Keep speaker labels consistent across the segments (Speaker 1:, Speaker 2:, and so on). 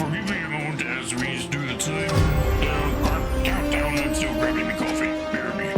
Speaker 1: forgive me a moment as we do the time countdown and still grabbing me coffee. Bear me.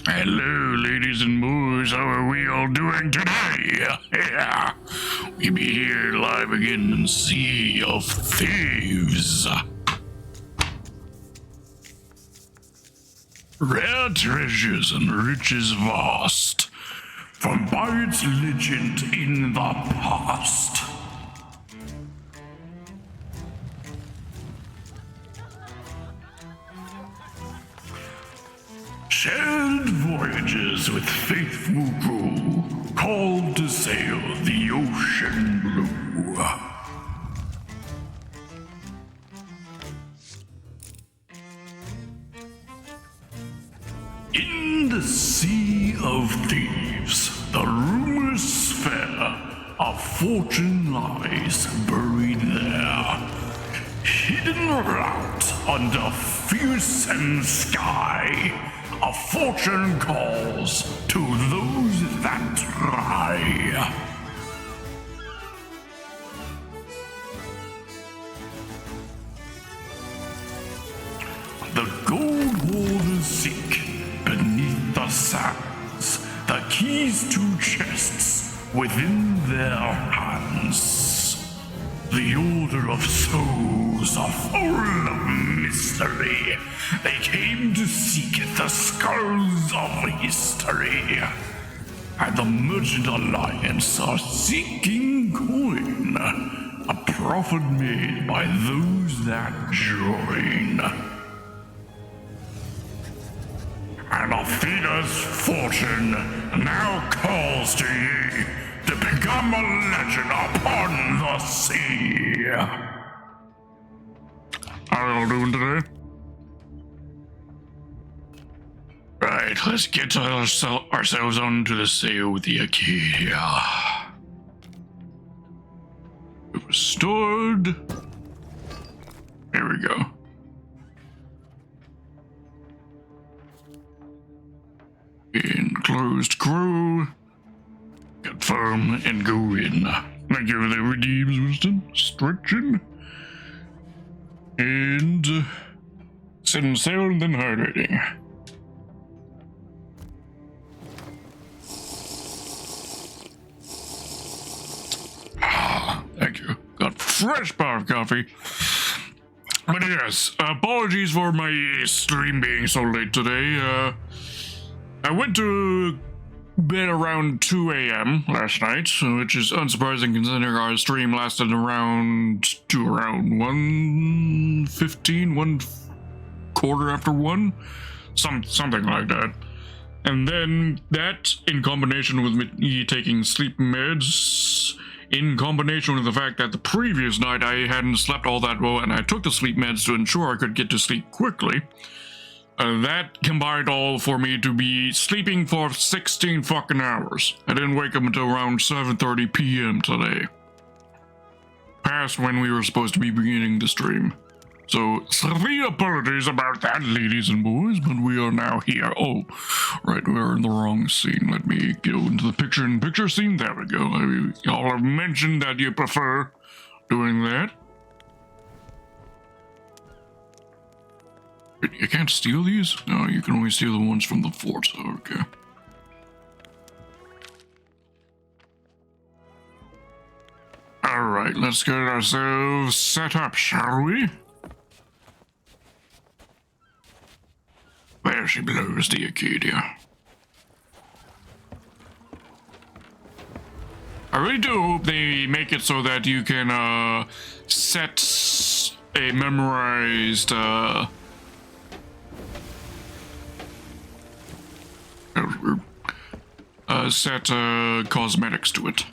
Speaker 1: Hello, ladies and boys. How are we all doing today? Yeah, we be here live again in Sea of Thieves. Rare treasures and riches vast, from pirates' legend in the past. Shared voyages with faithful crew, called to sail the ocean blue. In the Sea of Thieves, the rumors fair, a fortune lies buried there. Hidden wrapped under fearsome sky, a fortune calls to those that try. The gold hoarders seek beneath the sands the keys to chests within their hands. The Order of Souls skulls are full of mystery. They came to seek the skulls of history. And the Merchant Alliance are seeking coin, a profit made by those that join. And Athena's fortune now calls to ye to become a legend upon the sea. How are y'all doing today? Right, let's get ourselves onto the sail with the Acadia. Restored. There we go. Enclosed crew. Confirm and go in. Thank you for the redeems, Winston. Stretching. And setting sail and then hydrating. Thank you. Got fresh pot of coffee. But yes, apologies for my stream being so late today. I went to bed around 2 a.m. last night, which is unsurprising considering our stream lasted around 1:15, 1:15 after 1, something like that. And then that, in combination with me taking sleep meds, in combination with the fact that the previous night I hadn't slept all that well and I took the sleep meds to ensure I could get to sleep quickly, that combined all for me to be sleeping for 16 fucking hours. I didn't wake up until around 7:30 p.m. today. Past when we were supposed to be beginning the stream. So, severe apologies about that, ladies and boys, but we are now here. Oh, right, we're in the wrong scene. Let me go into the picture-in-picture scene. There we go. Y'all have mentioned that you prefer doing that. You can't steal these? No, you can only steal the ones from the fort, so okay. Alright, let's get ourselves set up, shall we? There she blows, the Acadia. I really do hope they make it so that you can set a memorized set cosmetics to it.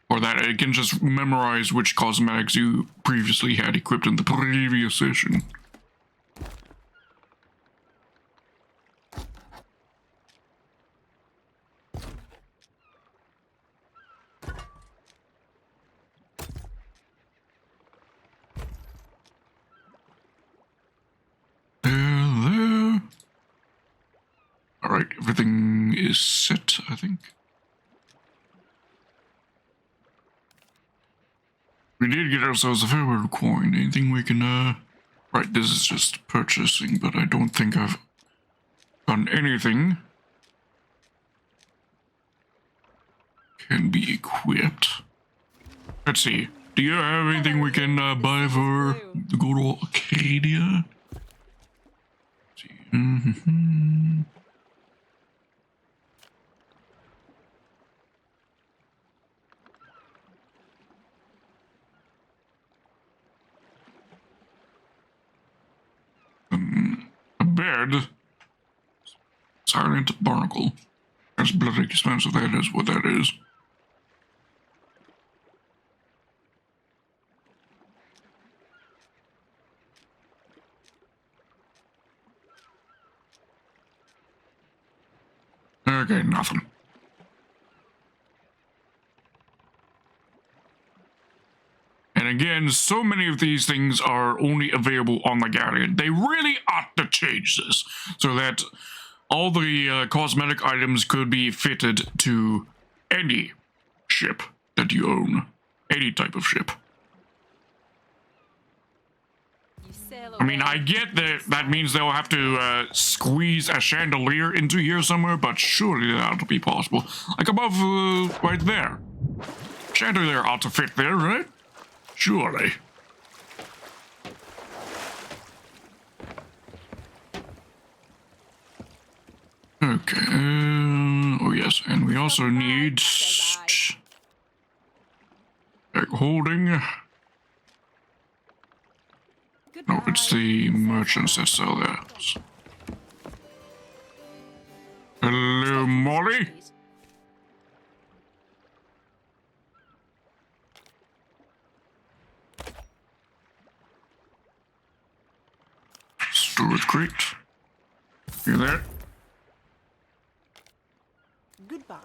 Speaker 1: Or that it can just memorize which cosmetics you previously had equipped in the previous session. There. Alright, everything is set, I think. We did get ourselves a fair bit of coin. Anything we can, Right, this is just purchasing, but I don't think I've done anything. Can be equipped. Let's see. Do you have anything we can buy for the good old Acadia? Let's see. Mm-hmm. A bed. Silent barnacle. That's bloody expensive, that is what that is. Okay, nothing. And again, so many of these things are only available on the Galleon. They really ought to change this so that all the cosmetic items could be fitted to any ship that you own. Any type of ship. I mean, I get that that means they'll have to squeeze a chandelier into here somewhere, but surely that ought to be possible. Like above, right there. Chandelier ought to fit there, right? Surely. also need bag holding. No, it's the merchants that sell that. Hello, Molly. Storage crate. You there?
Speaker 2: Goodbye.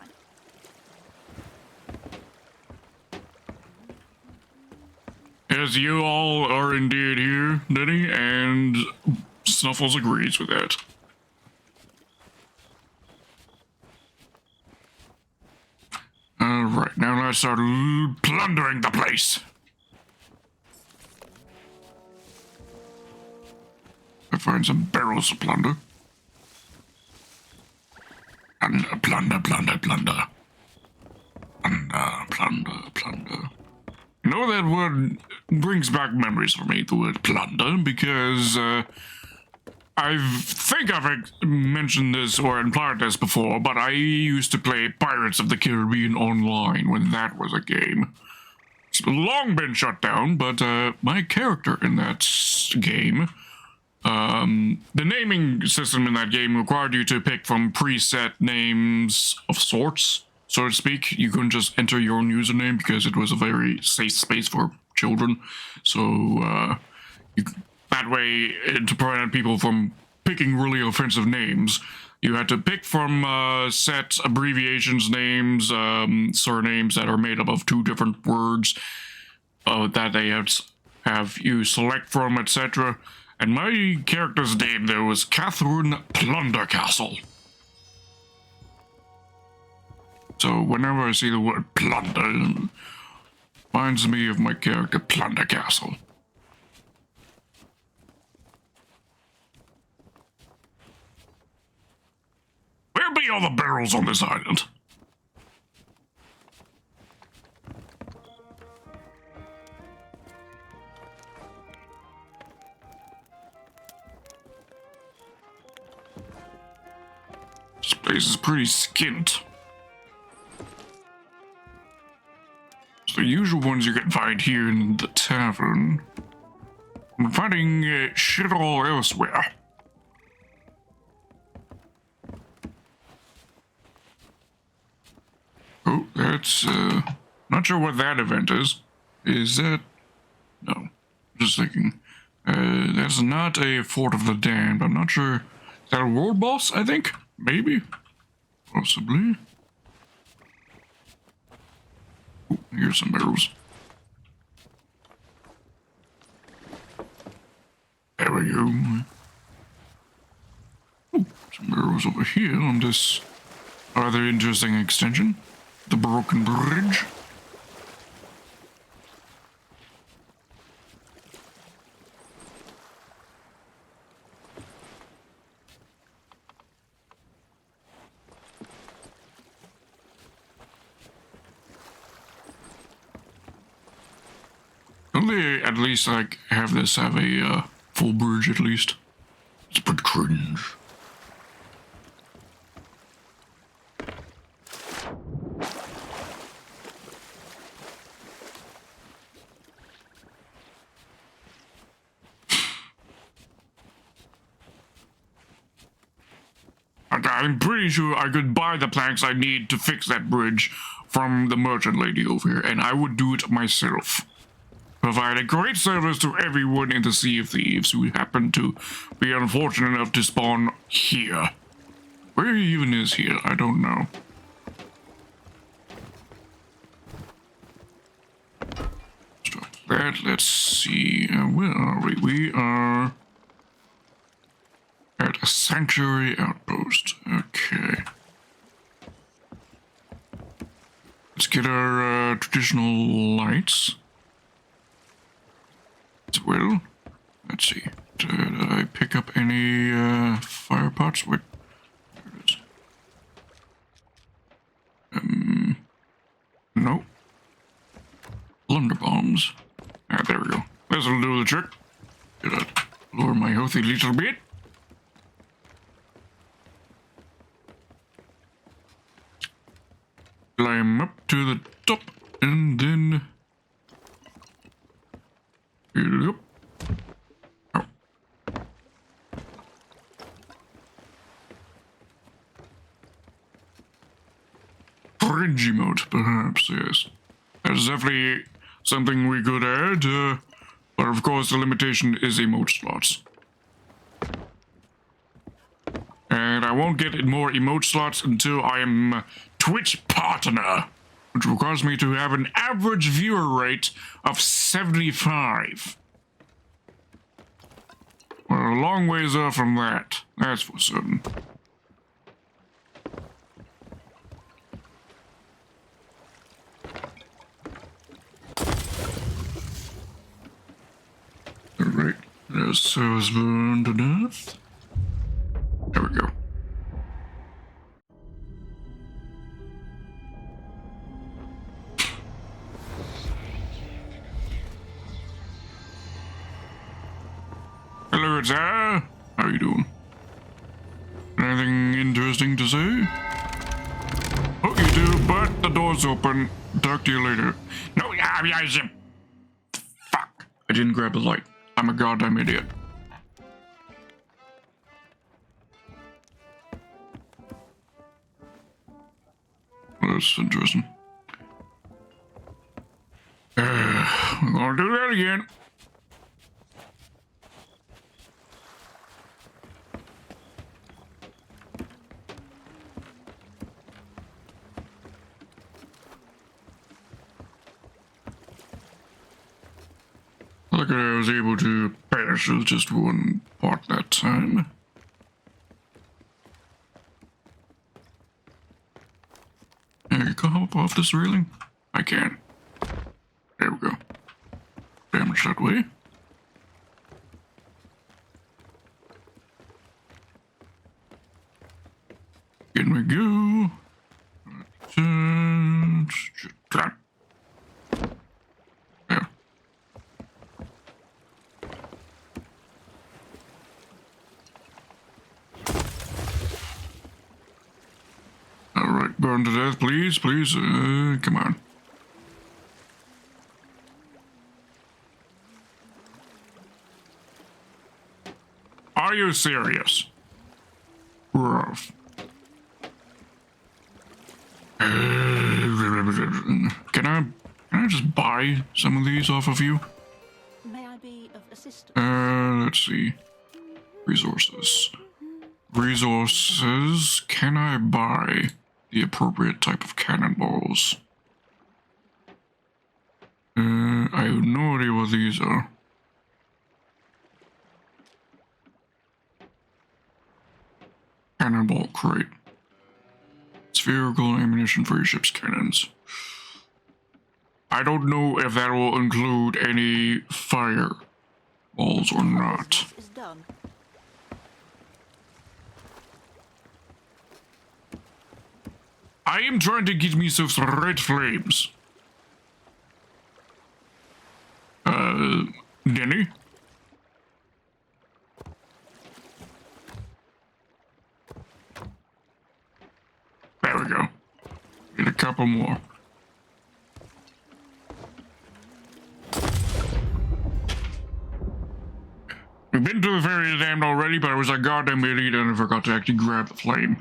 Speaker 1: As you all are indeed here, Denny, and Snuffles agrees with that. Alright, now let's start plundering the place. I find some barrels of plunder. And plunder, plunder, plunder. Plunder, plunder, plunder. You know, that word brings back memories for me, the word plunder, because I think I've mentioned this or implied this before, but I used to play Pirates of the Caribbean online when that was a game. It's long been shut down, but my character in that game, the naming system in that game required you to pick from preset names of sorts, so to speak. You couldn't just enter your own username because it was a very safe space for children. So that way, to prevent people from picking really offensive names, you had to pick from set abbreviations, names, surnames that are made up of 2 different words that they have you select from, etc. And my character's name there was Catherine Plundercastle. So whenever I see the word plunder, it reminds me of my character Plundercastle. Where be all the barrels on this island? This place is pretty skint. It's the usual ones you can find here in the tavern. I'm finding shit all elsewhere. Oh, that's, not sure what that event is. Is that... No. Just thinking. That's not a Fort of the Damned. I'm not sure. Is that a world boss, I think? Maybe? Possibly. Oh, here's some barrels. There we go. Oh, some barrels over here on this rather interesting extension. The broken bridge. Don't they at least like have this have a full bridge at least? It's a bit cringe. I'm pretty sure I could buy the planks I need to fix that bridge from the merchant lady over here, and I would do it myself. Provide a great service to everyone in the Sea of Thieves who happen to be unfortunate enough to spawn here. Where even is here? I don't know. Stop that. Let's see. Where are we? We are at a sanctuary outpost. Okay. Let's get our traditional lights. As well. Let's see. Did I pick up any fire pots? Wait. There it is. No. Lumber bombs. Ah, there we go. This'll do the trick. Did I lower my health a little bit? climb up to the top and then... Yep. Oh. Fringy mode, perhaps, yes. That's definitely something we could add, but of course the limitation is emote slots. And I won't get more emote slots until I am Twitch partner, which requires me to have an average viewer rate of 75. We're a long ways off from that, that's for certain. Alright, there's souls burned to death. There we go. Hello, sir. How you doing? Anything interesting to say? Oh, you do, but the door's open. Talk to you later. No, fuck. I didn't grab the light. I'm a goddamn idiot. That's interesting. We're gonna do that again. Look, I was able to pass with just one part that time. Can you come up off this railing? I can. There we go. Damage that way. In we go. There. Alright, burn to death, please, please. Come on. Are you serious? Rough. Can I just buy some of these off of you?
Speaker 2: May I be of assistance?
Speaker 1: Let's see. Resources. Resources. Can I buy the appropriate type of cannonballs? I have no idea what these are. Cannonball crate. Spherical ammunition for your ship's cannons. I don't know if that will include any fire balls or not.
Speaker 2: Is done.
Speaker 1: I am trying to get me some red flames. Denny? There we go. Get a couple more. We've been to the ferry damned already, but I was a goddamn idiot and I forgot to actually grab the flame.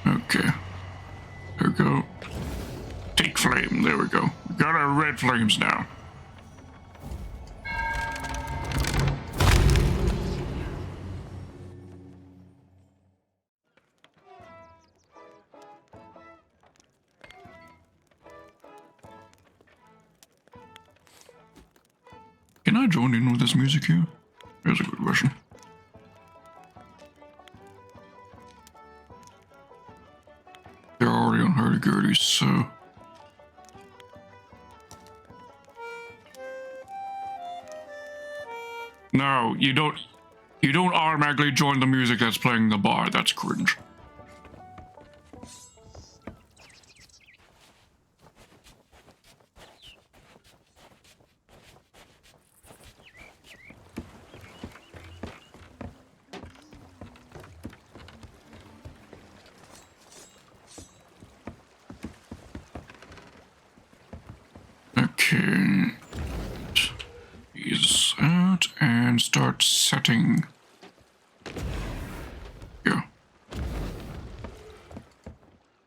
Speaker 1: Okay. There we go. Take flame. There we go. We got our red flames now. Can I join in with this music here? There's a good question. They're already on hurdy-gurdy, so... No, you don't automatically join the music that's playing in the bar. That's cringe. Okay. Is that and start setting. Yeah.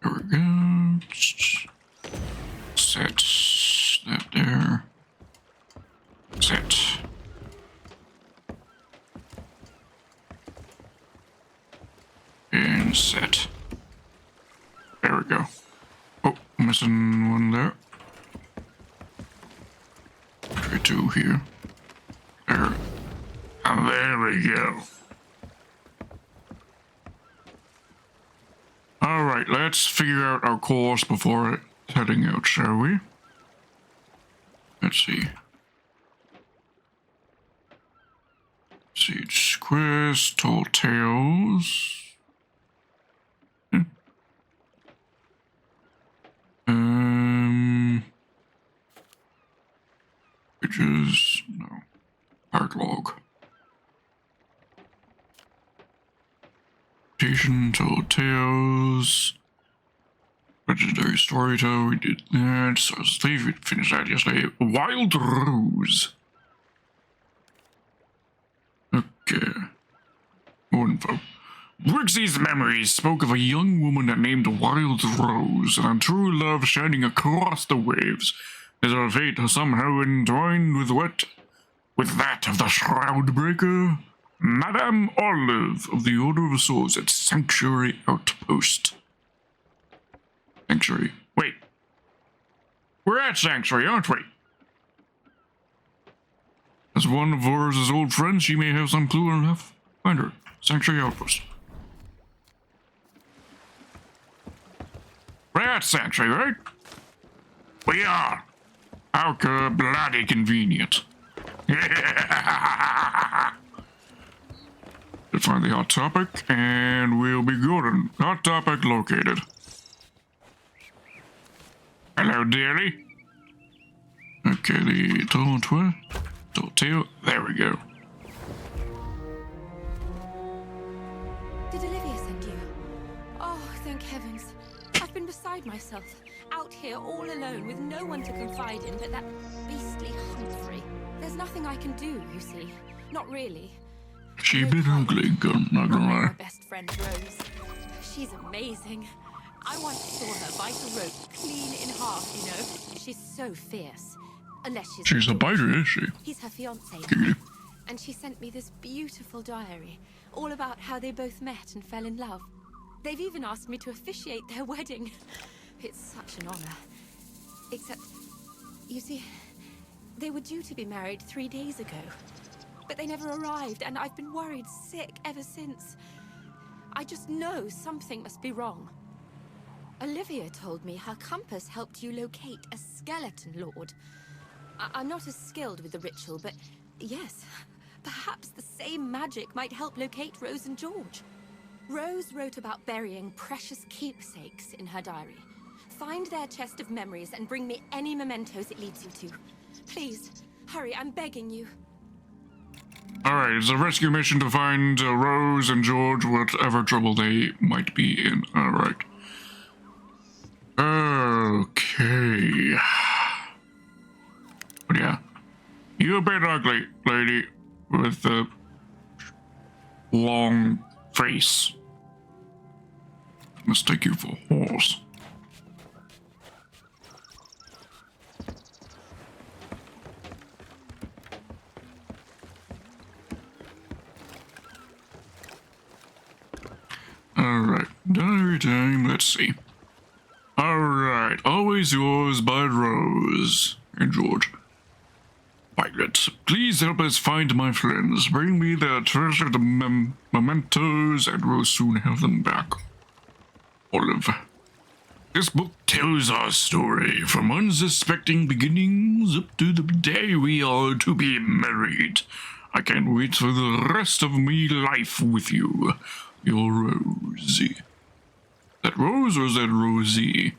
Speaker 1: There we go. Set that there. Set. And set. There we go. Oh, missing one there. Try two here. There. And there we go. Alright, let's figure out our course before heading out, shall we? Let's see. Siege Quest, Tall Tales. Pages, no. Backlog. Station, Tall Tales. Legendary Storyteller, we did that. So we finished that yesterday. Wild Rose. Okay. More info. Brixie's memories spoke of a young woman named Wild Rose and a true love shining across the waves. Is her fate somehow entwined with that of the Shroudbreaker? Madame Olive of the Order of Swords at Sanctuary Outpost. Sanctuary. Wait. We're at Sanctuary, aren't we? As one of Horus's old friends, she may have some clue on how to find her. Sanctuary Outpost. We're at Sanctuary, right? We are. How bloody convenient. To find the hot topic, and we'll be golden. Hot topic located. Hello, dearie. Okay, the tall tail. There we go.
Speaker 2: Did Olivia send you? Oh, thank heavens. I've been beside myself, out here all alone with no one to confide in but that beastly Humphrey. There's nothing I can do, you see. Not really.
Speaker 1: She a bit ugly, not gonna lie.
Speaker 2: My best friend Rose. She's amazing. I once saw her bite a rope clean in half, you know. She's so fierce. Unless
Speaker 1: she's a biter, is she?
Speaker 2: He's her fiance. And she sent me this beautiful diary, all about how they both met and fell in love. They've even asked me to officiate their wedding. It's such an honor. Except, you see, they were due to be married 3 days ago. But they never arrived, and I've been worried sick ever since. I just know something must be wrong. Olivia told me her compass helped you locate a skeleton lord. I'm not as skilled with the ritual, but yes, perhaps the same magic might help locate Rose and George. Rose wrote about burying precious keepsakes in her diary. Find their chest of memories and bring me any mementos it leads you to. Please, hurry, I'm begging you.
Speaker 1: Alright, it's a rescue mission to find Rose and George, whatever trouble they might be in. Alright. Okay. But yeah. You a bit ugly, lady, with the long face. Mistake you for a horse. Alright, diary time, let's see. Alright, always yours by Rose and George. Violet, please help us find my friends. Bring me their treasured mementos and we'll soon have them back. Olive. This book tells our story from unsuspecting beginnings up to the day we are to be married. I can't wait for the rest of my life with you. Your Rosie. That Rose or is that Rosie?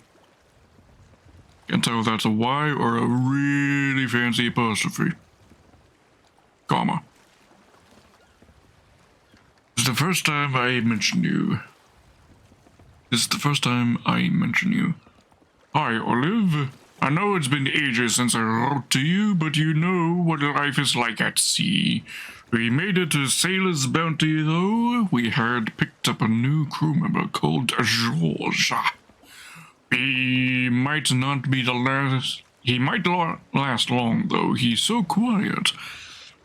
Speaker 1: Can't tell if that's a Y or a really fancy apostrophe. Comma. This is the first time I mention you. This is the first time I mention you. Hi, Olive. I know it's been ages since I wrote to you, but you know what life is like at sea. We made it to Sailor's Bounty, though. We had picked up a new crew member called George. He might not be the last. He might last long, though. He's so quiet.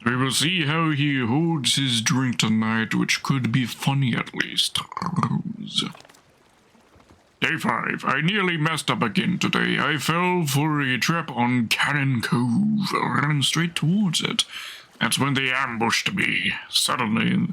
Speaker 1: We will see how he holds his drink tonight, which could be funny at least. Rose. Day 5. I nearly messed up again today. I fell for a trap on Cannon Cove, ran straight towards it. That's when they ambushed me. Suddenly,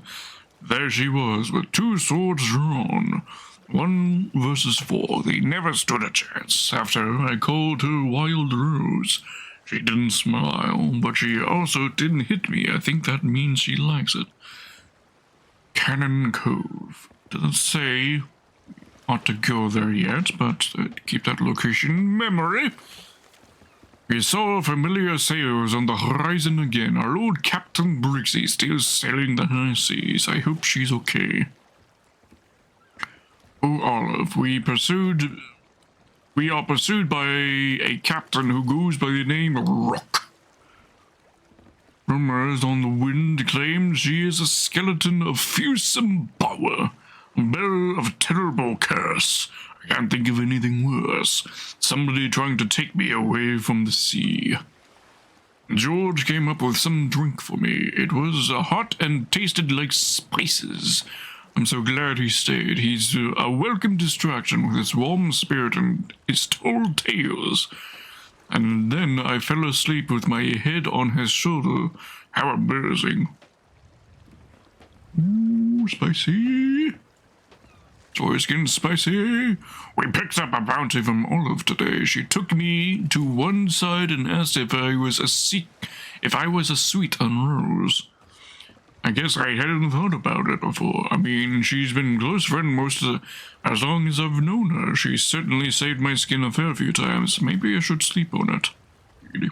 Speaker 1: there she was, with 2 swords drawn. 1 versus 4. They never stood a chance. After I called her Wild Rose, she didn't smile, but she also didn't hit me. I think that means she likes it. Cannon Cove. Doesn't say ought to go there yet, but keep that location in memory. We saw familiar sails on the horizon again. Our old Captain Brixie still sailing the high seas. I hope she's okay. Oh, Olive, we are pursued by a captain who goes by the name of Rock. Rumors on the wind claim she is a skeleton of fearsome power, a bell of terrible curse. I can't think of anything worse. Somebody trying to take me away from the sea. George came up with some drink for me. It was hot and tasted like spices. I'm so glad he stayed. He's a welcome distraction with his warm spirit and his tall tales. And then I fell asleep with my head on his shoulder. How embarrassing. Ooh, spicy. It's always getting spicy. We picked up a bounty from Olive today. She took me to one side and asked if I was a sweet on Rose. I guess I hadn't thought about it before. I mean, she's been close friend as long as I've known her. She certainly saved my skin a fair few times. Maybe I should sleep on it. Really.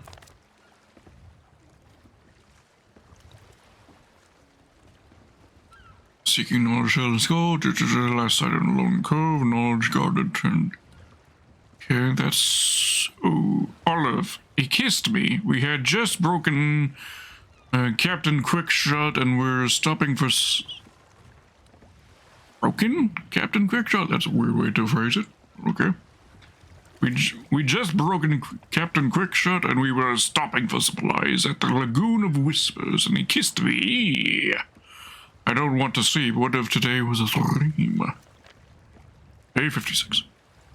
Speaker 1: Seeking knowledge, let's go. Last sight in a lone cove, knowledge guarded trend. Okay, that's... Oh, Olive. He kissed me. We had just broken... Captain Quickshot, and we're stopping for... Broken? Captain Quickshot? That's a weird way to phrase it. Okay. We just broken Captain Quickshot, and we were stopping for supplies at the Lagoon of Whispers, and he kissed me. I don't want to sleep. What if today was a dream? Day 56.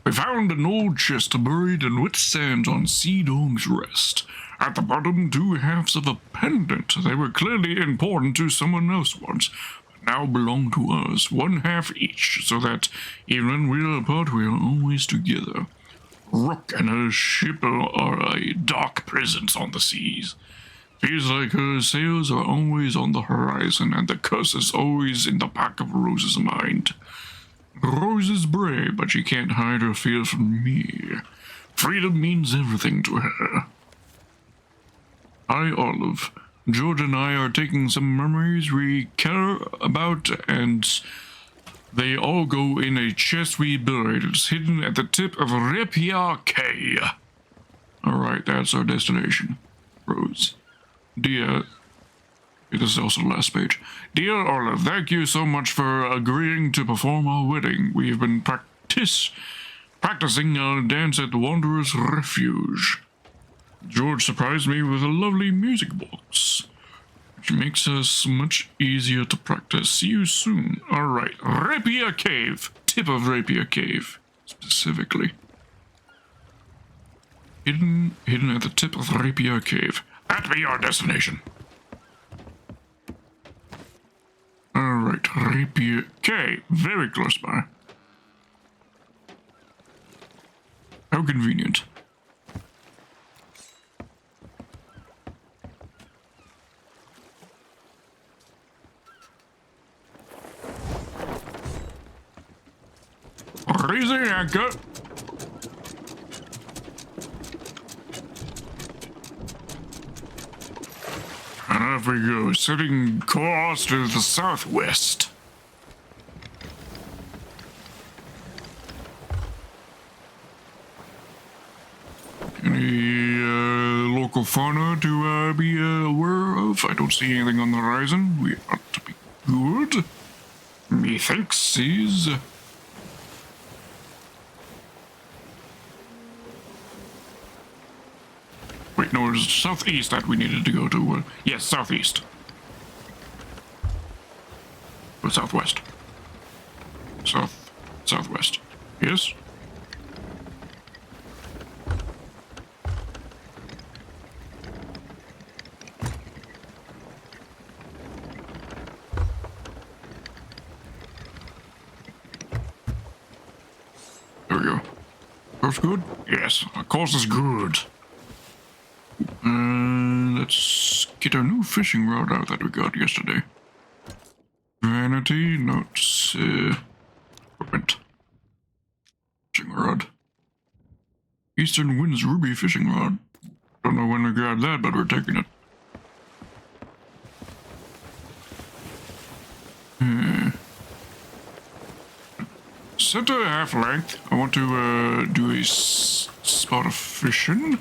Speaker 1: We found an old chest buried in wet sand on Sea Dog's Rest. At the bottom, 2 halves of a pendant. They were clearly important to someone else once, but now belong to us. 1 half each, so that even when we're apart, we are always together. Rook and her ship are a dark presence on the seas. Feels like her sails are always on the horizon, and the curse is always in the back of Rose's mind. Rose is brave, but she can't hide her fear from me. Freedom means everything to her. Hi, Olive. George and I are taking some memories we care about, and they all go in a chest we buried. It's hidden at the tip of Rapier Cay. Alright, that's our destination. Rose. Dear... This is also the last page. Dear Olive, thank you so much for agreeing to perform our wedding. We've been practicing our dance at the Wanderer's Refuge. George surprised me with a lovely music box, which makes us much easier to practice. See you soon. Alright, Rapier Cave. Tip of Rapier Cave, specifically. Hidden at the tip of Rapier Cave. That be our destination. Alright, Rapier Cave. Very close by. How convenient. Raise the anchor. And off we go, setting course to the southwest. Any local fauna to be aware of? I don't see anything on the horizon. We ought to be good. Methinks is. Wait, no, it was southeast that we needed to go to. Yes, southeast. Or southwest. Southwest. Yes? There we go. Course good? Yes, of course it's good. Let's get our new fishing rod out that we got yesterday. Vanity, notes, equipment. Fishing rod. Eastern Winds Ruby fishing rod. Don't know when we grabbed that, but we're taking it. Set to half length. I want to do a spot of fishing.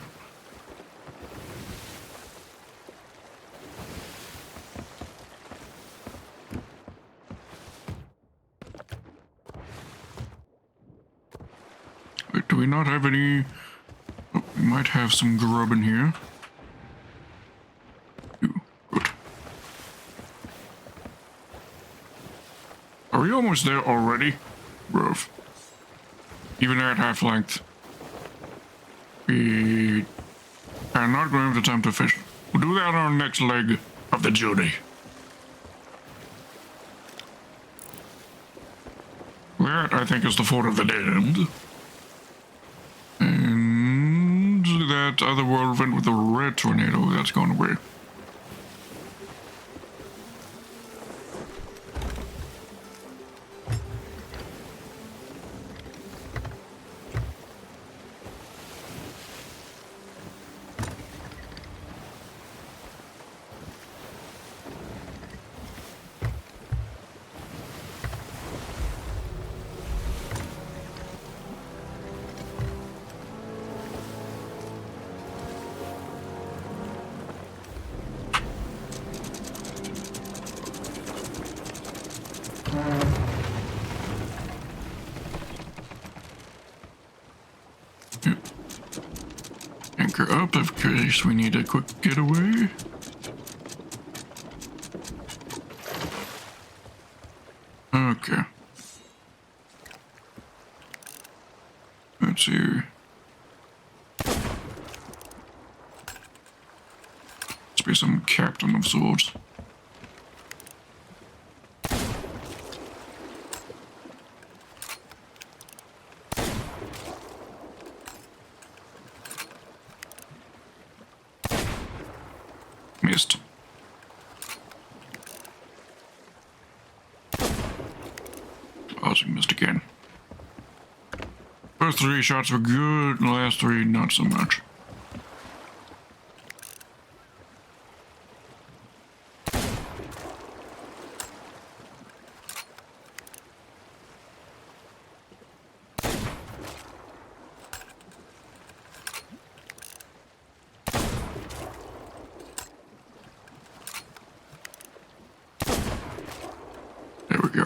Speaker 1: Wait, do we not have any? Oh, we might have some grub in here. Ooh, good. Are we almost there already? Bruv. Even at half length. We are not going to have the time to fish. We'll do that on our next leg of the journey. That, I think, is the Fort of the Damned. And that other world event with the red tornado, that's gone away. Anchor up in case we need a quick getaway. Okay. Let's see. Let's be some captain of sorts. Missed. Also missed again. First 3 shots were good, the last 3 not so much. There we go.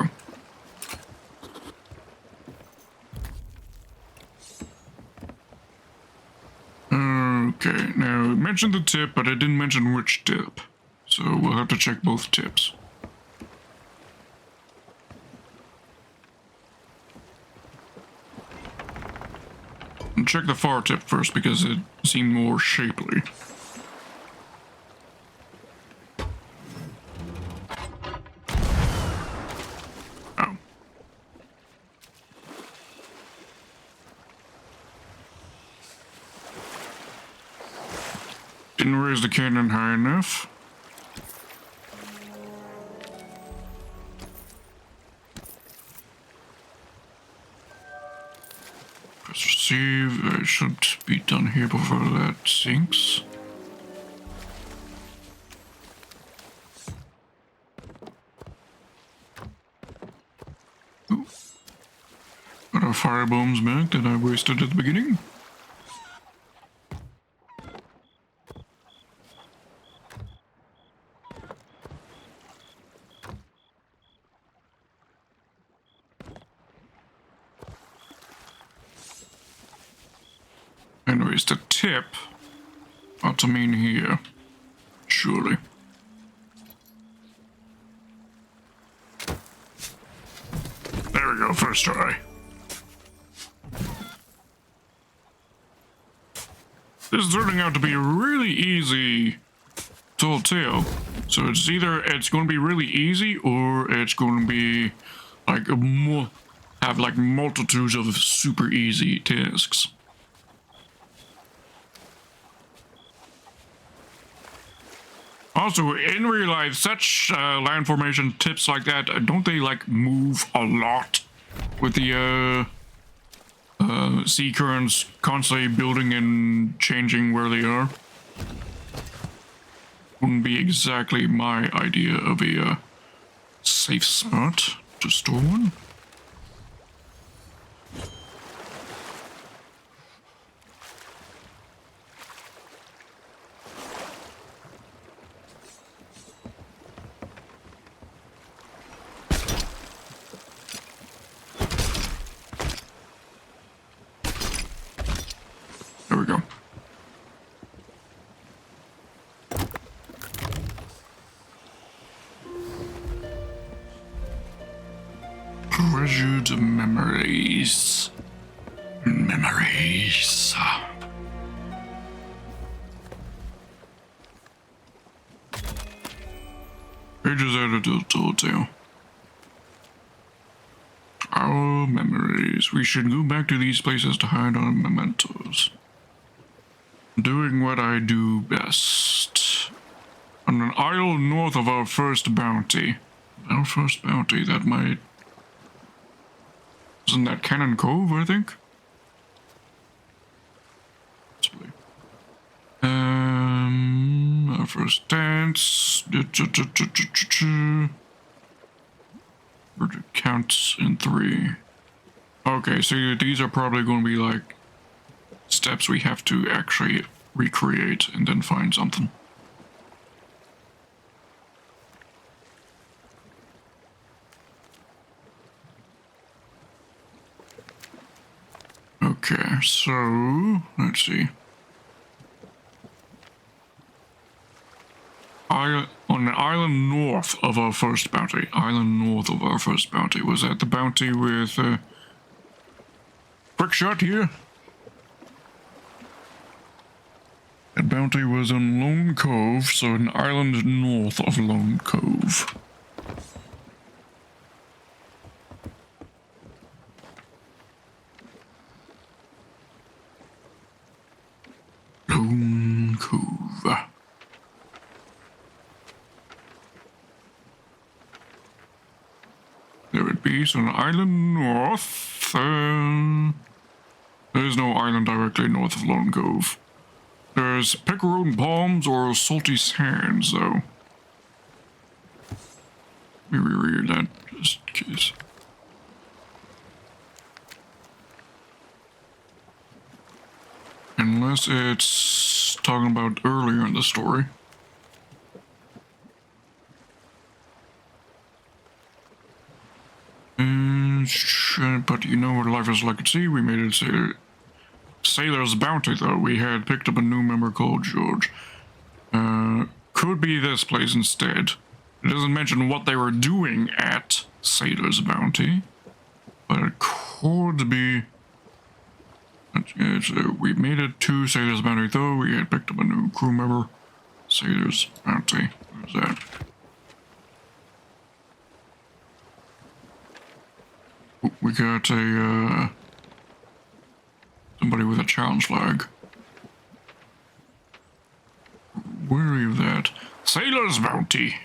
Speaker 1: Okay, now I mentioned the tip, but I didn't mention which tip. So we'll have to check both tips. And check the far tip first because it seemed more shapely. Oh. Didn't raise the cannon high enough. Press receive. I should be done here before that sinks. Ooh. Got our fire bombs back that I wasted at the beginning. Anyways, the tip ought to mean here. Surely. There we go, first try. This is turning out to be a really easy tall tale. So it's either it's going to be really easy or it's going to be like have like multitudes of super easy tasks. Also, in real life, such land formation tips like that, don't they like move a lot with the sea currents constantly building and changing where they are? Wouldn't be exactly my idea of a safe spot to store one. There we go. Treasured memories. Memories. Pages added to the telltale. Our memories. We should go back to these places to hide our mementos. Doing what I do best. On an isle north of our first bounty. Our first bounty, that might... Isn't that Cannon Cove, I think? Possibly. Our first dance. Counts in 3. Okay, so these are probably going to be like steps we have to actually recreate and then find something. Okay, so let's see. On an island north of our first bounty. Island north of our first bounty. Was that the bounty with quick shot here? That bounty was on Lone Cove, so an island north of Lone Cove. Lone Cove. There would be some island north. There is no island directly north of Lone Cove. There's picaroon palms or salty sands, though. Let me reread that just in case. Unless it's talking about earlier in the story. But you know what life is like at sea. We made it Sailor's Bounty, though. We had picked up a new member called George. Could be this place instead. It doesn't mention what they were doing at Sailor's Bounty, but it could be... we made it to Sailor's Bounty, though. We had picked up a new crew member. Sailor's Bounty. Where's that? We got a, somebody with a challenge flag. Where are you at? Sailor's Bounty!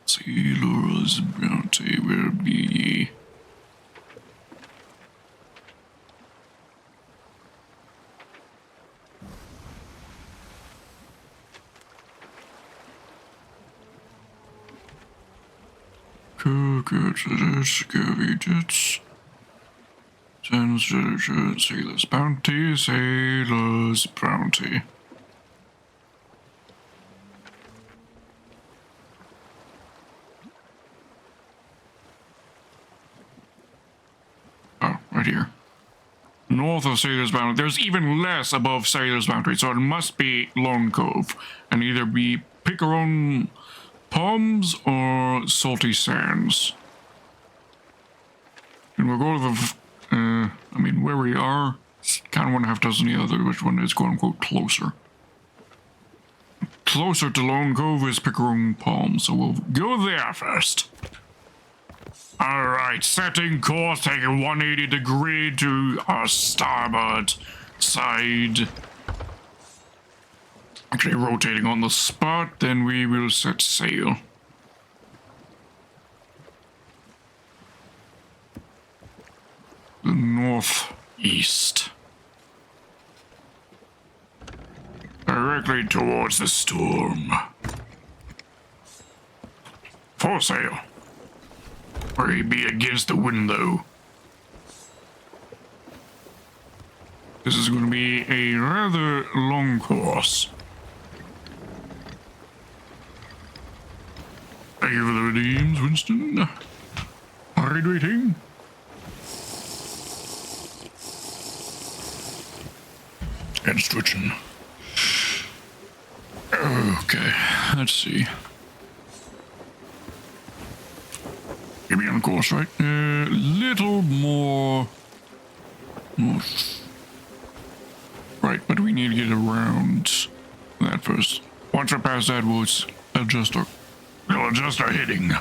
Speaker 1: Sailor's Bounty, where be ye? Sailor's Bounty, Sailor's Bounty. Oh, right here. North of Sailor's Boundary. There's even less above Sailor's Boundary, so it must be Lone Cove. And either be Picaron Palms or Salty Sands. And we'll go to the... I mean, where we are, kind of want to have to tell the other which one is quote-unquote closer. Closer to Lone Cove is Picaron Palms, so we'll go there first. Alright, setting course, taking 180 degree to our starboard side. Actually rotating on the spot, then we will set sail. The northeast. Directly towards the storm. Full sail. Or he'd be against the window. This is going to be a rather long course. Thank you for the redeems, Winston. Hydrating. And stretching. Okay, let's see. Maybe on course, right? Little more... Right, but we need to get around that first. Once we're past that, we'll adjust our heading.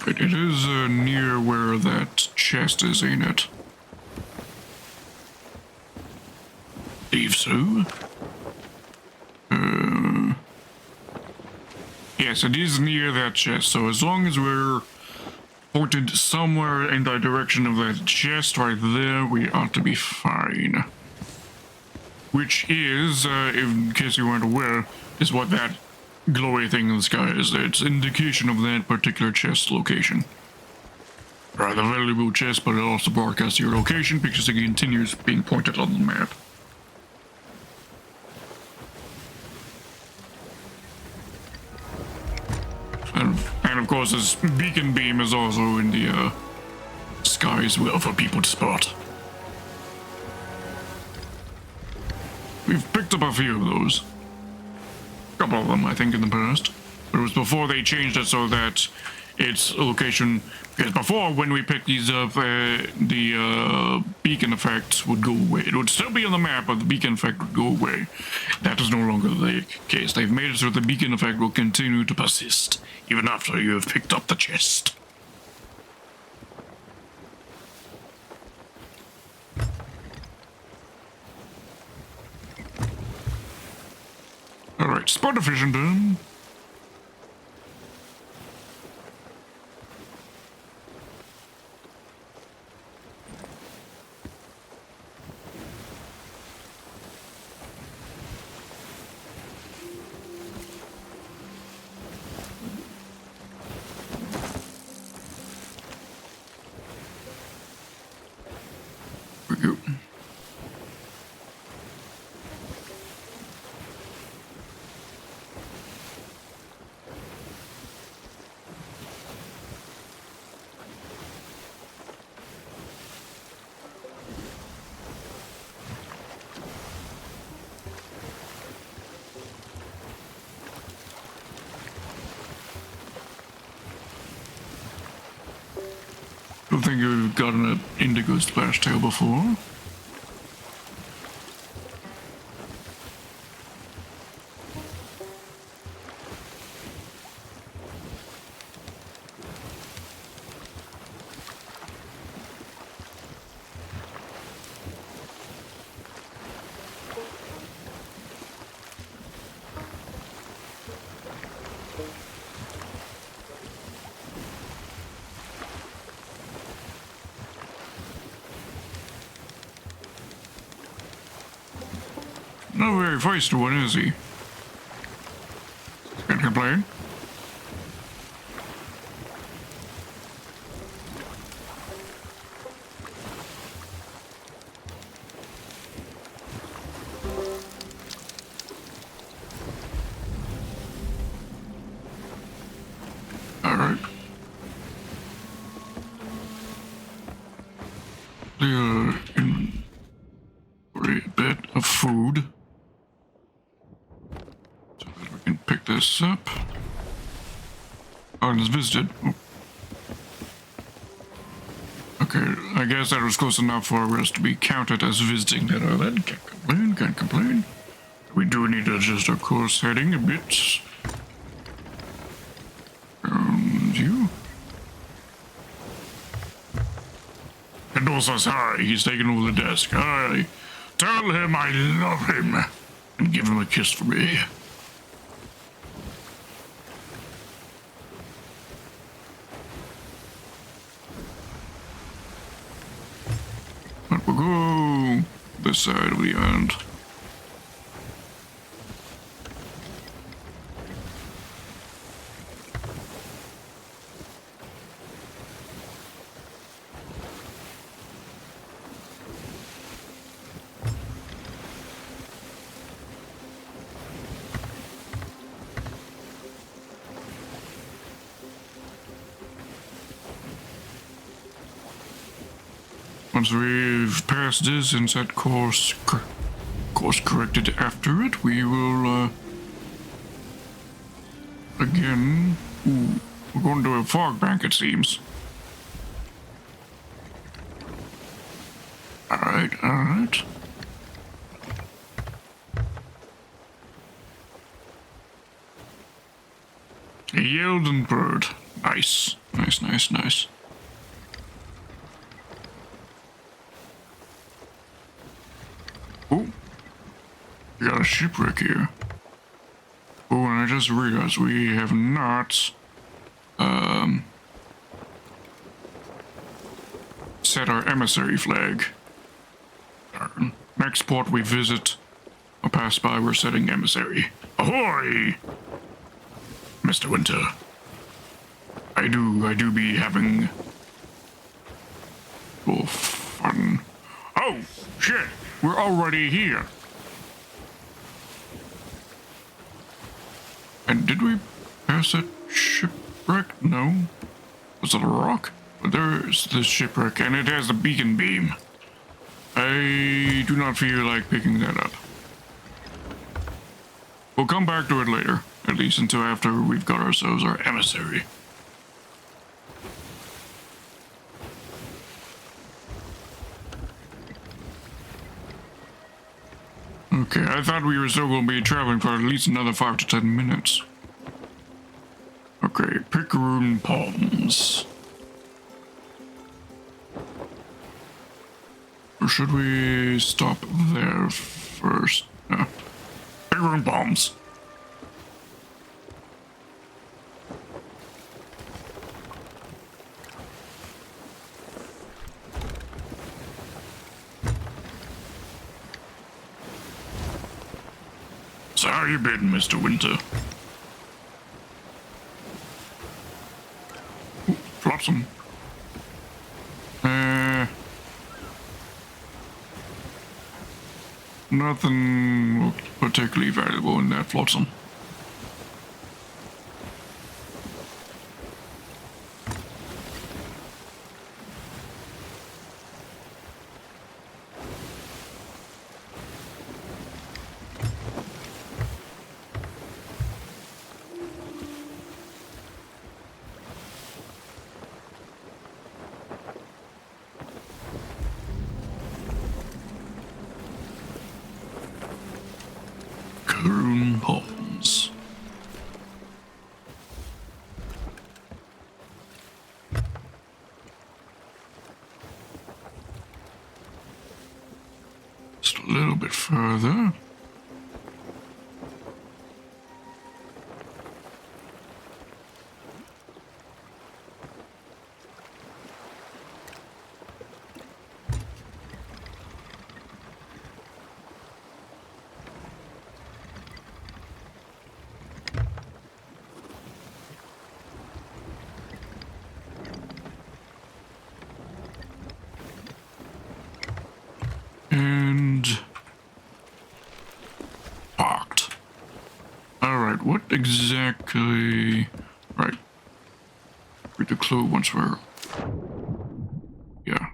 Speaker 1: It is near where that chest is, ain't it? Believe so. Yes, it is near that chest, so as long as we're pointed somewhere in the direction of that chest right there, we ought to be fine. Which is, in case you weren't aware, is what that glowy thing in the sky is. It's indication of that particular chest location. Rather valuable chest, but it also broadcasts your location because it continues being pointed on the map. And of course, this beacon beam is also in the sky as well for people to spot. We've picked up a few of those. A couple of them, I think, in the past. But it was before they changed it so that its location... Because before, when we picked these up, the beacon effects would go away. It would still be on the map, but the beacon effect would go away. That is no longer the case. They've made it so the beacon effect will continue to persist, even after you have picked up the chest. Alright, spot efficient then. I don't think you've gotten an indigo splash tail before. Not very feisty one, is he? Can't complain. clear in a bit of food so that we can pick this up. Oh, it's visited. Oh. Okay, I guess that was close enough for us to be counted as visiting that island. Can't complain, can't complain. We do need to adjust our course heading a bit. You? Kendall says hi. He's taking over the desk. Hi. Tell him I love him. And give him a kiss for me. But we'll go this side of the island. Once we've passed this and set course corrected after it, we will, again, we're going to a fog bank, it seems. Alright. A yielding bird. Nice. Oh, we got a shipwreck here. Oh, and I just realized we have not set our emissary flag. Darn. Next port we visit or pass by, we're setting emissary. Ahoy, Mr. Winter. I do be having fun. Oh shit! We're already here. And did we pass that shipwreck? No. Was it a rock? But there's this shipwreck, and it has a beacon beam. I do not feel like picking that up. We'll come back to it later, at least until after we've got ourselves our emissary. Okay, I thought we were still going to be traveling for at least another 5 to 10 minutes. Okay, Picaroon Palms. Or should we stop there first? Picaroon Palms. So how you been, Mr. Winter? Ooh, Flopsum. Nothing looked particularly valuable in that Flotsam. Homes. Just a little bit further. And parked. Alright, what exactly... Right. Read the clue once we're... Yeah.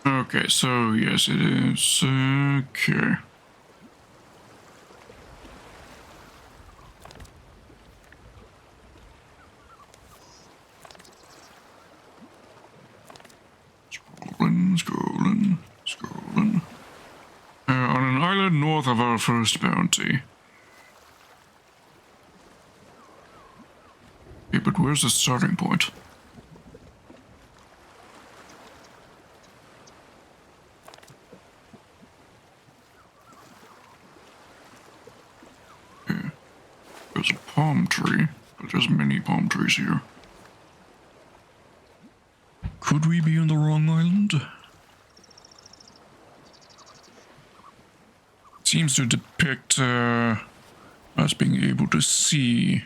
Speaker 1: Okay, so yes, it is. Okay. Scrolling. On an island north of our first bounty. Okay, but where's the starting point? Okay. There's a palm tree, but there's many palm trees here. Could we be on the wrong island? Seems to depict us being able to see.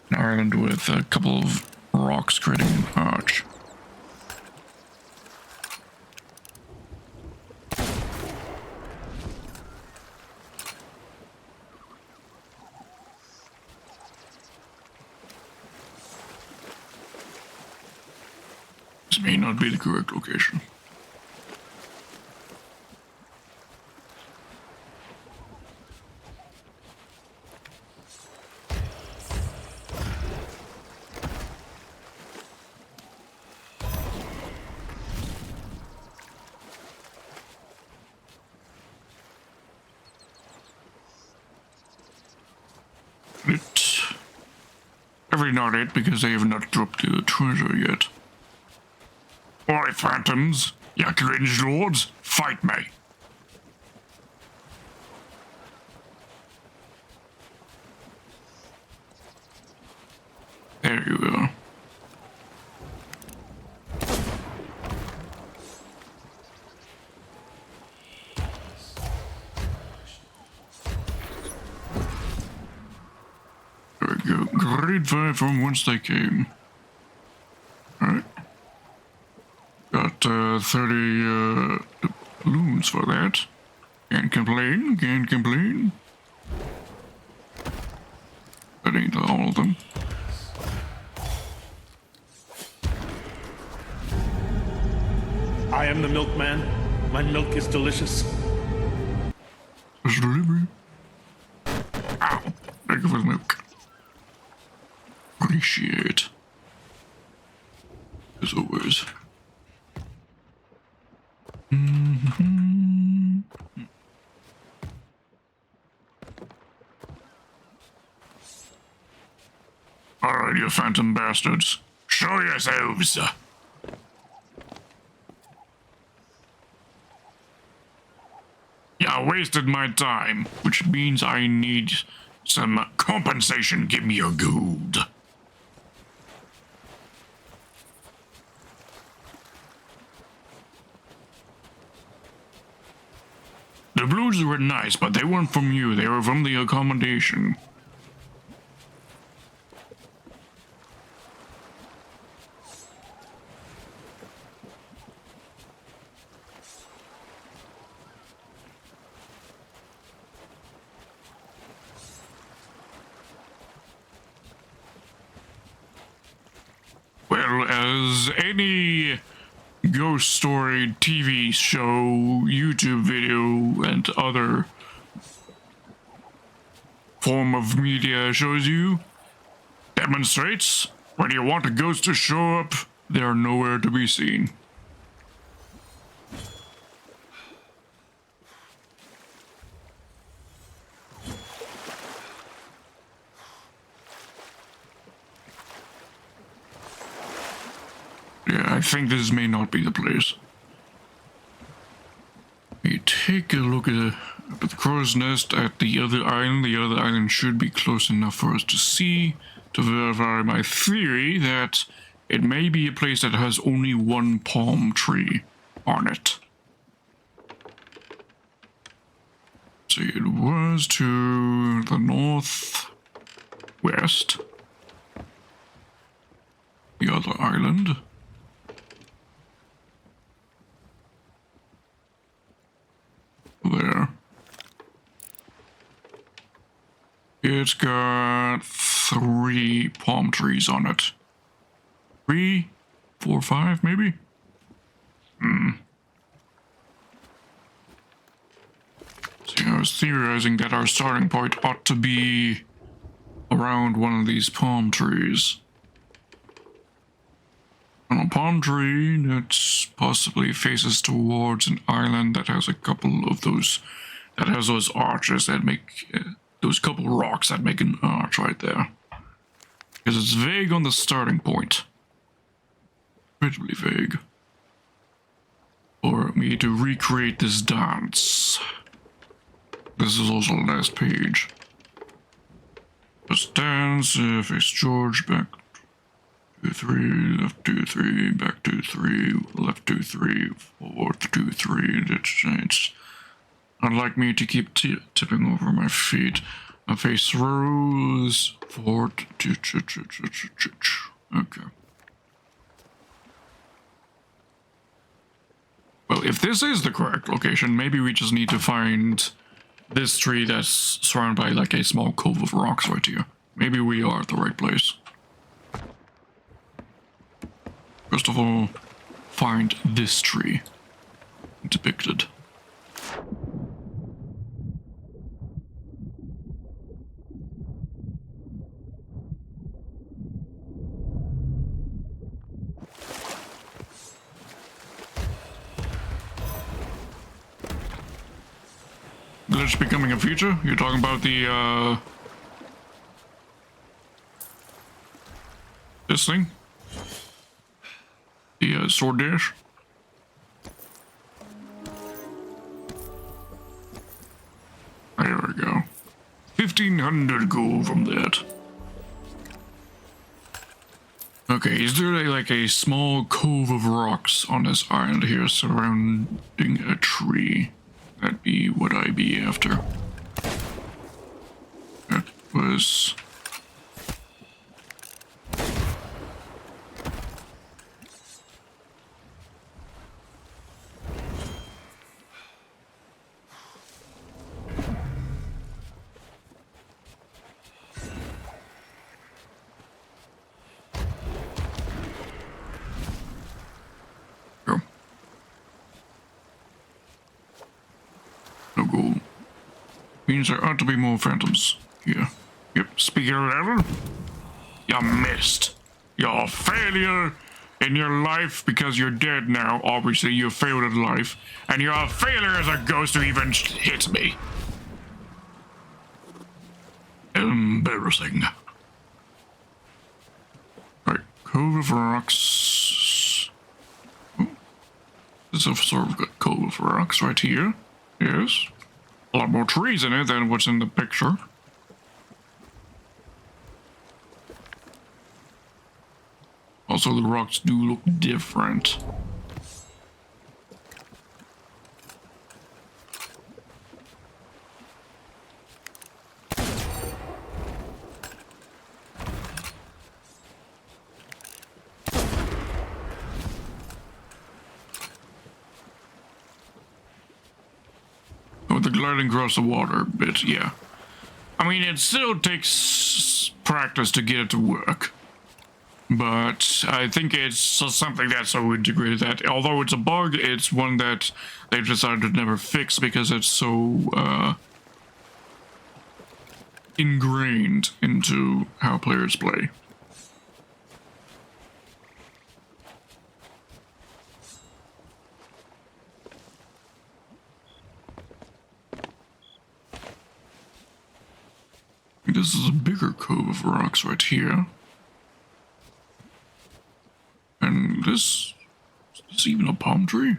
Speaker 1: An island with a couple of rocks creating an arch. This may not be the correct location. Probably not it, because they have not dropped the treasure yet. Oi, phantoms! Ya cringe lords! Fight me! There you go. There we go. Great vibe from whence they came. Alright. Got 30 balloons for that. Can't complain, can't complain. That ain't all of them.
Speaker 3: I am the milkman. My milk is delicious.
Speaker 1: There's delivery. Ow. Thank you for the milk. Appreciate. As always. Alright, you phantom bastards. Show yourselves! Yeah, wasted my time, which means I need some compensation. Give me your gold. The blues were nice, but they weren't from you. They were from the accommodation. Well, as any ghost story TV show, YouTube video, and other form of media shows you, demonstrates, when you want a ghost to show up, they are nowhere to be seen. Yeah, I think this may not be the place. We take a look at the crow's nest at the other island. The other island should be close enough for us to see, to verify my theory that it may be a place that has only one palm tree on it. See, it was to the northwest. The other island. There. It's got 3 palm trees on it. 3, 4, 5, maybe? See, I was theorizing that our starting point ought to be around one of these palm trees. On a palm tree that possibly faces towards an island that has a couple of those, that has those arches that make, those couple rocks that make an arch right there. Because it's vague on the starting point. Incredibly vague. For me to recreate this dance. This is also the last page. Just dance, face George, back 2, 3, left 2, 3, back 2, 3, left 2, 3, forward 2, 3. It's I'd like me to keep tipping over my feet. My face rose forward. Okay. Well, if this is the correct location, maybe we just need to find this tree that's surrounded by like a small cove of rocks right here. Maybe we are at the right place. First of all, find this tree depicted. Glitch becoming a feature? You're talking about the, this thing? The, sword dash? There we go. 1,500 gold from that. Okay, is there like a small cove of rocks on this island here surrounding a tree? That'd be what I'd be after. That was... Go. No gold. Means there ought to be more phantoms here. Yep, speaker level. You missed. You're a failure in your life because you're dead now. Obviously, you failed at life. And you're a failure as a ghost to even hit me. Embarrassing. Right, Cove of Rocks. Oh, there's a sort of Cove of Rocks right here. Yes. A lot more trees in it than what's in the picture. Also, the rocks do look different. Oh, the gliding across the water bit, yeah. I mean, it still takes practice to get it to work. But I think it's something that's so integrated that, although it's a bug, it's one that they've decided to never fix because it's so ingrained into how players play. This is a bigger cove of rocks right here. And this is even a palm tree?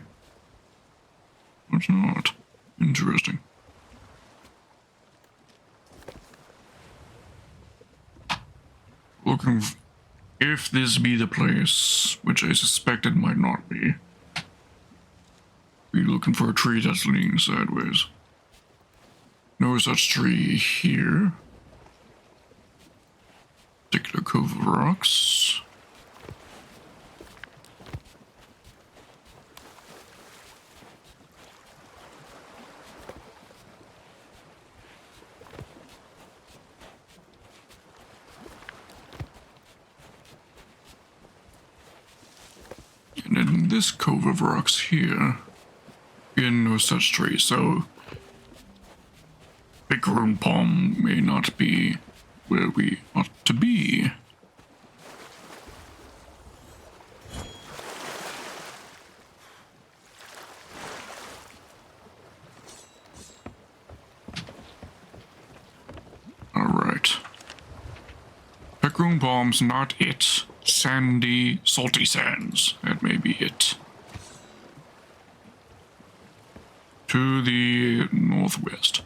Speaker 1: It's not. Interesting. Looking if this be the place, which I suspect it might not be. Be looking for a tree that's leaning sideways. No such tree here. Particular cove of rocks. this cove of rocks here. Again, no such tree, so Bickroom Palm may not be where we ought to be. Alright. Bickroom Palm's not it. Sandy, salty sands. That may be it. To the northwest.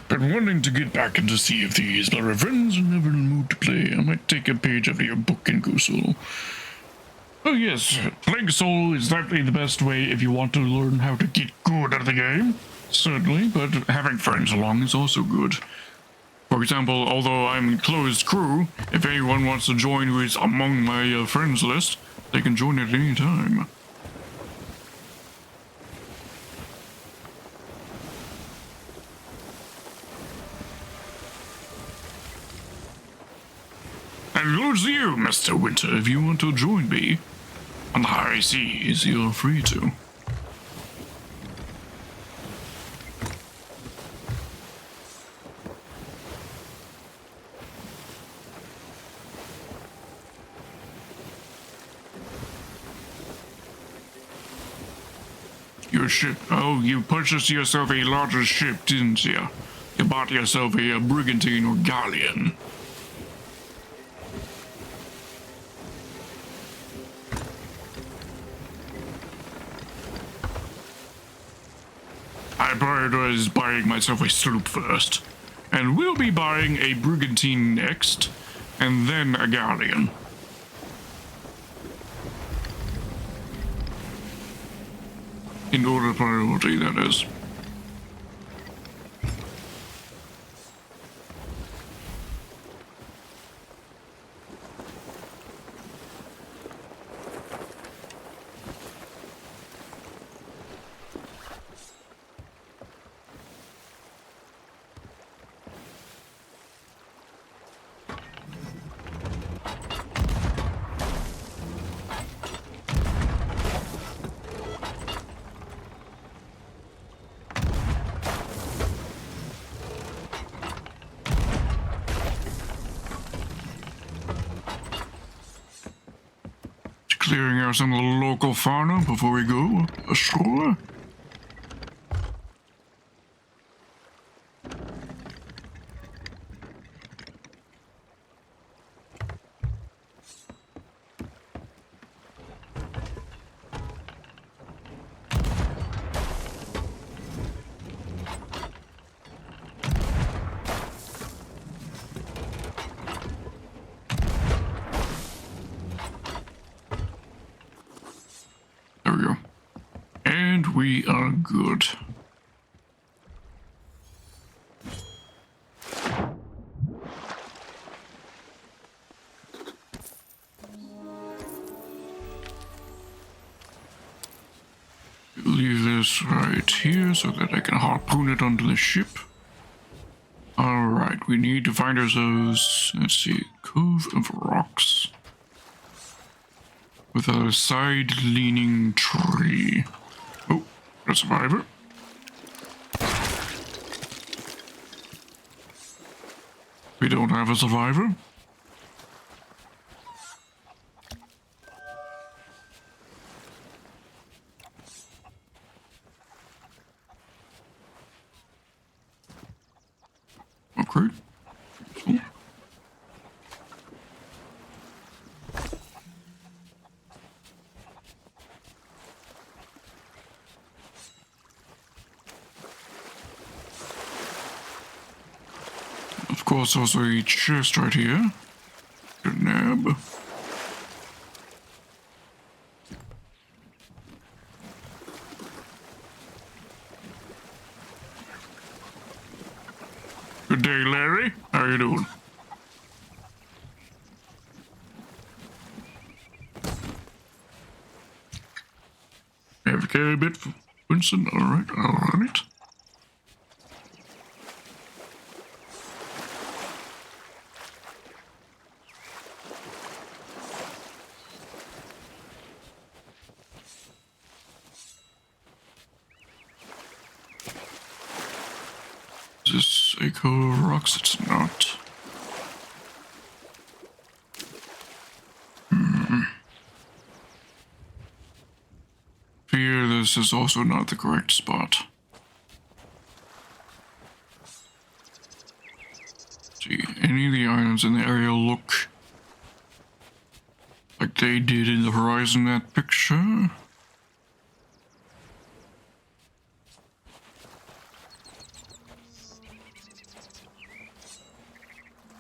Speaker 1: Been wanting to get back into Sea of Thieves, but our friends are never in the mood to play. I might take a page out of your book and go solo. Oh yes, playing solo is definitely the best way if you want to learn how to get good at the game. Certainly, but having friends along is also good. For example, although I'm in closed crew, if anyone wants to join who is among my friends list, they can join at any time. And lose you, Mr. Winter, if you want to join me. On the high seas, you're free to. Your ship. Oh, you purchased yourself a larger ship, didn't you? You bought yourself a brigantine or galleon. I prioritized buying myself a sloop first, and we'll be buying a brigantine next, and then a galleon. In order of priority, that is. Clearing out some of the local fauna before we go ashore. There we go. And we are good. Leave this right here so that I can harpoon it onto the ship. Alright, we need to find ourselves, let's see, Cove of Rocks. With a side-leaning tree. Oh, a survivor. We don't have a survivor. Okay. So. Of course, also a chest right here. Good nab. Good day, Larry. How you doing? AFK a bit for Winston. Alright, alright. Is this Echo Rocks? It's not. Fear this is also not the correct spot. See, any of the islands in the area look like they did in the horizon that picture?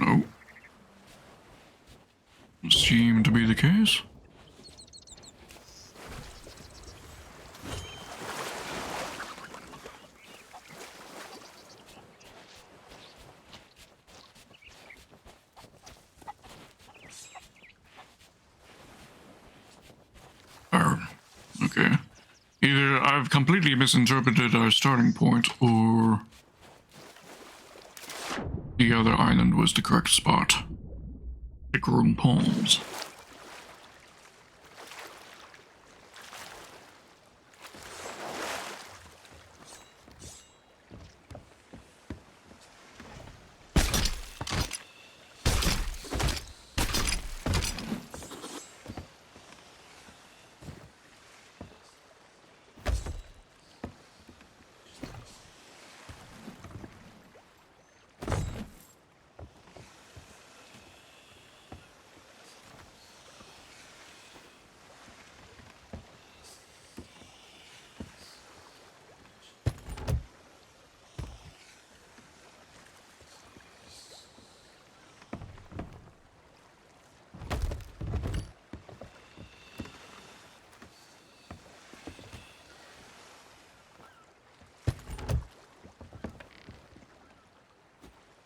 Speaker 1: No. Seem to be the case. Okay. Either I've completely misinterpreted our starting point, or the other island was the correct spot. Big room palms.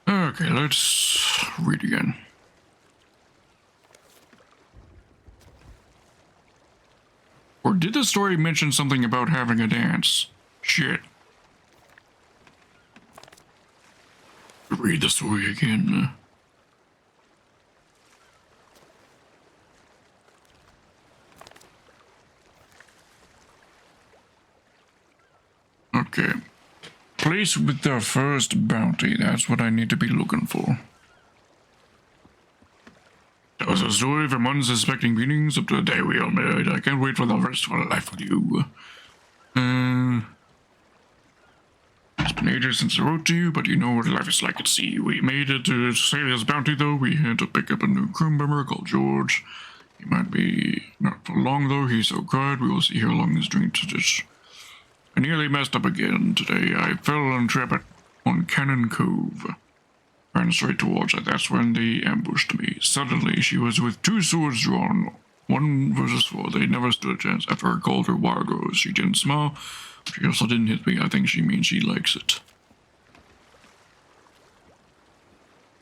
Speaker 1: Okay, let's read again. Or did the story mention something about having a dance? Shit. Read the story again. Okay. Place with their first bounty. That's what I need to be looking for. That was a story from unsuspecting beginnings up to the day we all married. I can't wait for the rest of our life with you. It's been ages since I wrote to you, but you know what life is like at sea. We made it to Sailor's Bounty, though. We had to pick up a new crew member called George. He might be not for long, though. He's so quiet. We will see how long his drink to this. I nearly messed up again today. I fell on a trap on Cannon Cove. Ran straight towards it. That's when they ambushed me. Suddenly, she was with two swords drawn. 1 versus 4. They never stood a chance. After I called her Wargos, she didn't smile. She also didn't hit me. I think she means she likes it.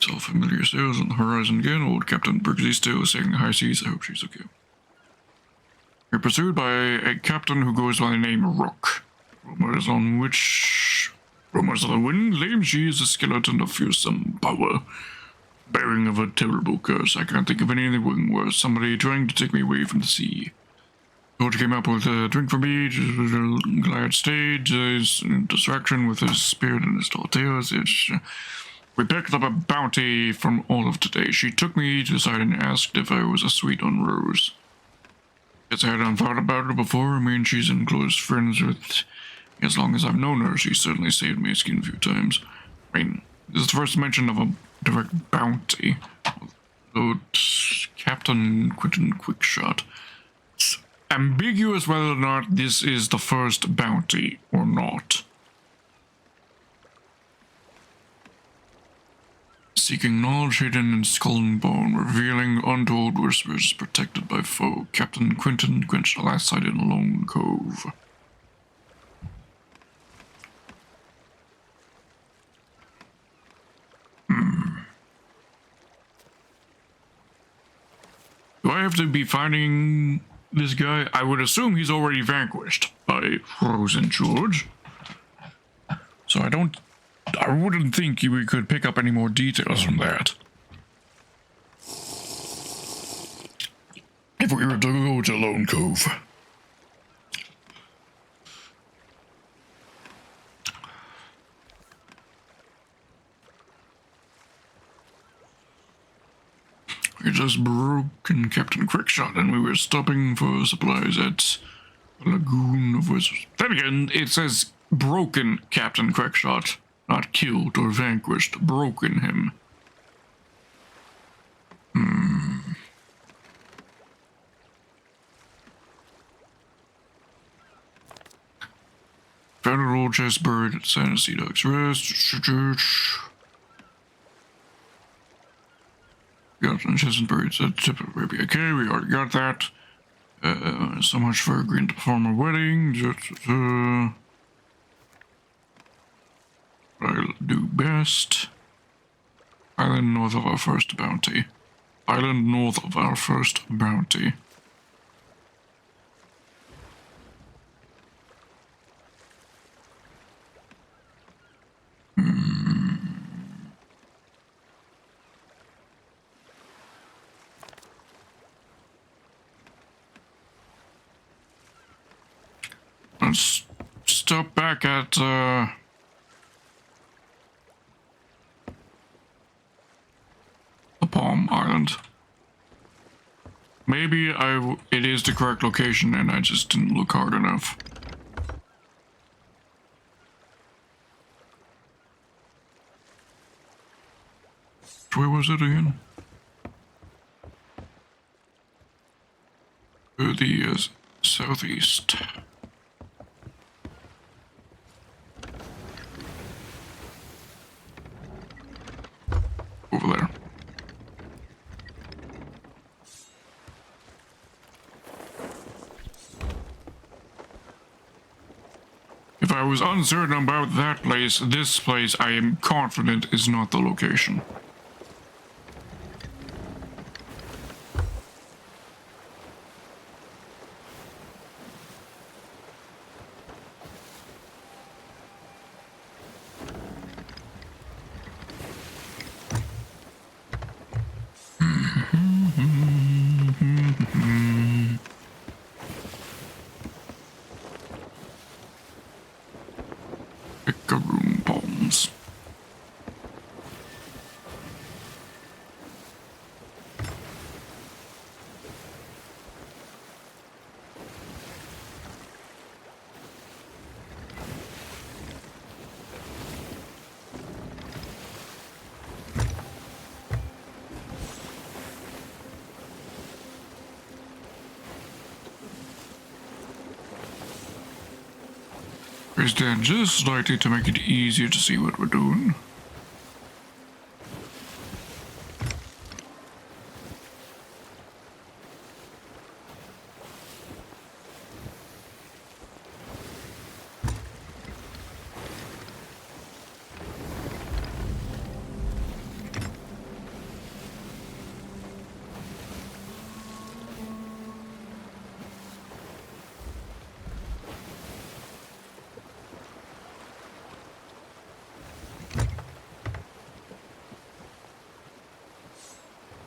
Speaker 1: Saw familiar sails on the horizon again. Old Captain Bergsy still sailing high seas. I hope she's okay. We're pursued by a captain who goes by the name Rook. Rumors on the wind claim she is a skeleton of fearsome power, bearing of a terrible curse. I can't think of anything worse. Somebody trying to take me away from the sea. George came up with a drink for me. Glad stayed. His distraction with his spirit and his tall tales. We picked up a bounty from all of today. She took me to the side and asked if I was a sweet on Rose. Guess I hadn't thought about her before. I mean, she's in close friends with... As long as I've known her, she certainly saved my skin a few times. I mean, this is the first mention of a direct bounty. Though Captain Quentin Quickshot. It's ambiguous whether or not this is the first bounty or not. seeking knowledge hidden in skull and bone, revealing untold whispers, protected by foe. Captain Quentin Quench, last sighted in Lone Cove. Do I have to be finding this guy? I would assume he's already vanquished by Frozen George. So I wouldn't think we could pick up any more details from that. If we were to go to Lone Cove. We just broken Captain Quickshot and we were stopping for supplies at the Lagoon of Wizards. Then again, it says broken Captain Quickshot, not killed or vanquished, broken him. Found an old chest buried at Santa Sea Docks Rest. Got an chest buried at the tip of Arabia. Okay, we already got that. So much for agreeing to perform a wedding. I'll do best. Island north of our first bounty. Island north of our first bounty. Let's stop back at the Palm Island. Maybe it is the correct location and I just didn't look hard enough. Where was it again? To the southeast. Over there. If I was uncertain about that place, this place I am confident is not the location. Picaroon Palms. Is that just slightly to make it easier to see what we're doing?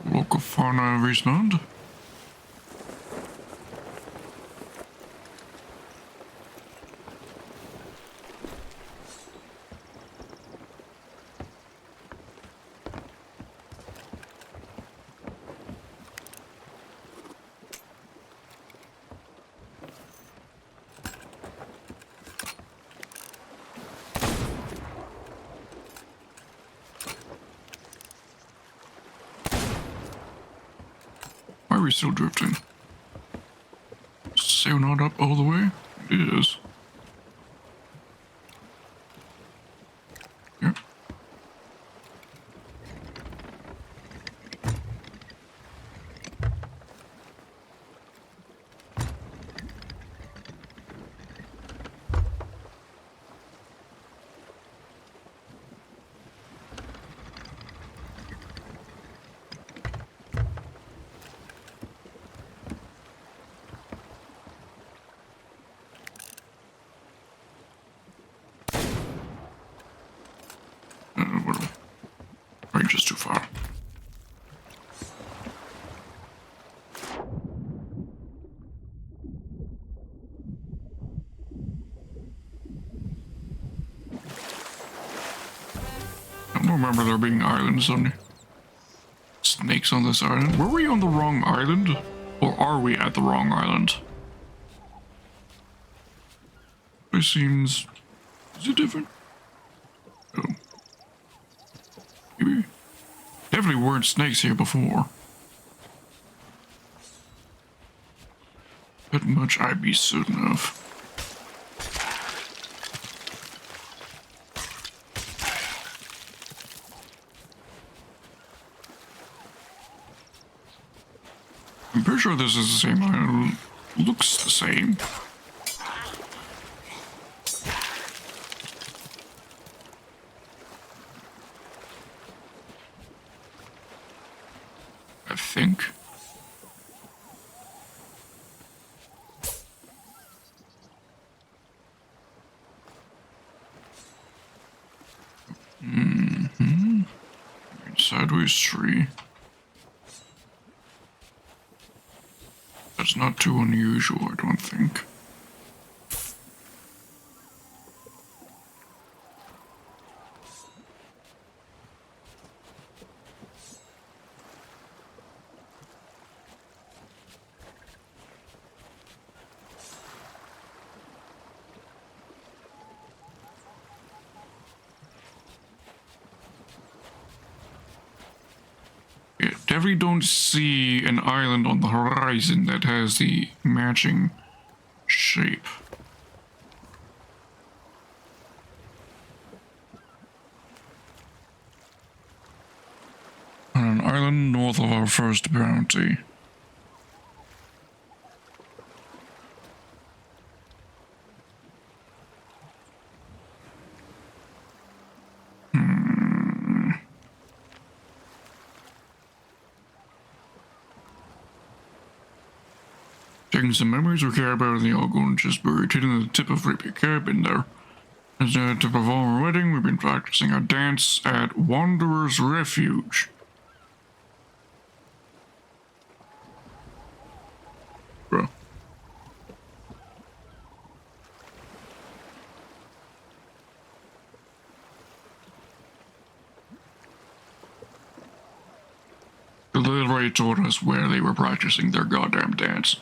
Speaker 1: Local fauna respond. Why are we still drifting? Sail not up all the way? It is. Yep. What? Range is too far. I don't remember there being islands on snakes on this island. Were we on the wrong island? Or are we at the wrong island? It seems... Is it different? Oh. Maybe. Definitely weren't snakes here before. That much I'd be certain of. I'm pretty sure this is the same island. Looks the same. I think. Sideways tree. That's not too unusual, I don't think. Definitely don't see an island on the horizon that has the matching shape. On an island north of our first bounty. Checking some memories we care about in the Algonquin just buried hidden at the tip of Rapier Cabin there. As to perform our wedding, we've been practicing our dance at Wanderer's Refuge. Bro. They literally told us where they were practicing their goddamn dance.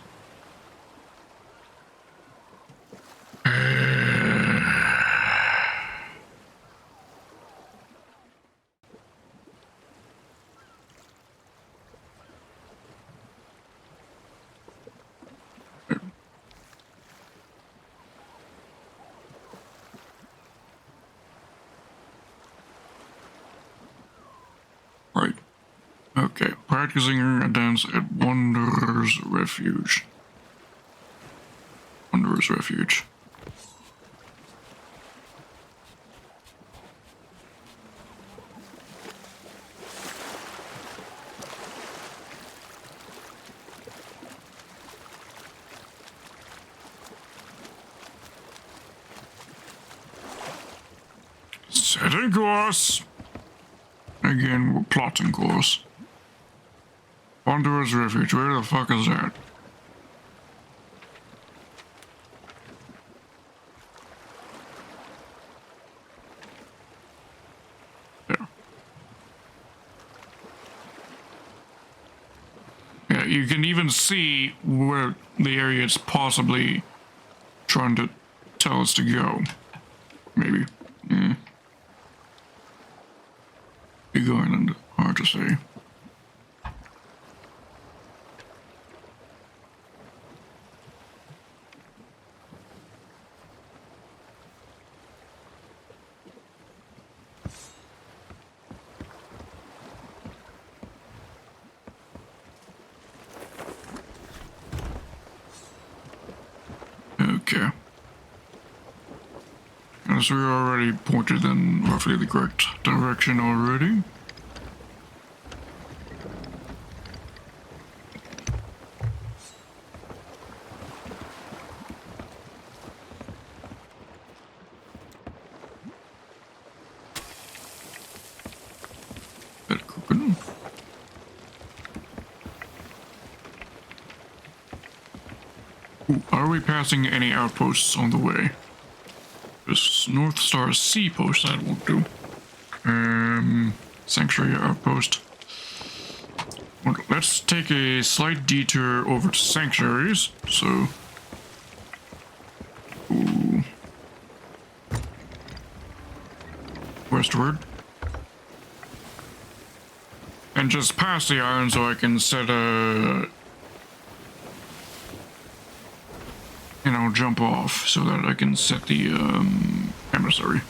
Speaker 1: Right. Okay, practicing a dance at Wanderer's Refuge. Wanderer's Refuge. Setting course! Again, we're plotting course. Wanderer's Refuge, where the fuck is that? Yeah. Yeah, you can even see where the area is possibly trying to tell us to go. Maybe. Big island, hard to say. Okay. As we already pointed in roughly the correct direction already. Ooh, are we passing any outposts on the way? This North Star Sea post that won't do. Sanctuary outpost. Well, let's take a slight detour over to sanctuaries. So, ooh, westward, and just past the island so I can set a, jump off so that I can set the emissary.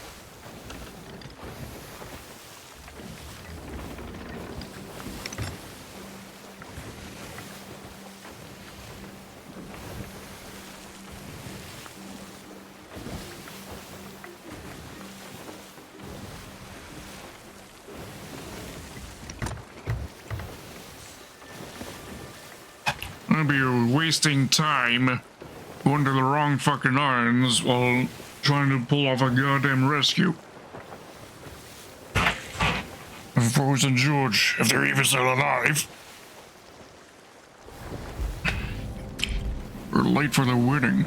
Speaker 1: I'll be wasting time going to the wrong fucking islands while trying to pull off a goddamn rescue. Of Rose and George, if they're even still alive. We're late for the wedding.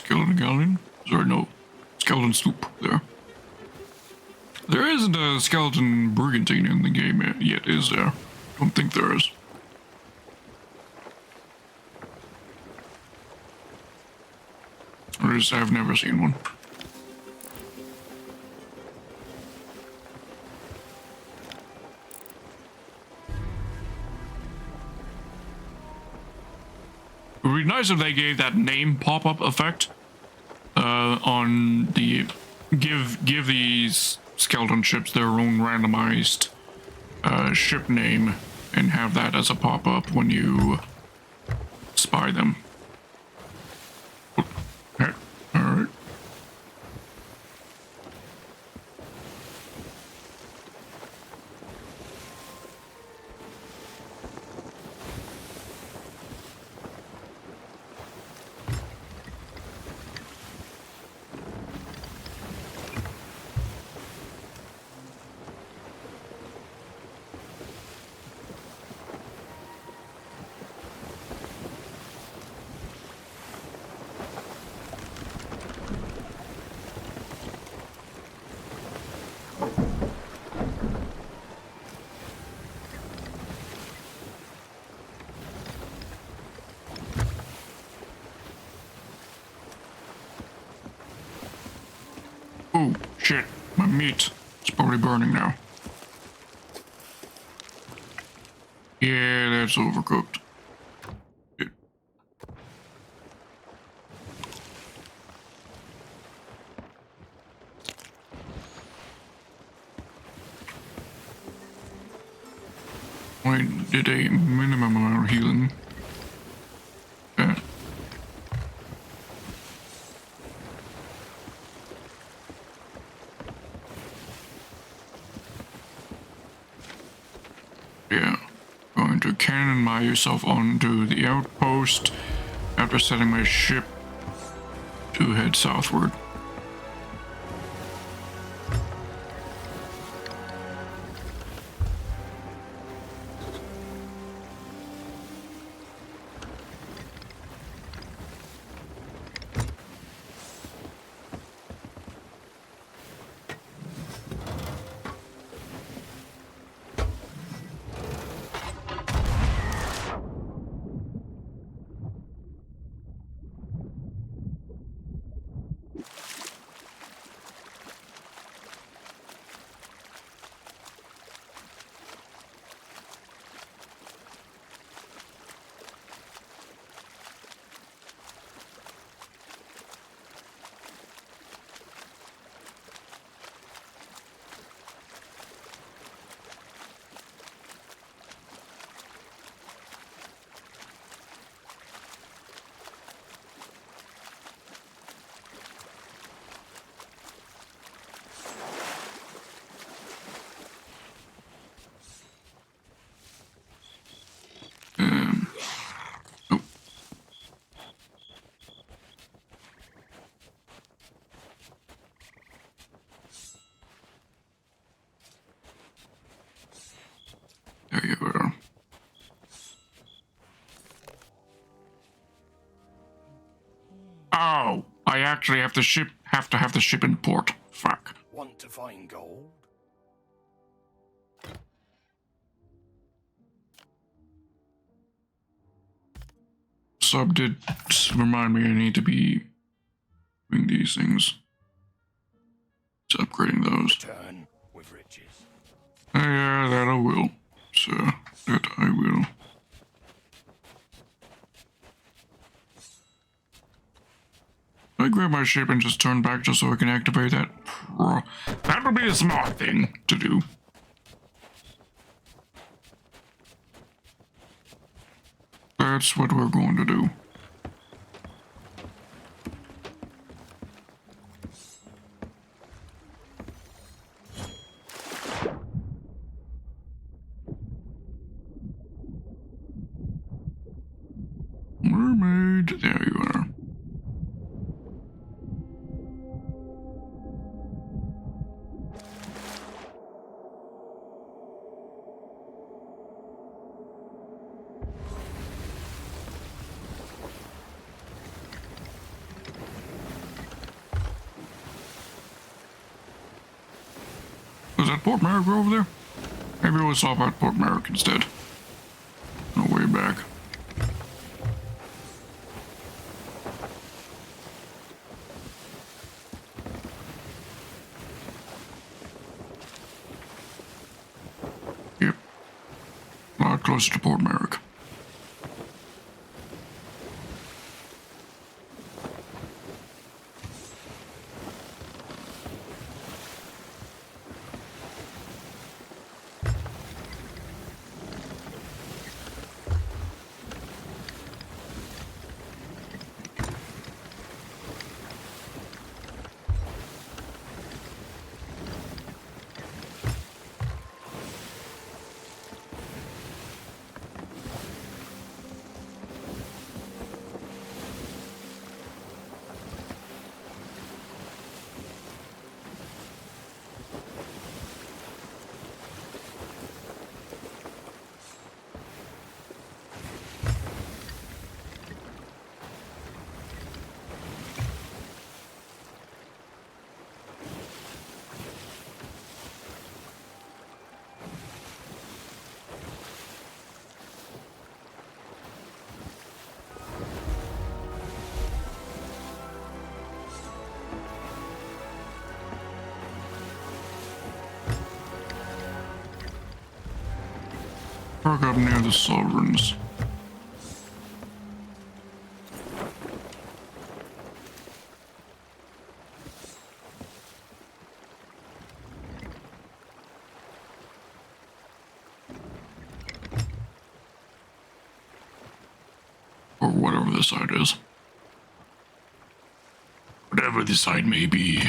Speaker 1: Skeleton galleon? Sorry, no. Skeleton sloop there. There isn't a skeleton brigantine in the game yet, is there? Don't think there is. Or is I've never seen one. It would be nice if they gave that name pop-up effect on the give these skeleton ships their own randomized ship name and have that as a pop-up when you spy them. Okay. All right. Oh, shit. My meat. It's probably burning now. Yeah, that's overcooked. Shit. I did a minimum amount of healing. Yeah, going to cannon myself onto the outpost after setting my ship to head southward. I actually have to have the ship in port. Fuck.
Speaker 4: Want to find gold?
Speaker 1: Sub did remind me I need to be doing these things. Just upgrading those.
Speaker 4: Return with riches.
Speaker 1: Yeah, that I will. So, that I will. I grab my ship and just turn back just so I can activate that. That would be a smart thing to do. That's what we're going to do. Mermaid, there you are. Was that Port Merrick over there? Maybe it was off at Port Merrick instead. No way back. Yep. A lot closer to Port Merrick. Park up near the Sovereigns. Or whatever the side is. Whatever the side may be.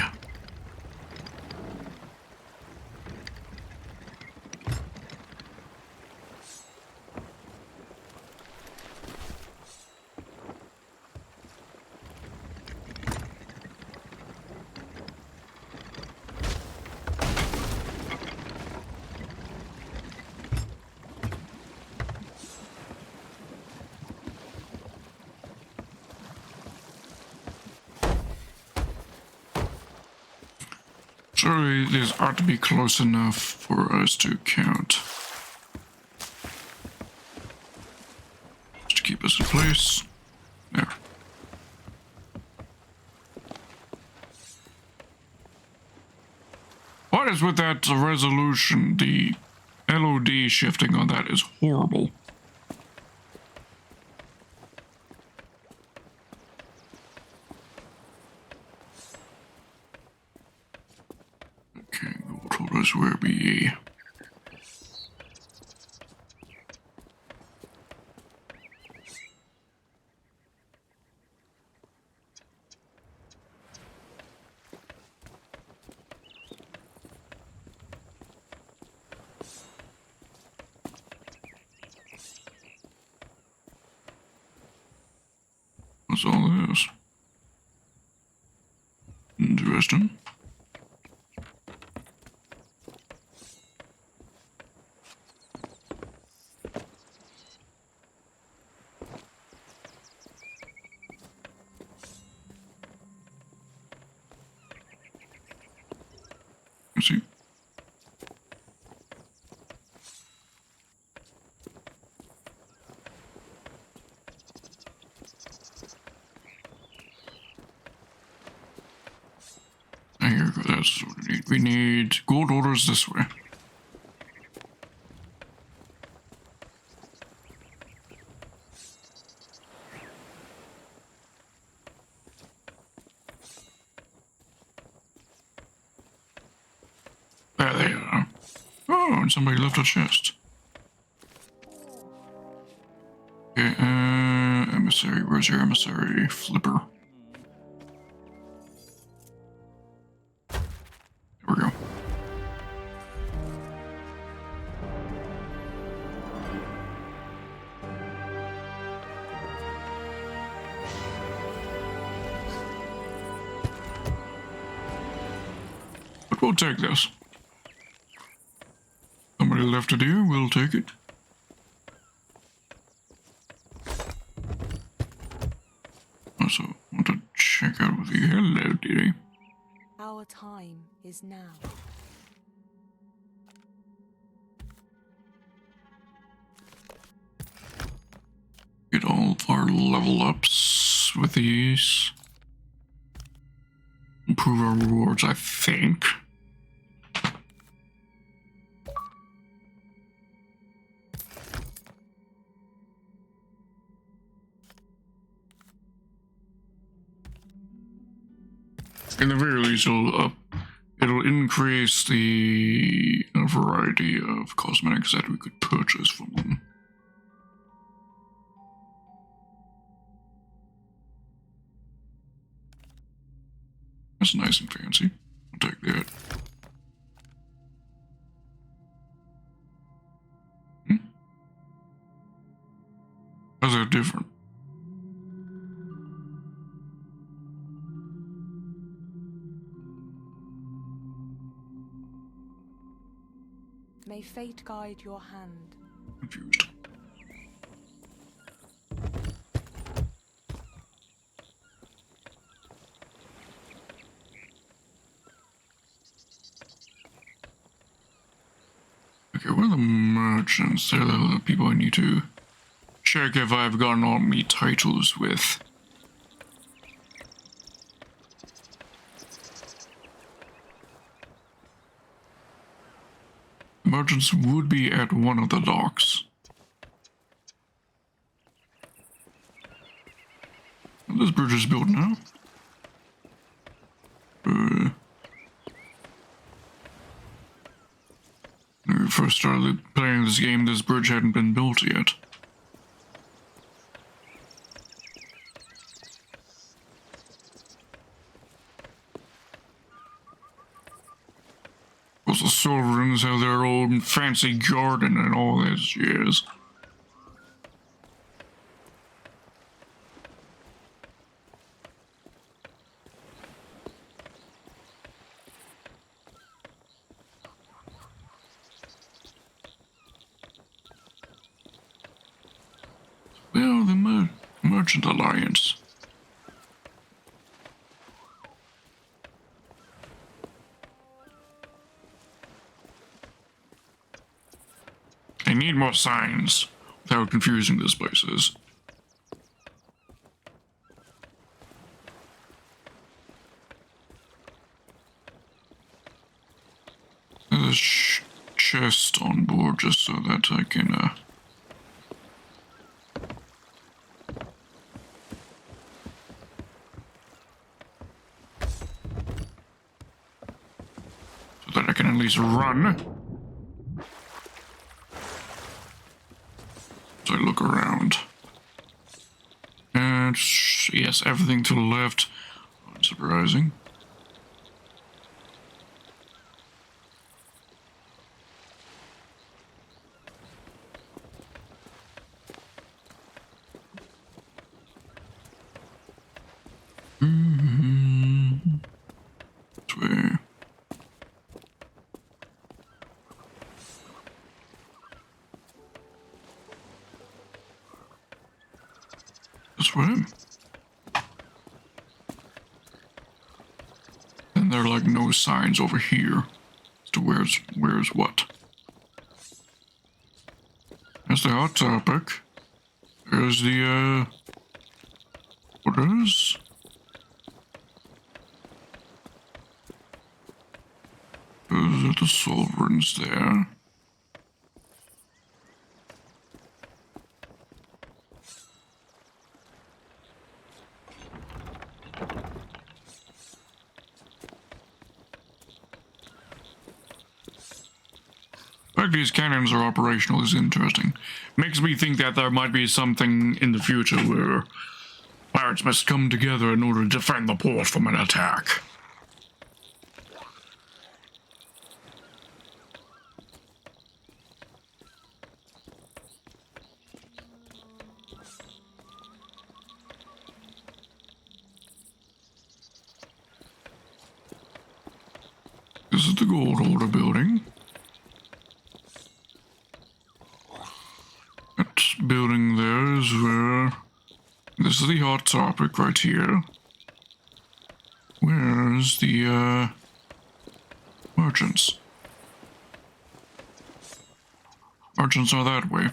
Speaker 1: Surely these ought to be close enough for us to count. Just to keep us in place. There. What is with that resolution? The LOD shifting on that is horrible. Okay, Google told us where we. What's all this? Interesting. see. Here, that's what we need. We need gold orders this way. There they are. Oh, and somebody left a chest. Okay, emissary, where's your emissary? Flipper. There we go. But we'll take this. Somebody left it here, we'll take it. Also, want to check out with you. Hello, dearie.
Speaker 5: Our time is now.
Speaker 1: Get all of our level ups with these. Improve our rewards, I think. In the very least, it'll increase the variety of cosmetics that we could purchase from them. That's nice and fancy. I'll take that. How's that different?
Speaker 5: May fate guide your hand.
Speaker 1: Confused. Okay, where are the merchants? They're the people I need to check if I've gotten all my titles with. Merchants would be at one of the docks. This bridge is built now. When we first started playing this game, this bridge hadn't been built yet. Of course, the sovereigns have their own fancy garden and all that jazz. Well, the Merchant Alliance. I need more signs without confusing these places. There's a chest on board just so that I can at least run. So I look around. And yes, everything to the left. Unsurprising. This way. This way. And there are like no signs over here. to where's what. That's the hot topic. There's the orders. Those are the sovereigns there. The fact these cannons are operational is interesting. Makes me think that there might be something in the future where pirates must come together in order to defend the port from an attack. This is the Gold Order building. That building there is where... This is the hot topic right here. Where's the, merchants? Merchants are that way.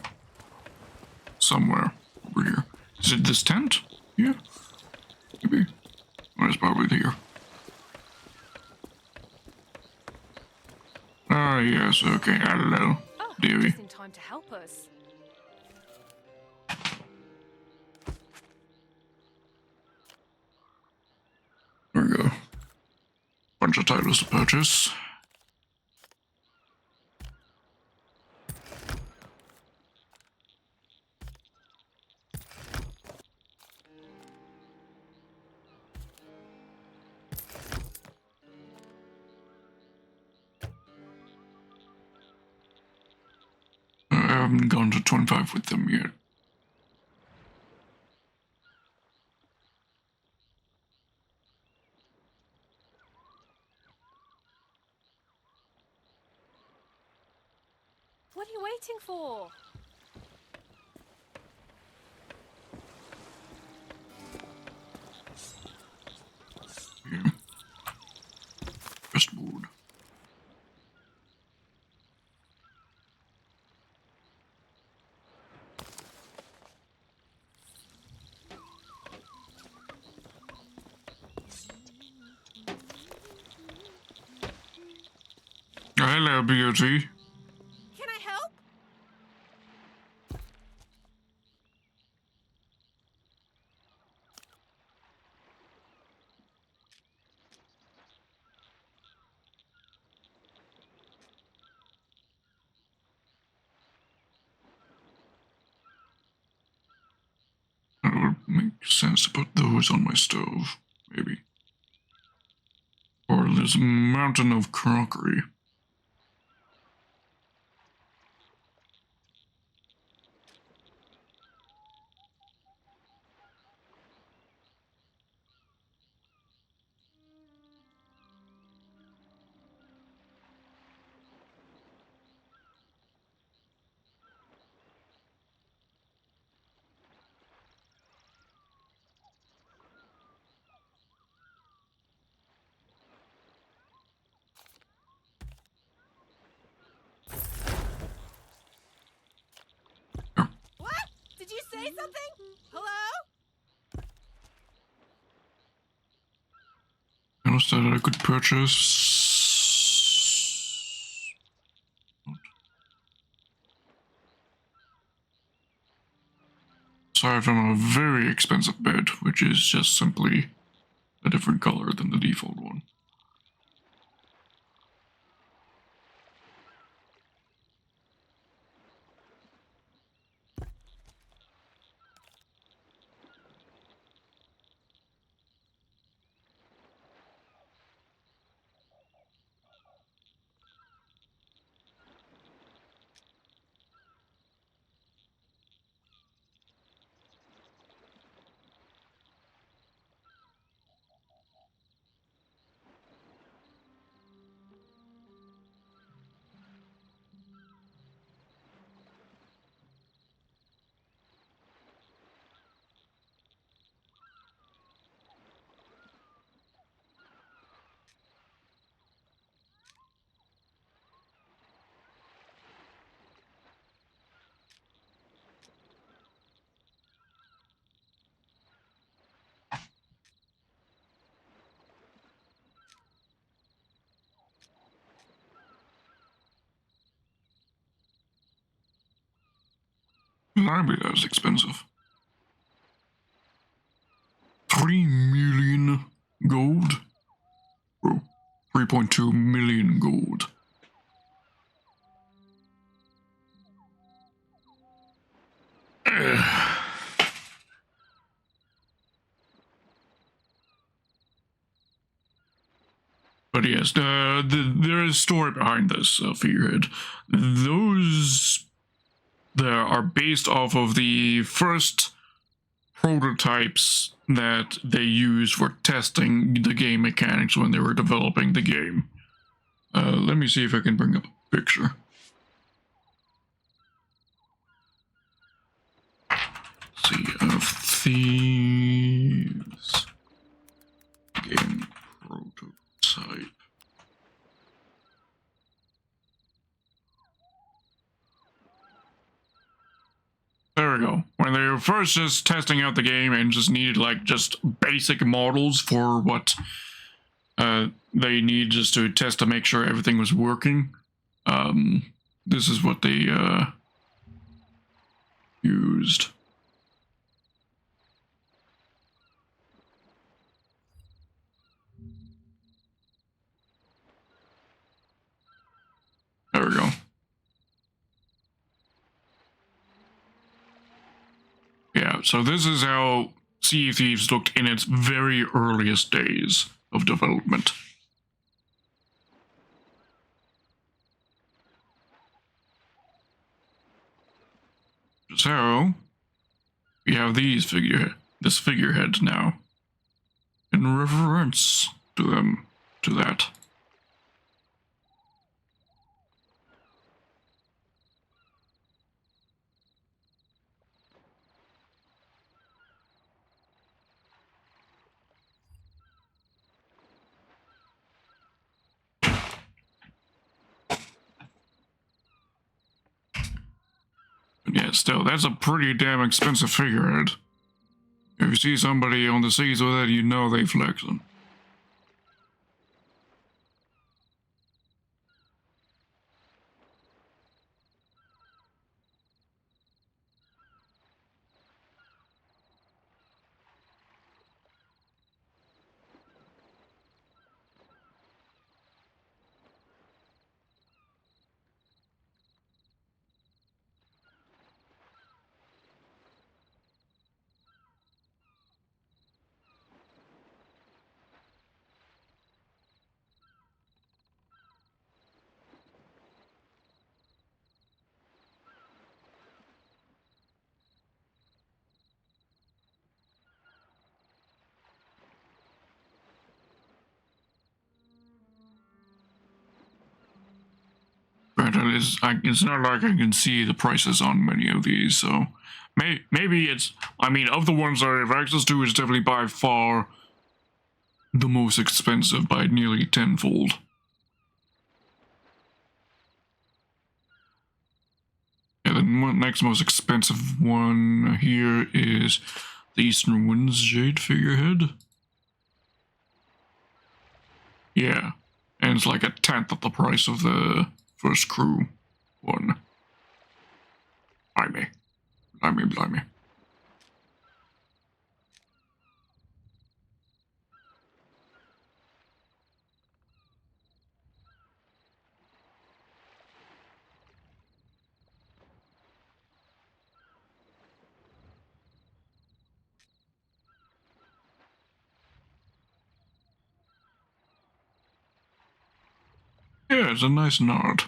Speaker 1: Somewhere over here. Is it this tent? Yeah. Maybe. Well, it's probably here. Ah, yes, okay, hello,
Speaker 5: Oh,
Speaker 1: dearie.
Speaker 5: just in time to help us.
Speaker 1: There we go. Bunch of titles to purchase. I haven't gone to 25 with them yet.
Speaker 5: What are you waiting for?
Speaker 1: Here. First board. Oh, hello, beauty.
Speaker 5: Can I help?
Speaker 1: It would make sense to put those on my stove, maybe. Or this mountain of crockery.
Speaker 5: What? Did you say something? Hello?
Speaker 1: I noticed that I could purchase. Aside from a very expensive bed, which is just simply a different color than the default one. blimey, that's expensive. 3 million gold? Bro, 3.2 million gold. But yes, there is a story behind this figurehead. Those that are based off of the first prototypes that they used for testing the game mechanics when they were developing the game. Let me see if I can bring up a picture. Sea of Thieves game prototype. There we go. When they were first just testing out the game and just needed like just basic models for what they need just to test to make sure everything was working. This is what they used. There we go. Yeah, so this is how Sea of Thieves looked in its very earliest days of development. So, we have this figurehead now, in reference to that. Yeah, still, that's a pretty damn expensive figurehead. If you see somebody on the seas with it, you know they flexing. Granted, it's not like I can see the prices on many of these, so maybe it's, I mean, of the ones I have access to, it's definitely by far the most expensive by nearly tenfold. Yeah, the next most expensive one here is the Eastern Winds Jade figurehead. Yeah, and it's like a tenth of the price of the first crew one. Blimey. Blimey. Yeah, it's a nice nod.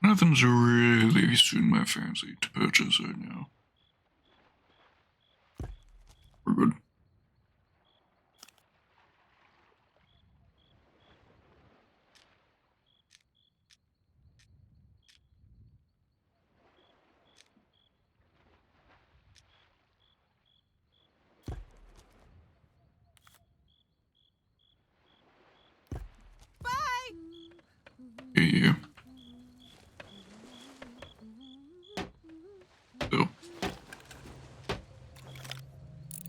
Speaker 1: Nothing's really suiting my fancy to purchase right now. We're good. Yeah. So.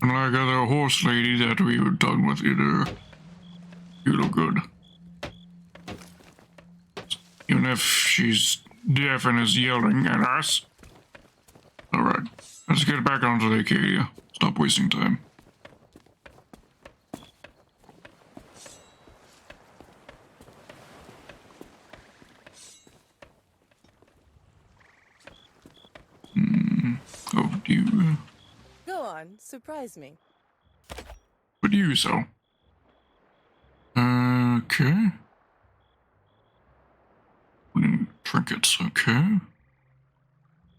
Speaker 1: And like other horse lady that we were talking with you there, you look good. Even if she's deaf and is yelling at us. Alright, let's get back onto the Acadia. Stop wasting time. Oh, do you...
Speaker 6: Go on, surprise me.
Speaker 1: What do you sell? Okay. Trinkets, okay.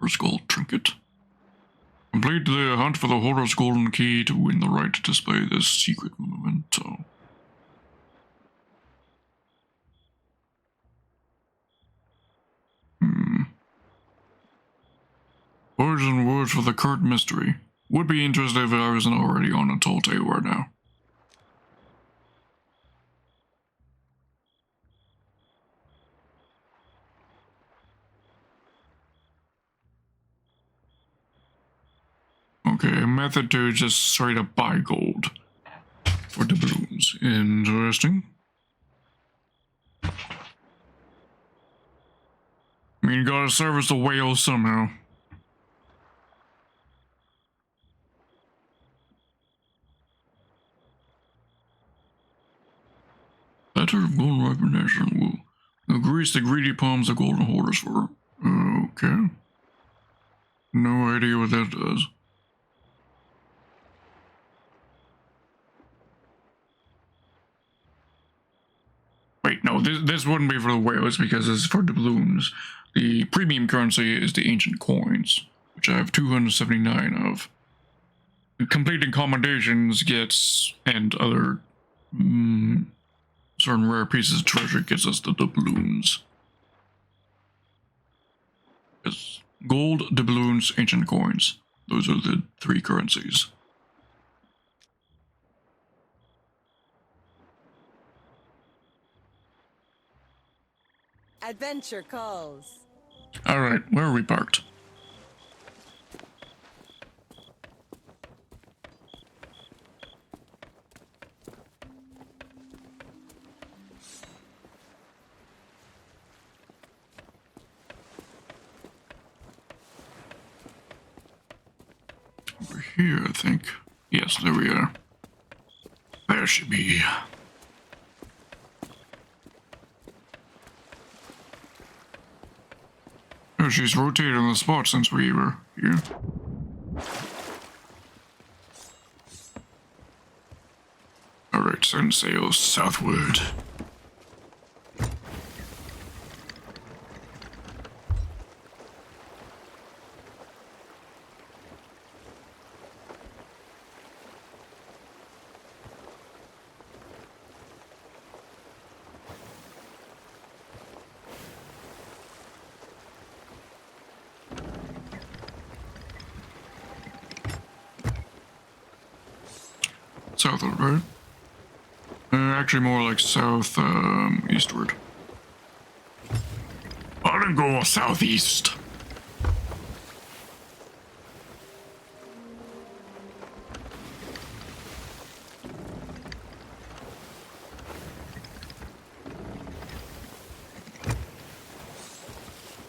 Speaker 1: First gold trinket. Complete the hunt for the Horror's golden key to win the right to display this secret memento. Words and words for the curt mystery. Would be interested if I wasn't already on a tall tale right now. Okay, a method to just straight up buy gold for doubloons. Interesting. I mean, you gotta service the whale somehow. Letter of gold recognition will grease the greedy palms of golden hoarders for. Okay. No idea what that does. Wait, no, this wouldn't be for the whales because it's for doubloons. The premium currency is the ancient coins, which I have 279 of. Completing commendations gets, and other certain rare pieces of treasure gets us the doubloons. It's gold, doubloons, ancient coins. Those are the three currencies.
Speaker 6: Adventure calls.
Speaker 1: Alright, where are we parked? Over here, I think. Yes, there we are. There should be. Oh, she's rotated on the spot since we were here. Alright, send sails southward. Southward, right? Actually more like south, eastward. I didn't go southeast.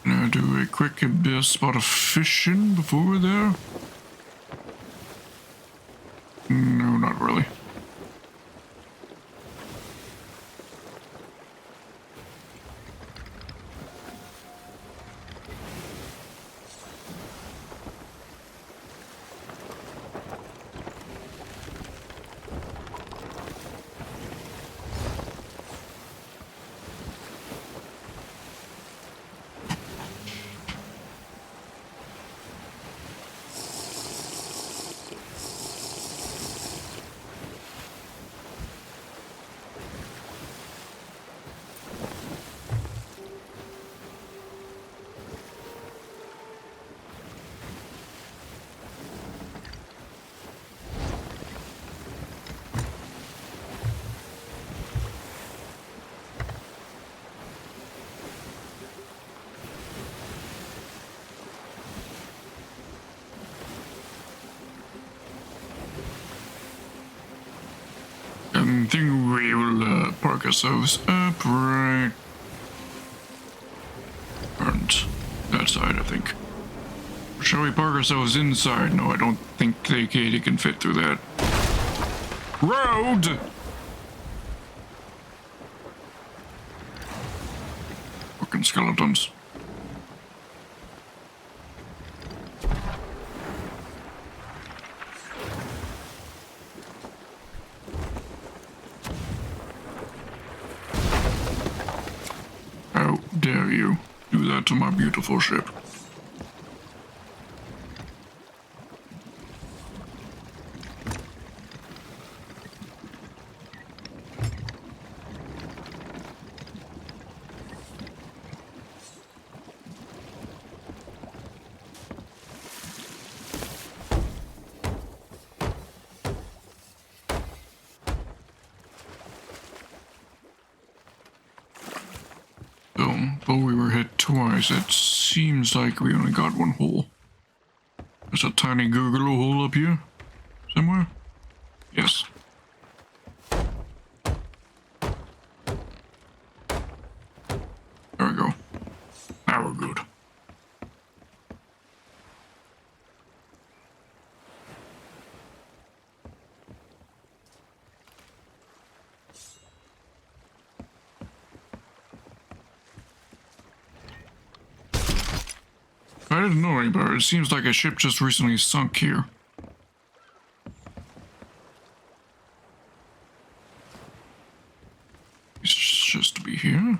Speaker 1: Now do a quick spot of fishing before we're there. No, not really. think we will park ourselves up right front. That side, I think. Shall we park ourselves inside? No, I don't think they can fit through that. Road! Fucking skeletons. How dare you do that to my beautiful ship? Though we were hit twice, it seems like we only got one hole. There's a tiny gurgle hole up here somewhere. Yes. There we go. Now we're good. I didn't know any better. It seems like a ship just recently sunk here. It's just to be here.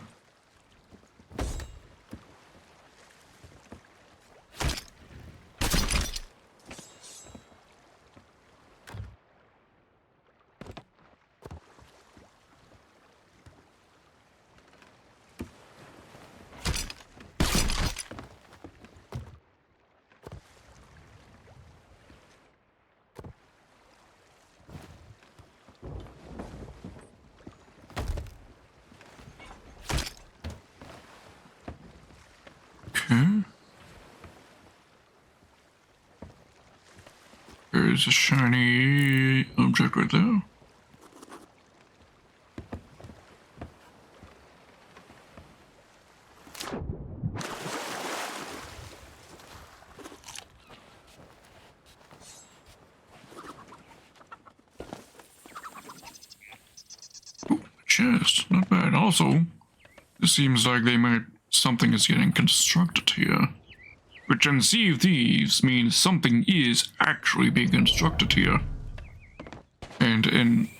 Speaker 1: Okay. There's a shiny object right there. Ooh, chest, not bad. Also, it seems like something is getting constructed here. Which in Sea of Thieves means something is actually being constructed here. And in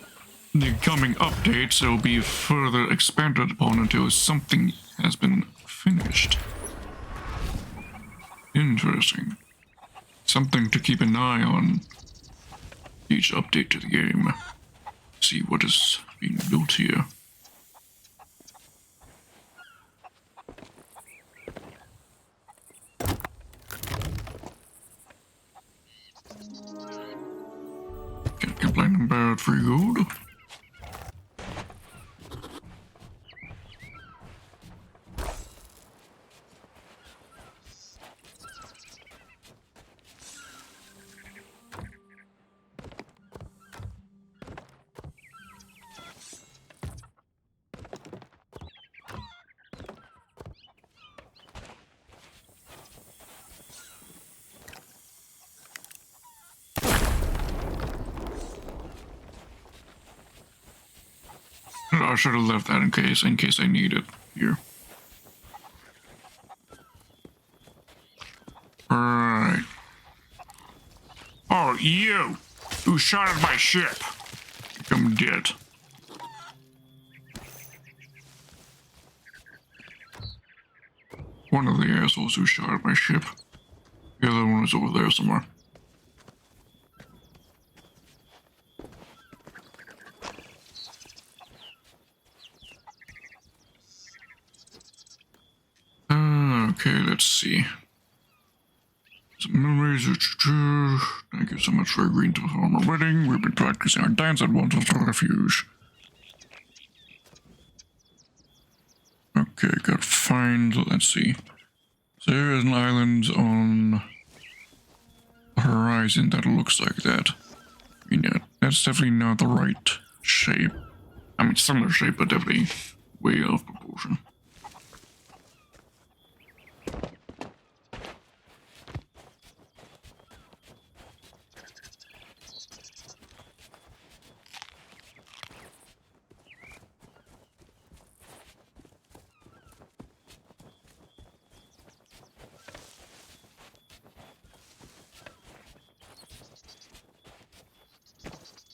Speaker 1: the coming updates, it will be further expanded upon until something has been finished. Interesting. Something to keep an eye on each update to the game. See what is being built here. Can't complain about free gold. I should have left that in case I need it here. Alright. Oh, you! Who shot at my ship? I'm dead. One of the assholes who shot at my ship. The other one is over there somewhere. Okay, let's see. Some memories. Thank you so much for agreeing to perform our wedding. We've been practicing our dance at Wonderful Refuge. Okay, got find. Let's see. There is an island on the horizon that looks like that. I mean, yeah, that's definitely not the right shape I mean, similar shape, but definitely way off proportion.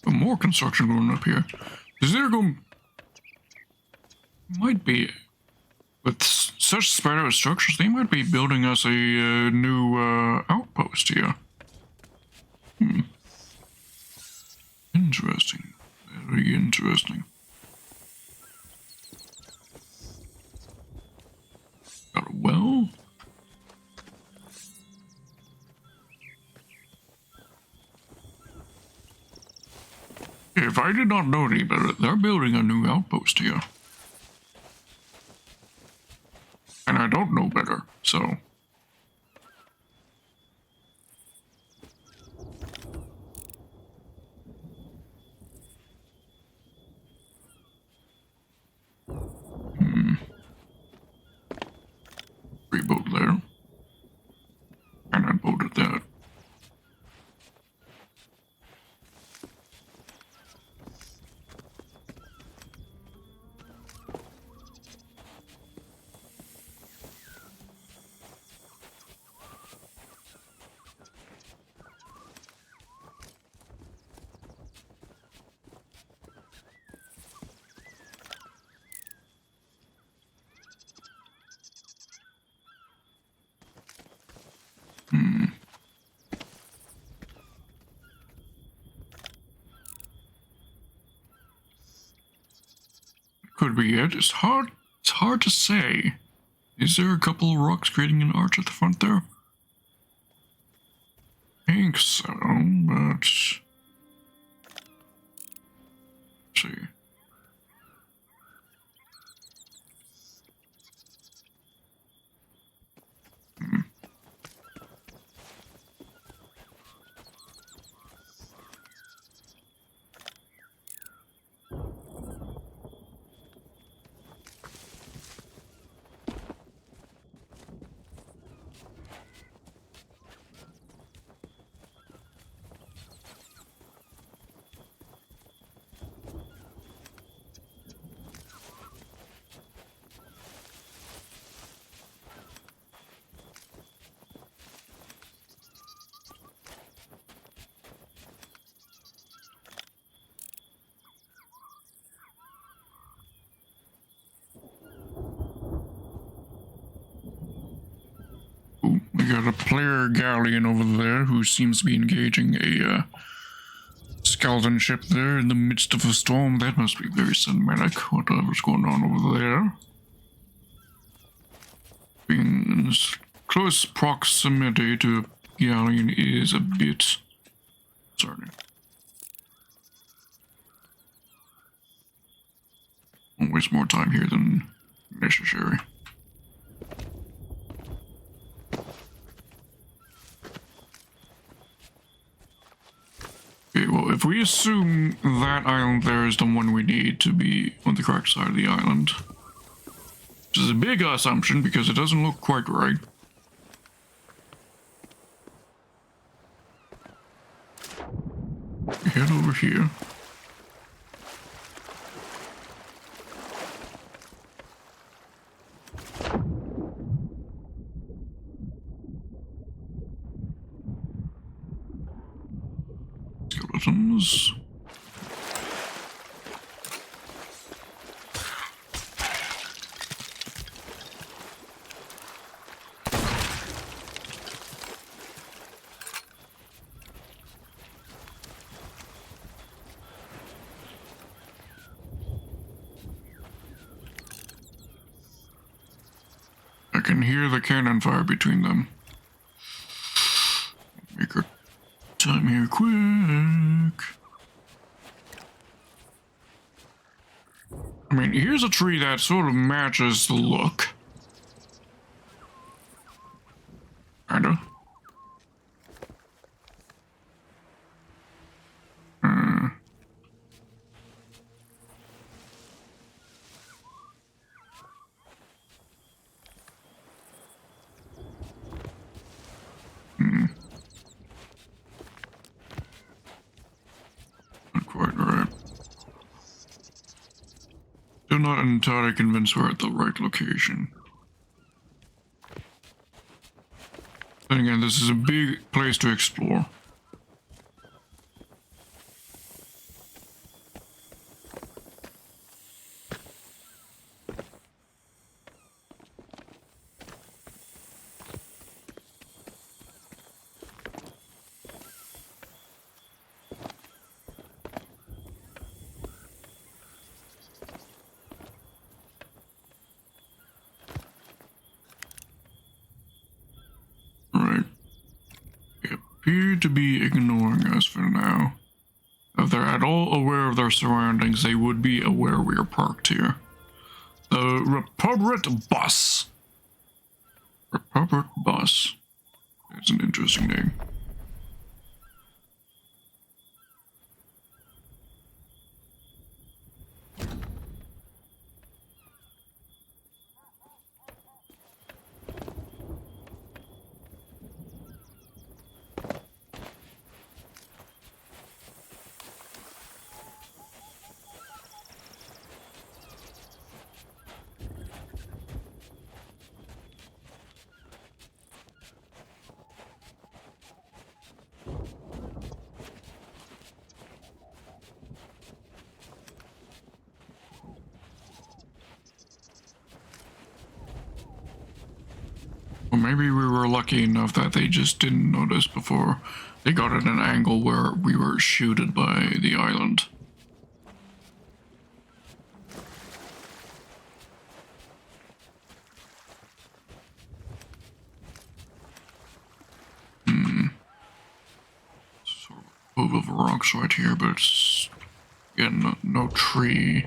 Speaker 1: But more construction going up here. Is there going... Might be... With such spread out structures, they might be building us a new outpost here. Interesting. Very interesting. Got a well? If I did not know any better, they're building a new outpost here. And I don't know better, so... Rebuild there. And I bolted that. Could be it. It's hard to say. Is there a couple of rocks creating an arch at the front there? I think so, but... Let's see. Ooh, we got a player galleon over there who seems to be engaging a skeleton ship there in the midst of a storm. That must be very cinematic, whatever's going on over there. Being in close proximity to a galleon is a bit concerning. Won't waste more time here than necessary. Okay, well, if we assume that island there is the one we need to be on the correct side of the island, which is a big assumption because it doesn't look quite right. Head over here. Skeletons. I can hear the cannon fire between them. Make our time here quick. I mean, here's a tree that sort of matches the look. Kinda. still not entirely convinced we're at the right location. Then again, this is a big place to explore. Right. They appear to be ignoring us for now. If they're at all aware of their surroundings, they would be aware we are parked here. The Republic Bus. Republic Bus. It's an interesting name. Or maybe we were lucky enough that they just didn't notice before they got at an angle where we were shooted by the island. Sort of a move of rocks right here, but it's, again, no tree.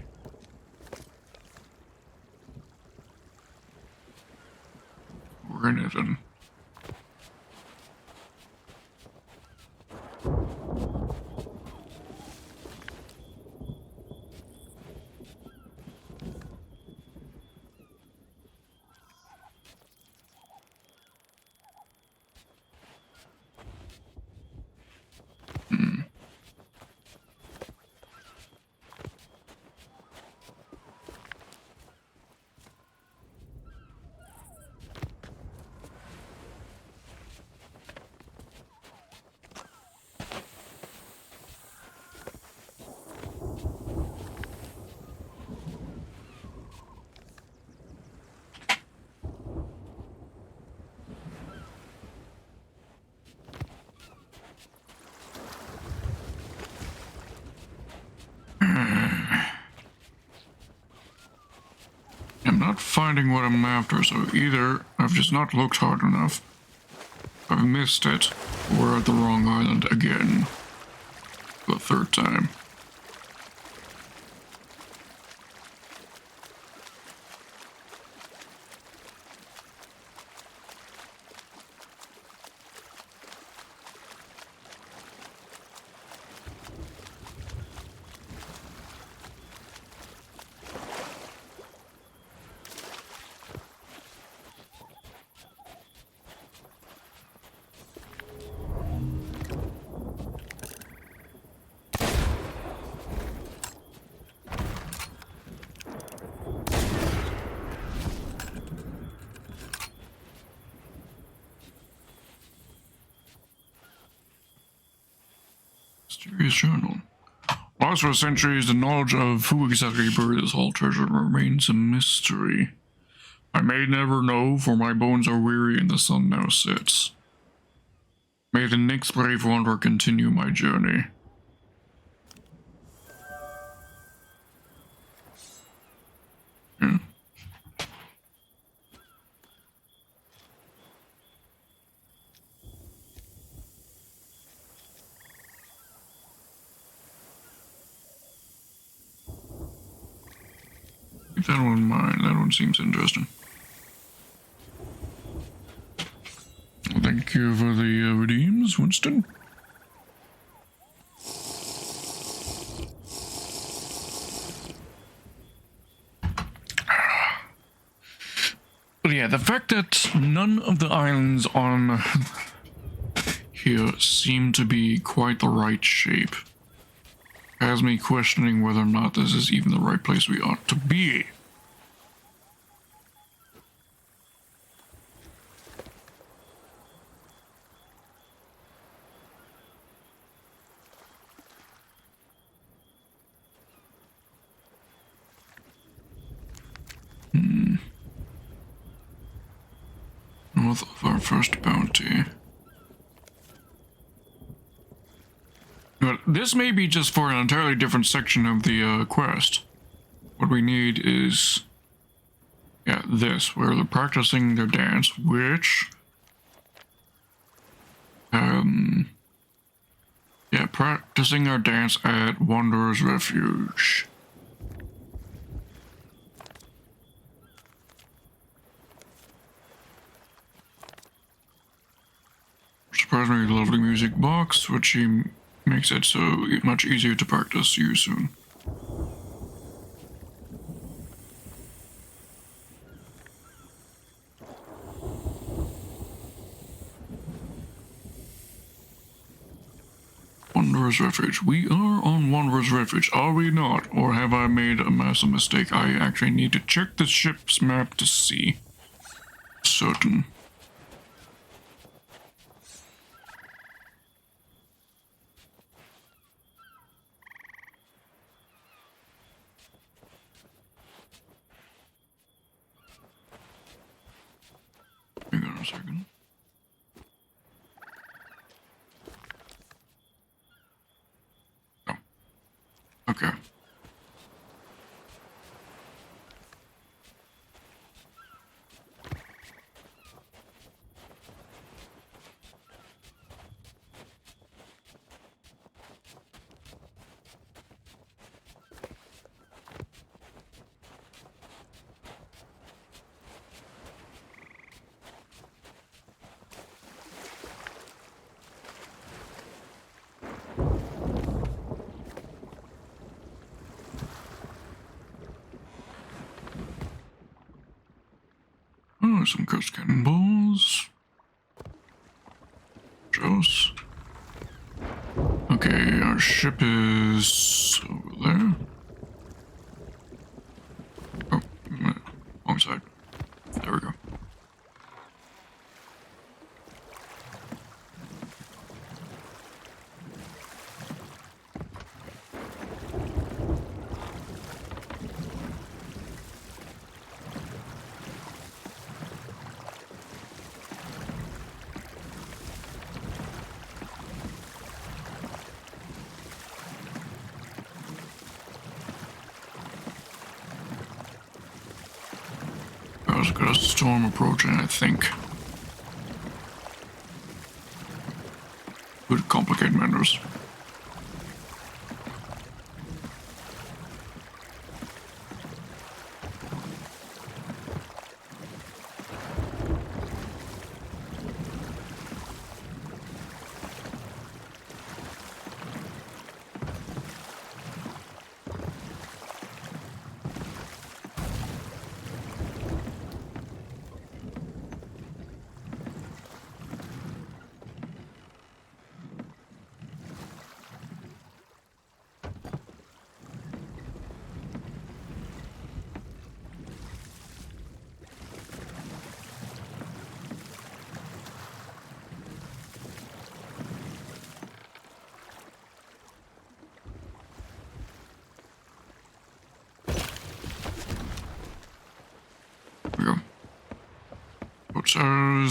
Speaker 1: We're in it, and I'm not finding what I'm after, so either I've just not looked hard enough, I've missed it, or we're at the wrong island again. For the third time. Mysterious journal. Lost for centuries, the knowledge of who exactly buried this whole treasure remains a mystery. I may never know, for my bones are weary and the sun now sets. May the next brave wanderer continue my journey. Yeah. Keep that one in mind. That one seems interesting. Thank you for the redeems, Winston. But yeah, the fact that none of the islands on here seem to be quite the right shape has me questioning whether or not this is even the right place we ought to be. North of our first bounty. But this may be just for an entirely different section of the quest. What we need is, yeah, this, where they're practicing their dance, which, yeah, practicing our dance at Wanderer's Refuge. Surprisingly lovely music box, which makes it so much easier to practice. See you soon. Wanderer's Refuge. We are on Wanderer's Refuge, are we not? Or have I made a massive mistake? I actually need to check the ship's map to see. Certain. Hang on a second. Oh. Okay. Oh, some ghost cannonballs. Joss. Okay, our ship is over there. Oh, wrong side. There we go. There's got a storm approaching, I think. Could complicate matters.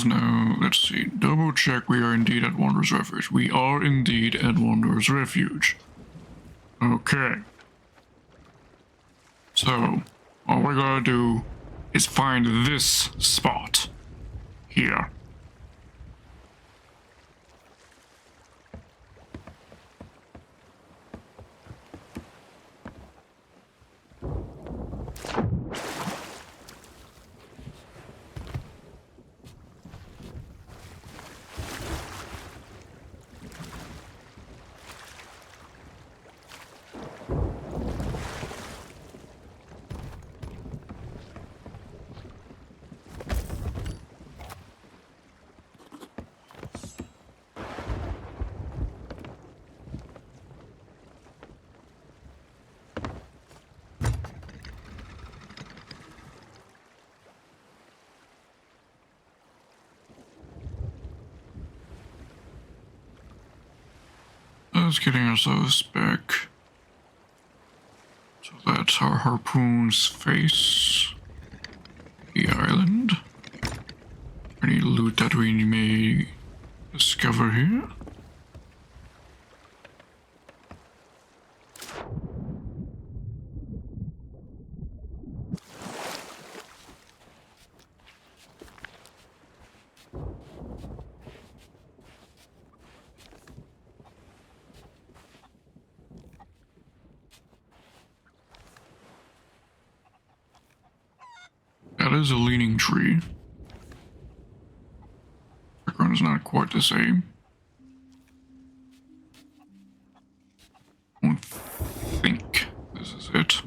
Speaker 1: Now, let's see. Double check we are indeed at Wanderer's Refuge. We are indeed at Wanderer's Refuge. Okay. So, all we gotta do is find this spot. Here. Let's getting ourselves back. So that's our harpoons face the island. Any loot that we may discover here? That is a leaning tree. Background is not quite the same. I don't think this is it.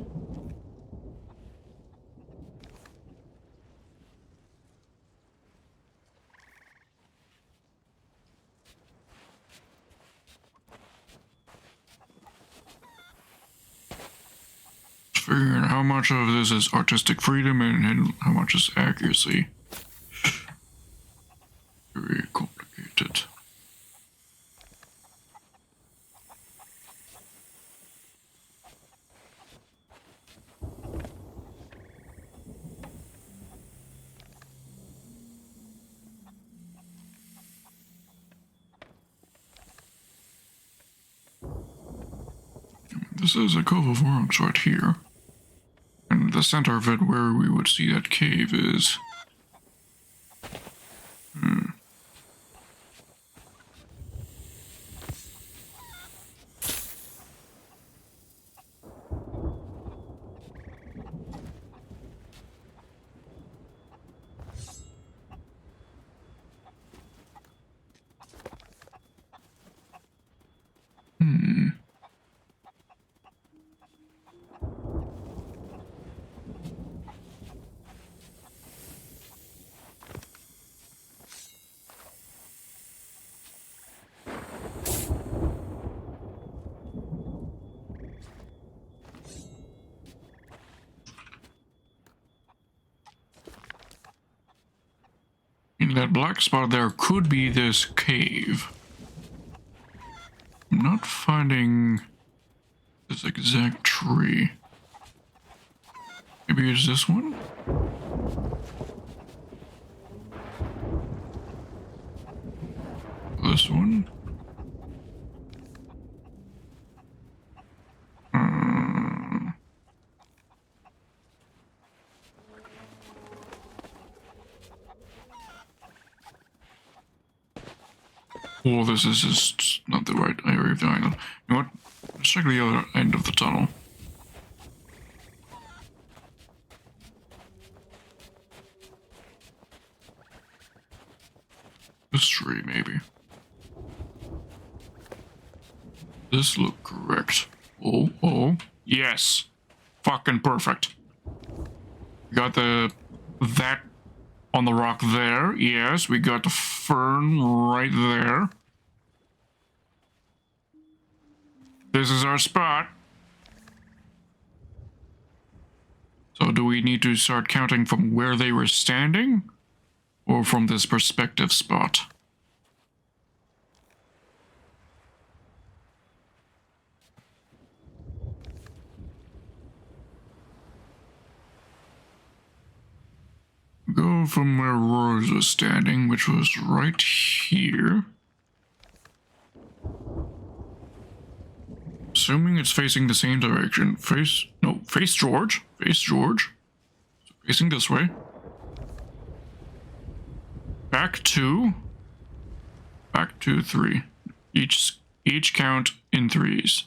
Speaker 1: Figuring how much of this is artistic freedom and how much is accuracy. Very complicated. This is a cove of rocks right here. And the center of it, where we would see that cave, is... In that black spot there could be this cave. I'm not finding this exact tree. Maybe it's this one? This one? Oh, this is just not the right area of the island. You know what? Let's check the other end of the tunnel. This tree, maybe. This look correct. Oh, yes. Fucking perfect. Got that on the rock there. Yes, we got the fern right there. This is our spot. So do we need to start counting from where they were standing? Or from this perspective spot? Go from where Rose was standing, which was right here. Assuming it's facing the same direction. Face George. Face George. So facing this way. Back 2, 3. Each count in threes.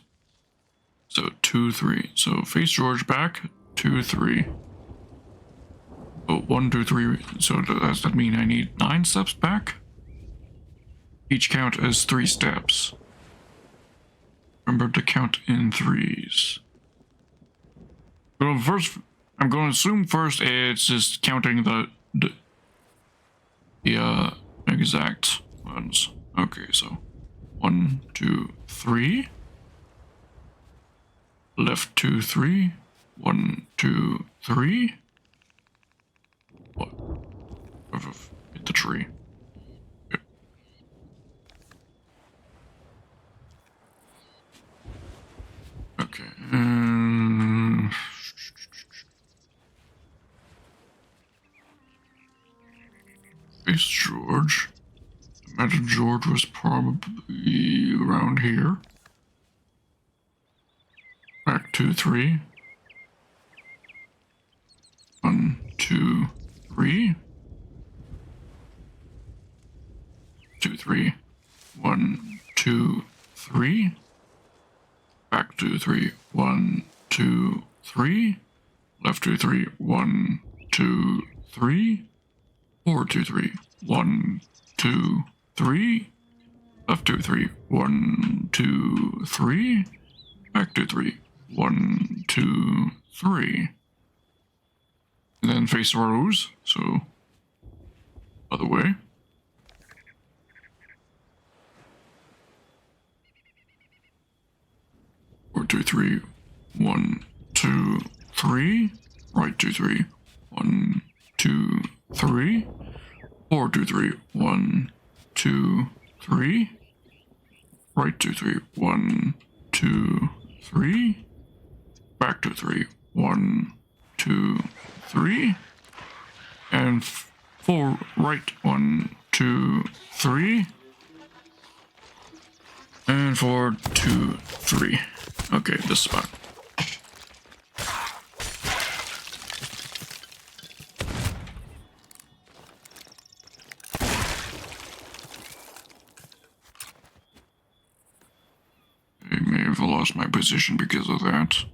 Speaker 1: So 2, 3. So face George back, 2, 3. Oh, 1, 2, 3. So does that mean I need 9 steps back? Each count is 3 steps. Remember to count in threes. So first, I'm going to assume first it's just counting the exact ones. Okay, so 1, 2, 3. Left 2, 3. 1, 2, 3. What? Hit the tree. Okay. face George. Imagine George was probably around here. Back 2, 3. 1, 2, 3. 2, 3. 1, 2, 3. Back 2, 3. 1, 2, 3. Left 2, 3. 1, 2, 3. 4, 2, 3. 1, 2, 3. Left 2, 3. 1, 2, 3. Back 2, 3. 1, 2, 3. And then face Rose, so other way. 4, 2, 3. 1, 2, 3. Right 2, 3. 1, 2, 3. 4, 2, 3. 1, 2, 3. Right 2, 3. 1, 2, 3. Back 2, 3. 1, 2, 3. And 4 right. 1, 2, 3. And 4, 2, 3. Okay, this spot. I may have lost my position because of that.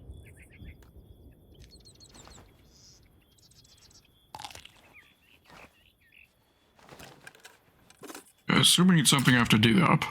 Speaker 1: Assuming it's something I have to dig up.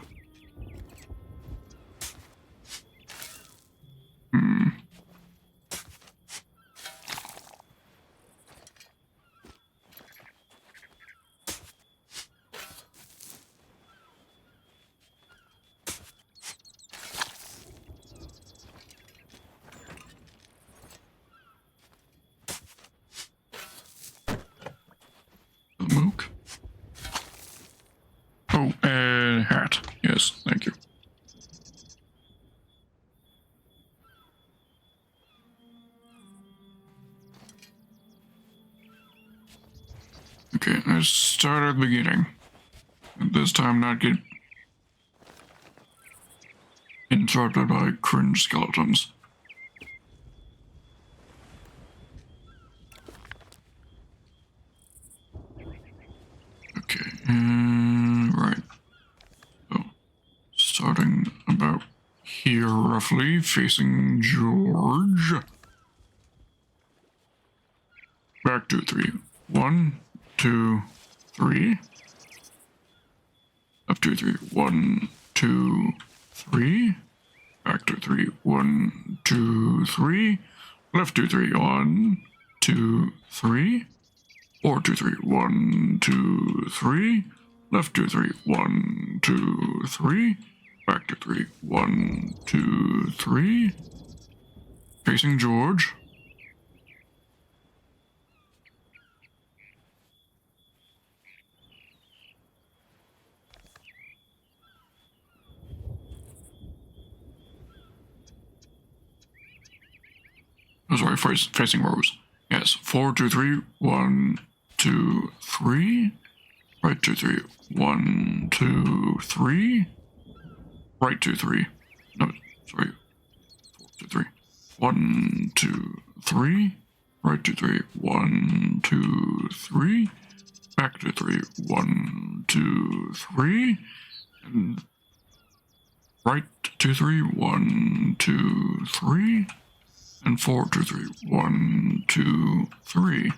Speaker 1: Mook. Oh, and hat. Yes, thank you. Okay, let's start at the beginning. And this time not get interrupted by cringe skeletons. Okay, right. So, starting about here roughly, facing George. Back 2, 3. 1, 2, 3. Up 2, 3. 1, 2, 3. Back 2, 3. 1, 2, 3. Left 2, 3. 1, 2, 3. 4, 2, 3. 1, 2, 3. Left 2, 3. 1, 2, 3. Back 2, 3. 1, 2, 3. Facing George. Oh, sorry, facing Rose. Yes, 4, 2, 3. 1, 2, 3. Right 2, 3. 1, 2, 3. Right 2, 3. No, sorry. 4, 2, 3. 1, 2, 3. Right 2, 3. 1, 2, 3. Back 2, 3. 1, 2, 3. And right 2, 3. 1, 2, 3. And 4, 2, 3. 1, 2, 3.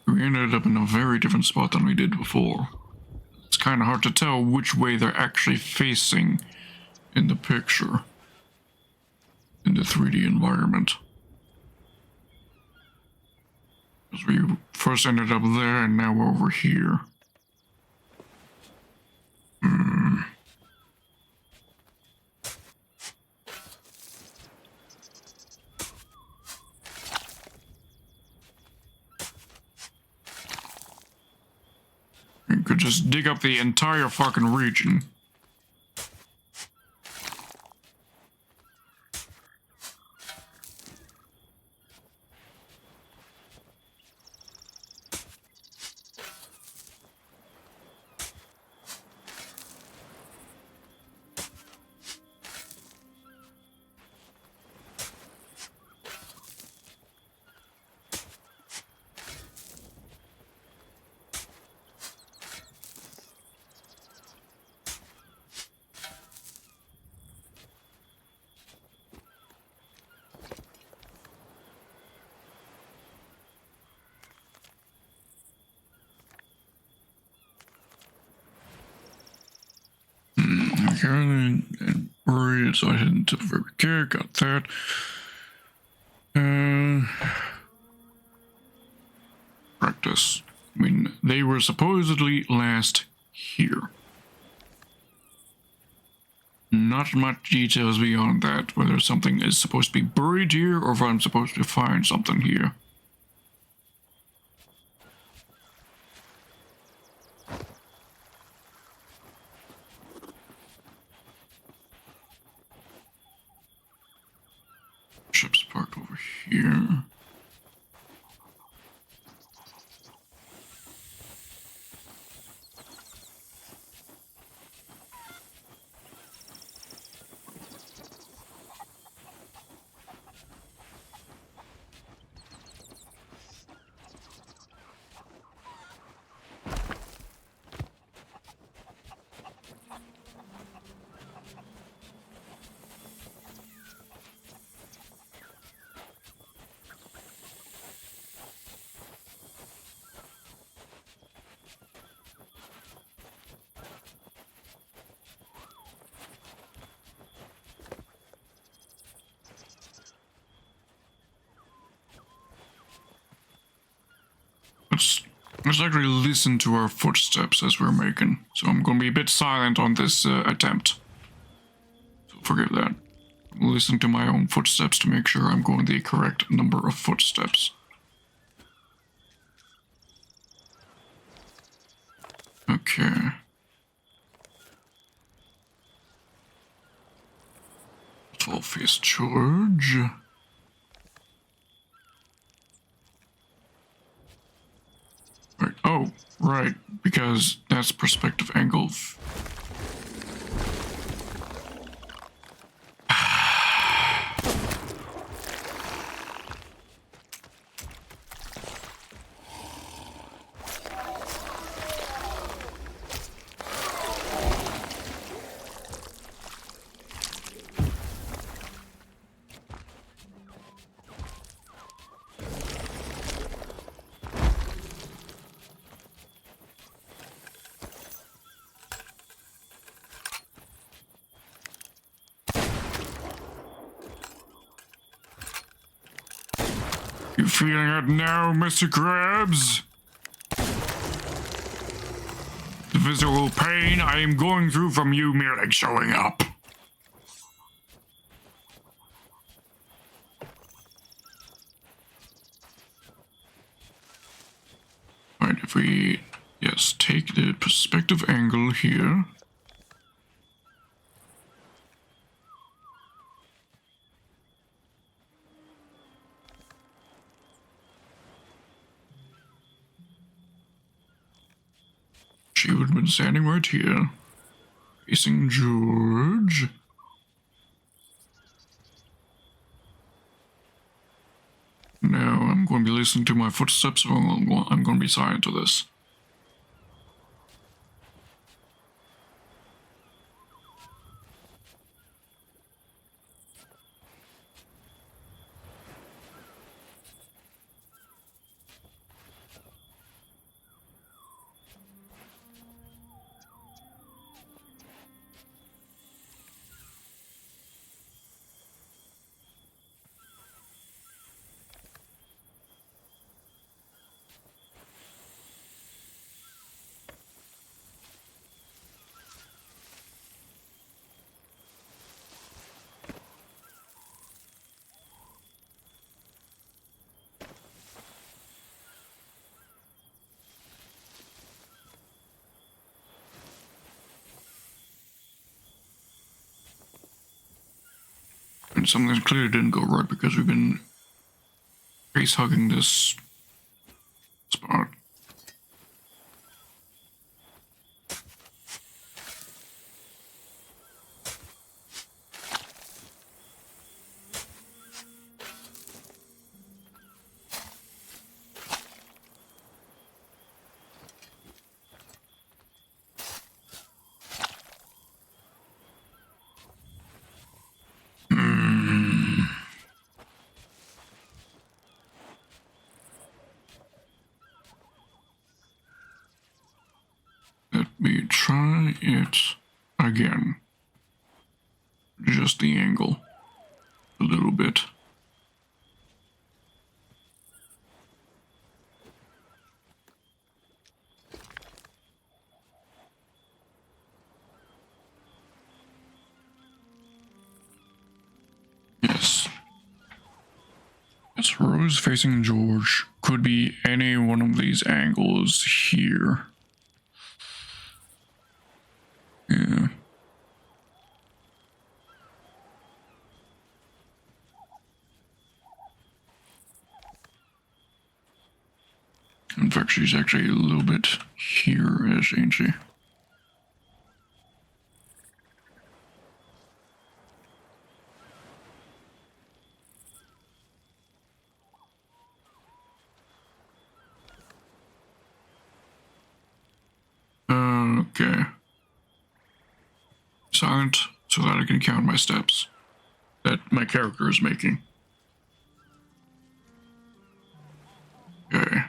Speaker 1: We ended up in a very different spot than we did before. It's kind of hard to tell which way they're actually facing in the picture, in the 3D environment. Because we first ended up there and now we're over here. You could just dig up the entire fucking region. Okay, and worried, so I didn't very care, got that. Practice. I mean, they were supposedly last here. Not much details beyond that, whether something is supposed to be buried here or if I'm supposed to find something here. Ship's parked over here. Let's actually listen to our footsteps as we're making. So I'm going to be a bit silent on this attempt. So forget that. Listen to my own footsteps to make sure I'm going the correct number of footsteps. Okay. Face George. Right. Oh, right. Because that's perspective angle. You feeling it now, Mr. Krabs? The physical pain I am going through from you merely showing up. Alright, if we, yes, take the perspective angle here. She would have been standing right here, facing George. Now I'm going to be listening to my footsteps, so I'm going to be silent to this. And something clearly didn't go right because we've been face hugging this spot. Let me try it again. Just the angle. A little bit. Yes. It's Rose facing George. Could be any one of these angles here. Yeah. In fact, she's actually a little bit here-ish, ain't she? Okay. Silent so that I can count my steps that my character is making. Okay.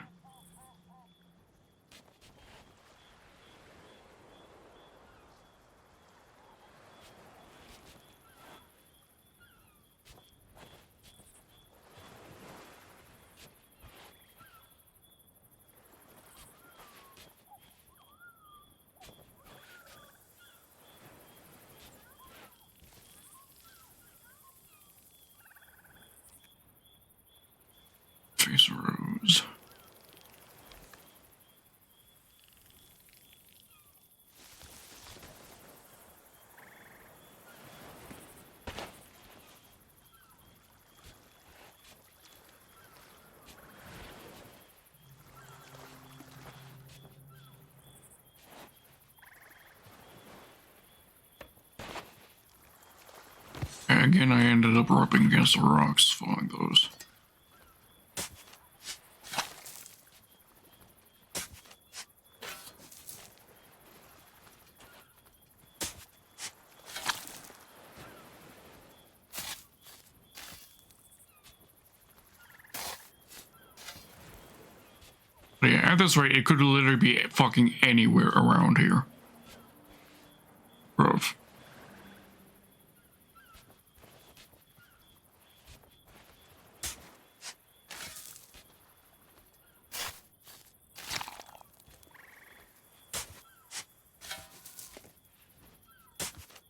Speaker 1: Face Rose. Again, I ended up rubbing against the rocks following those. But yeah, at this rate, it could literally be fucking anywhere around here. Bruv.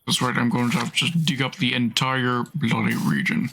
Speaker 1: That's right, I'm going to have to just dig up the entire bloody region.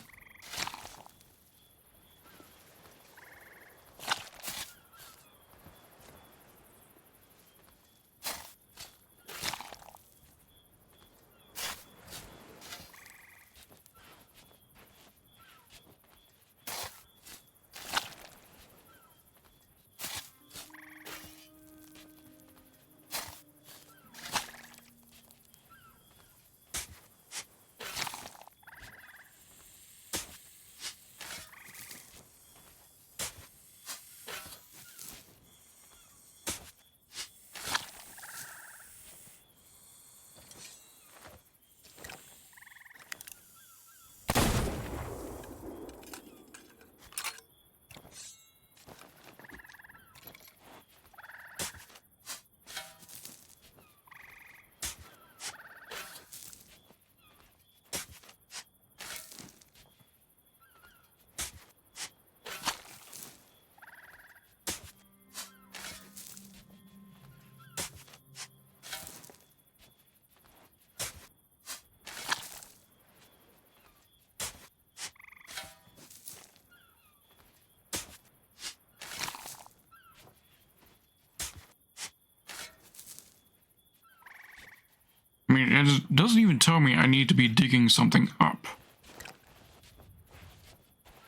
Speaker 1: I mean, it doesn't even tell me I need to be digging something up.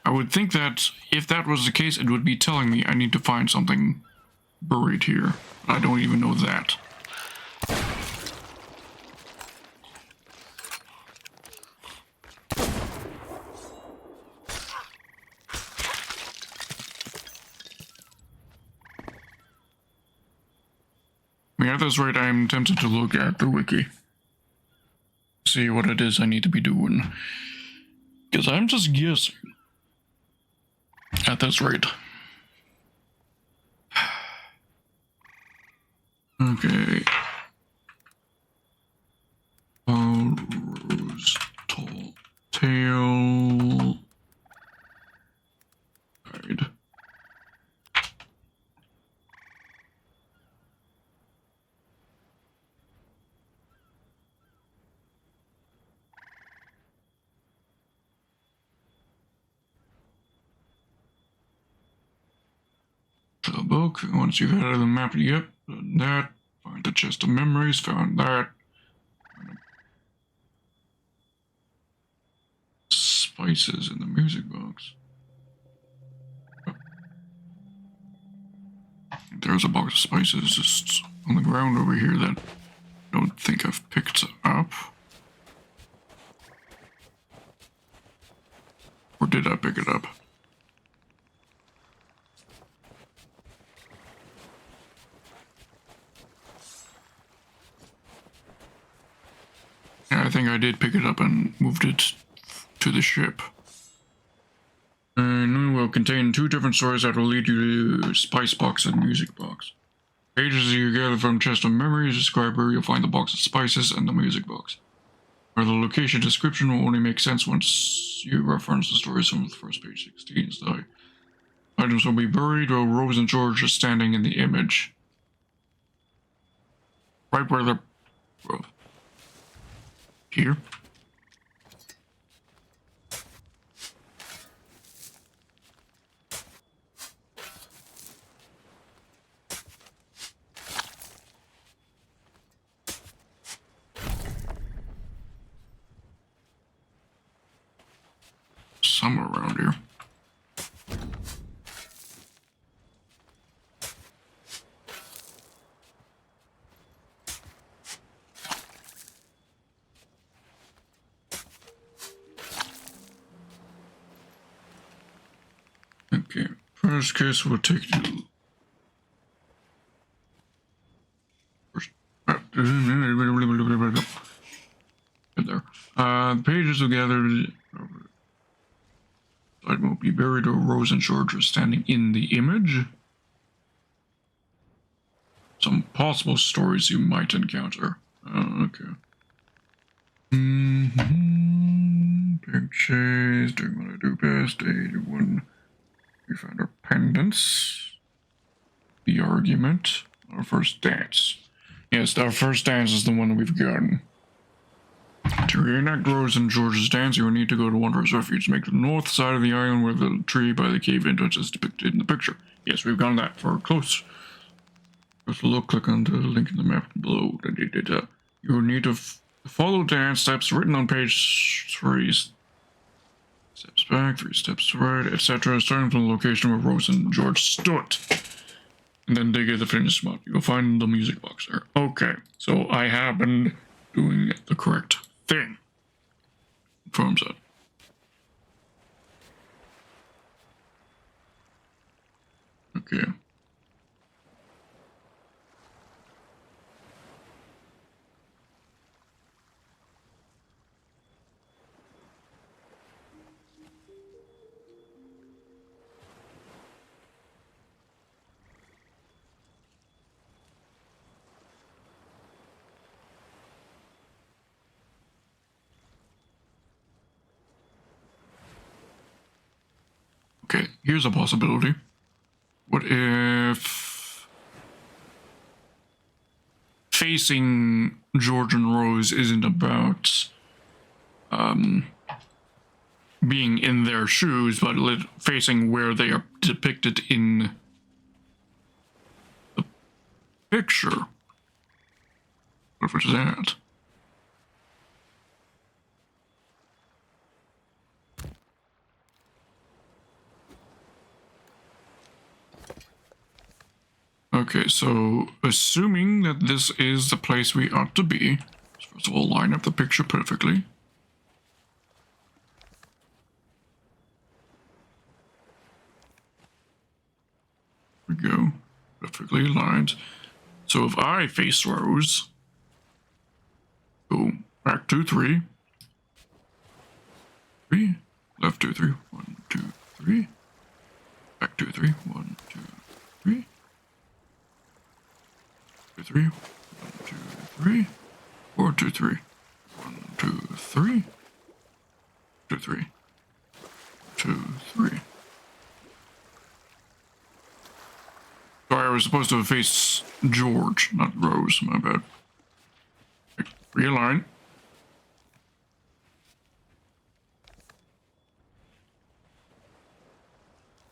Speaker 1: I would think that if that was the case, it would be telling me I need to find something buried here. I don't even know that. I mean, at this rate, I'm tempted to look at the wiki. See what it is I need to be doing. Because I'm just guessing. At this rate. Okay. Rose, tall tail. Guide. To the book. Once you've added the map, yep, done that. Find the chest of memories, found that. Spices in the music box. There's a box of spices just on the ground over here that I don't think I've picked up. Or did I pick it up? Yeah, I think I did pick it up and moved it to the ship. And will contain 2 different stories that will lead you to Spice Box and Music Box. Pages you gather from Chest of Memories describe where you'll find the box of spices and the music box. Where the location description will only make sense once you reference the stories from the first page 16. So items will be buried while Rose and George are standing in the image. Right where they're... Here. Somewhere around here. Okay, first case will take you. There. Pages will gather. It will be buried or Rose and George are standing in the image. Some possible stories you might encounter. Okay. Big chase, doing what I do best. 81. We found our pendants. The argument. Our first dance. Yes, our first dance is the one that we've gotten. To reenact Rose and George's dance, you will need to go to Wanderer's Refuge. Make the north side of the island where the tree by the cave entrance is depicted in the picture. Yes, we've done that for close. First look, click on the link in the map below. You will need to follow dance steps written on page 3. Steps back, 3 steps to right, etc. Starting from the location where Rose and George stood. And then dig at the finish spot. You will find the music box there. Okay, so I have been doing the correct thing. Confirms that. Okay. Okay, here's a possibility. What if facing George and Rose isn't about being in their shoes, but facing where they are depicted in the picture? What if it's that? Okay, so assuming that this is the place we ought to be, let's first of all line up the picture perfectly. There we go, perfectly aligned. So if I face Rose, go back 2, 3, 3, left 2, 3, 1, 2, 3, back 2, 3, 1, 2, 3. 2, 3, 1, 2, 3, 4, 2, 3, 1, 2, 3, 2, 3, 2, 3. Sorry, I was supposed to face George, not Rose, my bad. Realign.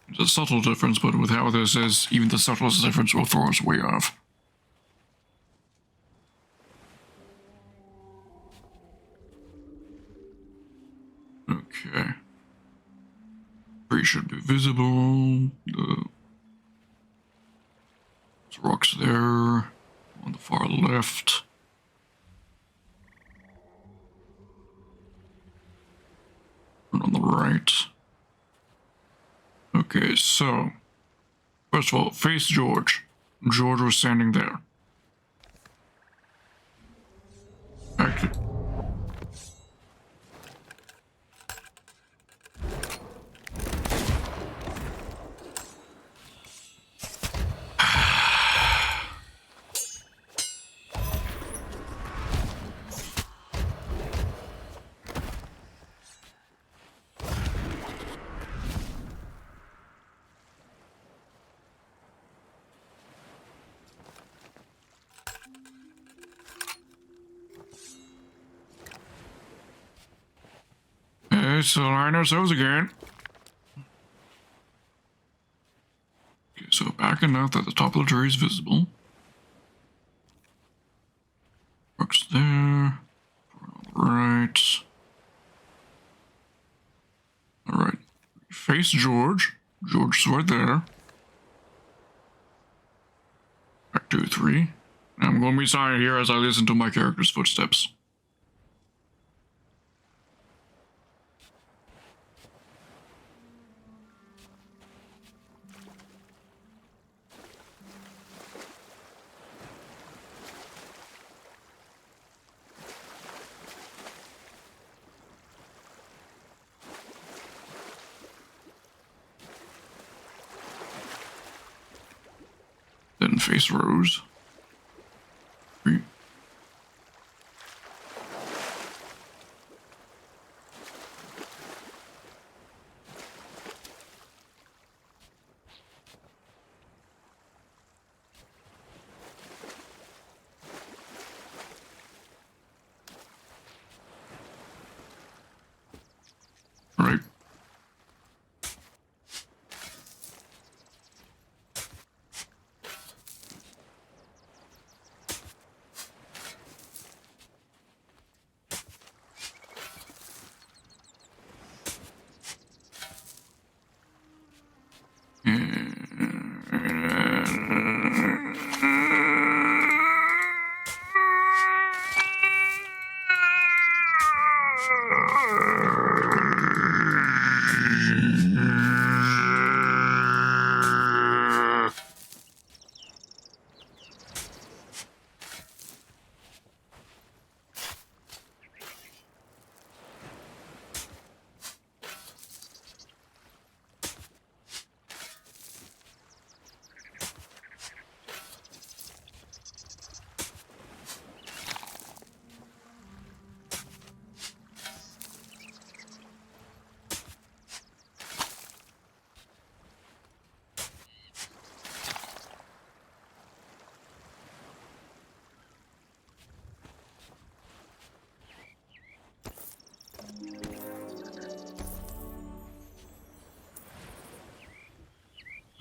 Speaker 1: It's a subtle difference, but with how this is, even the subtlest difference will throw us way off. Okay. Tree should be visible. The rocks there on the far left. And on the right. Okay, so first of all, face George. George was standing there. Actually, okay, so line ourselves again. Okay, so back enough that the top of the tree is visible. Rocks there. On the right. Alright. Face George. George's right there. Back 2, 3. I'm going to be silent here as I listen to my character's footsteps. Then face Rose. 3. Right.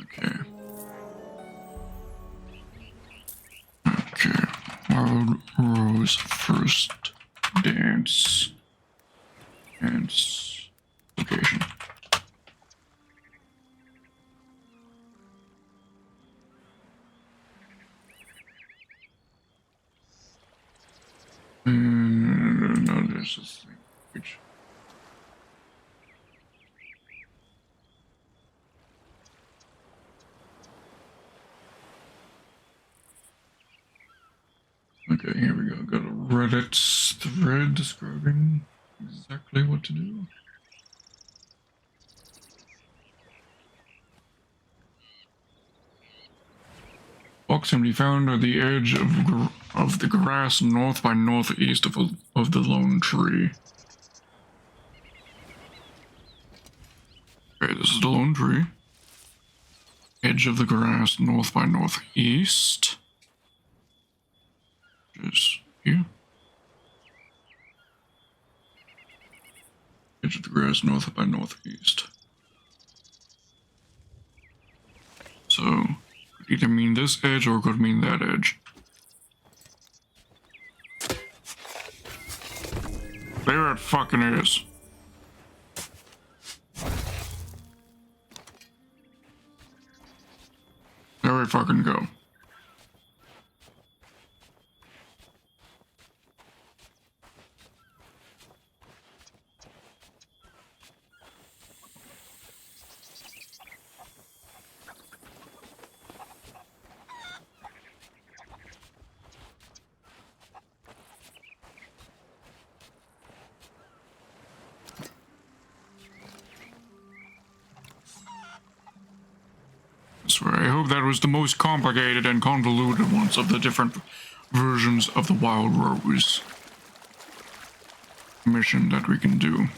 Speaker 1: Okay. Okay. Wild Rose first dance. Dance location. Where's this thing? Which? Okay, here we go. Got a Reddit thread describing exactly what to do. Box can be found at the edge of the grass north by northeast of the lone tree. Okay, this is the lone tree. Edge of the grass north by northeast. Just here. Edge of the grass north by northeast. So, could either mean this edge or could mean that edge. There it fucking is. There we fucking go. I hope that was the most complicated and convoluted ones of the different versions of the Wild Rose mission that we can do.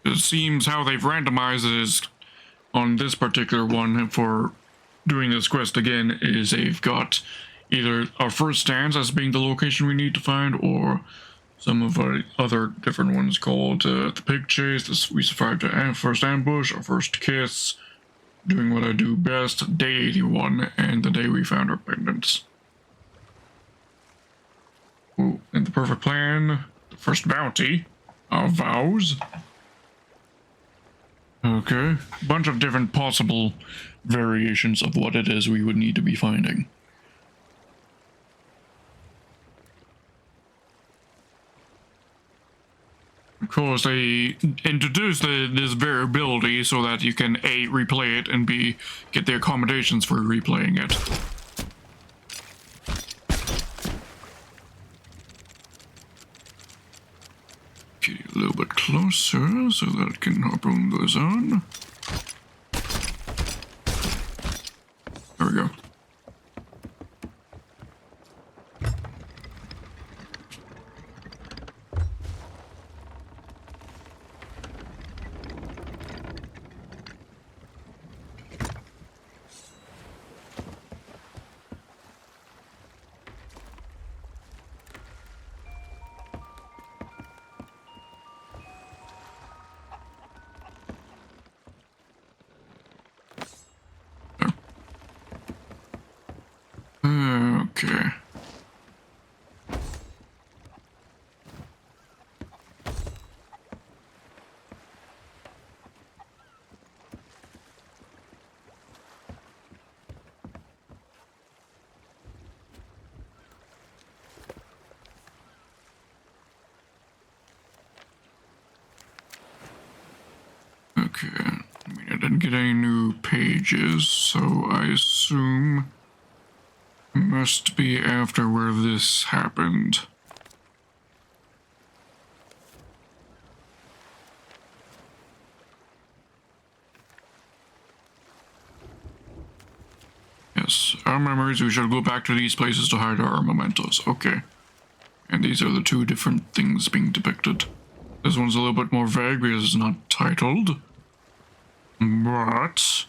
Speaker 1: It seems how they've randomized it is on this particular one for doing this quest again is they've got either our first stance as being the location we need to find or some of our other different ones called the pig chase, we survived the first ambush, our first kiss, doing what I do best, day 81, and the day we found our pendants. Oh, and the perfect plan, the first bounty, our vows. Okay, bunch of different possible variations of what it is we would need to be finding. Of course, they introduced this variability so that you can A, replay it, and B, get the accommodations for replaying it. Get a little bit closer so that harpoon goes on. There we go. Okay. Okay, I mean, I didn't get any new pages, so I assume it must be after where this happened. Yes, our memories, we should go back to these places to hide our mementos. Okay. And these are the two different things being depicted. This one's a little bit more vague because it's not titled. But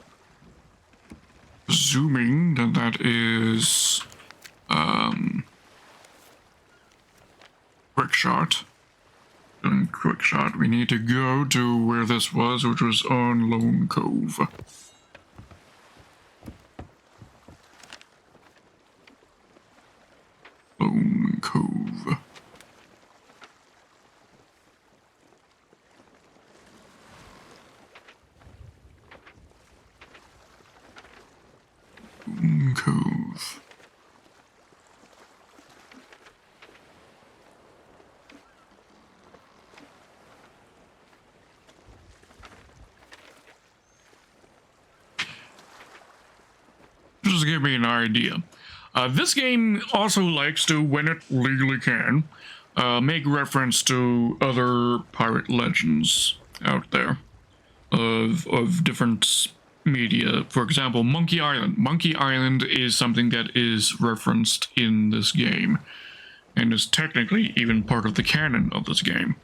Speaker 1: assuming that that is quick shot. Doing quick shot, we need to go to where this was, which was on Lone Cove. Lone Cove. Lone Cove. just give me an idea. This game also likes to, when it legally can, make reference to other pirate legends out there of different media. For example, Monkey Island. Monkey Island is something that is referenced in this game and is technically even part of the canon of this game.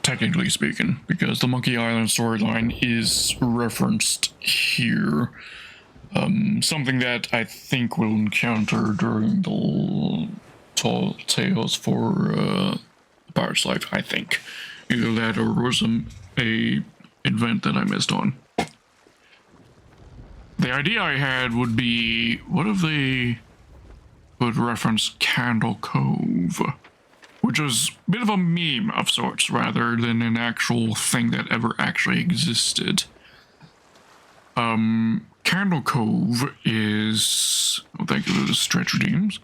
Speaker 1: Technically speaking, because the Monkey Island storyline is referenced here. Something that I think we'll encounter during the Tall Tales for Pirate's Life, I think. Either that or was a event that I missed on. The idea I had would be, what if they would reference Candle Cove? Which is a bit of a meme of sorts, rather than an actual thing that ever actually existed. Candle Cove is... Oh, thank you for the stretch redeems.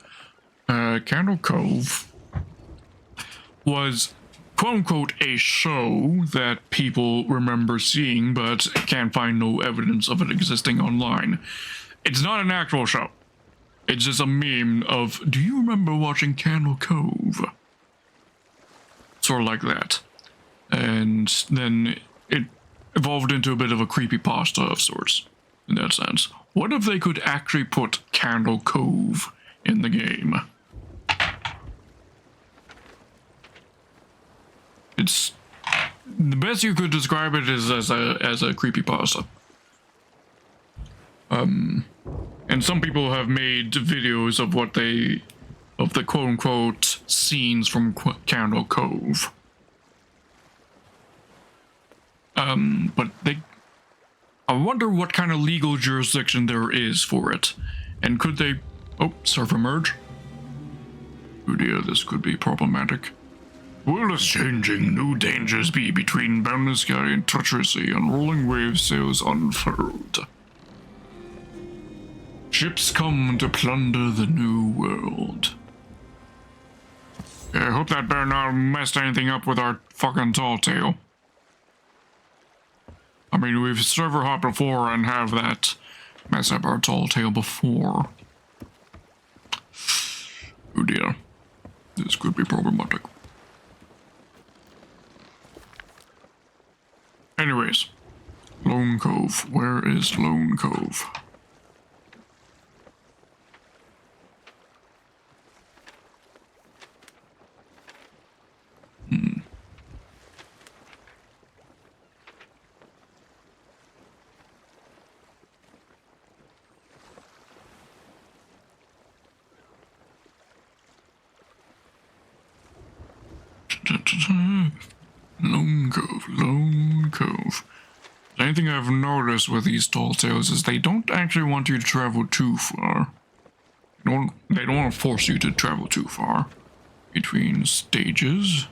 Speaker 1: Candle Cove was, quote-unquote, a show that people remember seeing, but can't find no evidence of it existing online. It's not an actual show. It's just a meme of, do you remember watching Candle Cove? Sort of like that. And then it evolved into a bit of a creepypasta of sorts, in that sense. What if they could actually put Candle Cove in the game? It's... the best you could describe it is as a creepypasta. And some people have made videos of what they... of the quote-unquote scenes from Candle Cove. But they... I wonder what kind of legal jurisdiction there is for it. And could they... Oh, server merge. Oh dear, this could be problematic. World is changing, new dangers be between boundless sky and treacherous sea, and rolling waves sails unfurled. Ships come to plunder the new world. I hope that better not messed anything up with our fucking tall tale. I mean, we've server hopped before and have that mess up our tall tale before. Oh dear. This could be problematic. Anyways, Lone Cove. Where is Lone Cove? Lone Cove, Lone Cove. The only thing I've noticed with these tall tales is they don't actually want you to travel too far. They don't want to force you to travel too far between stages.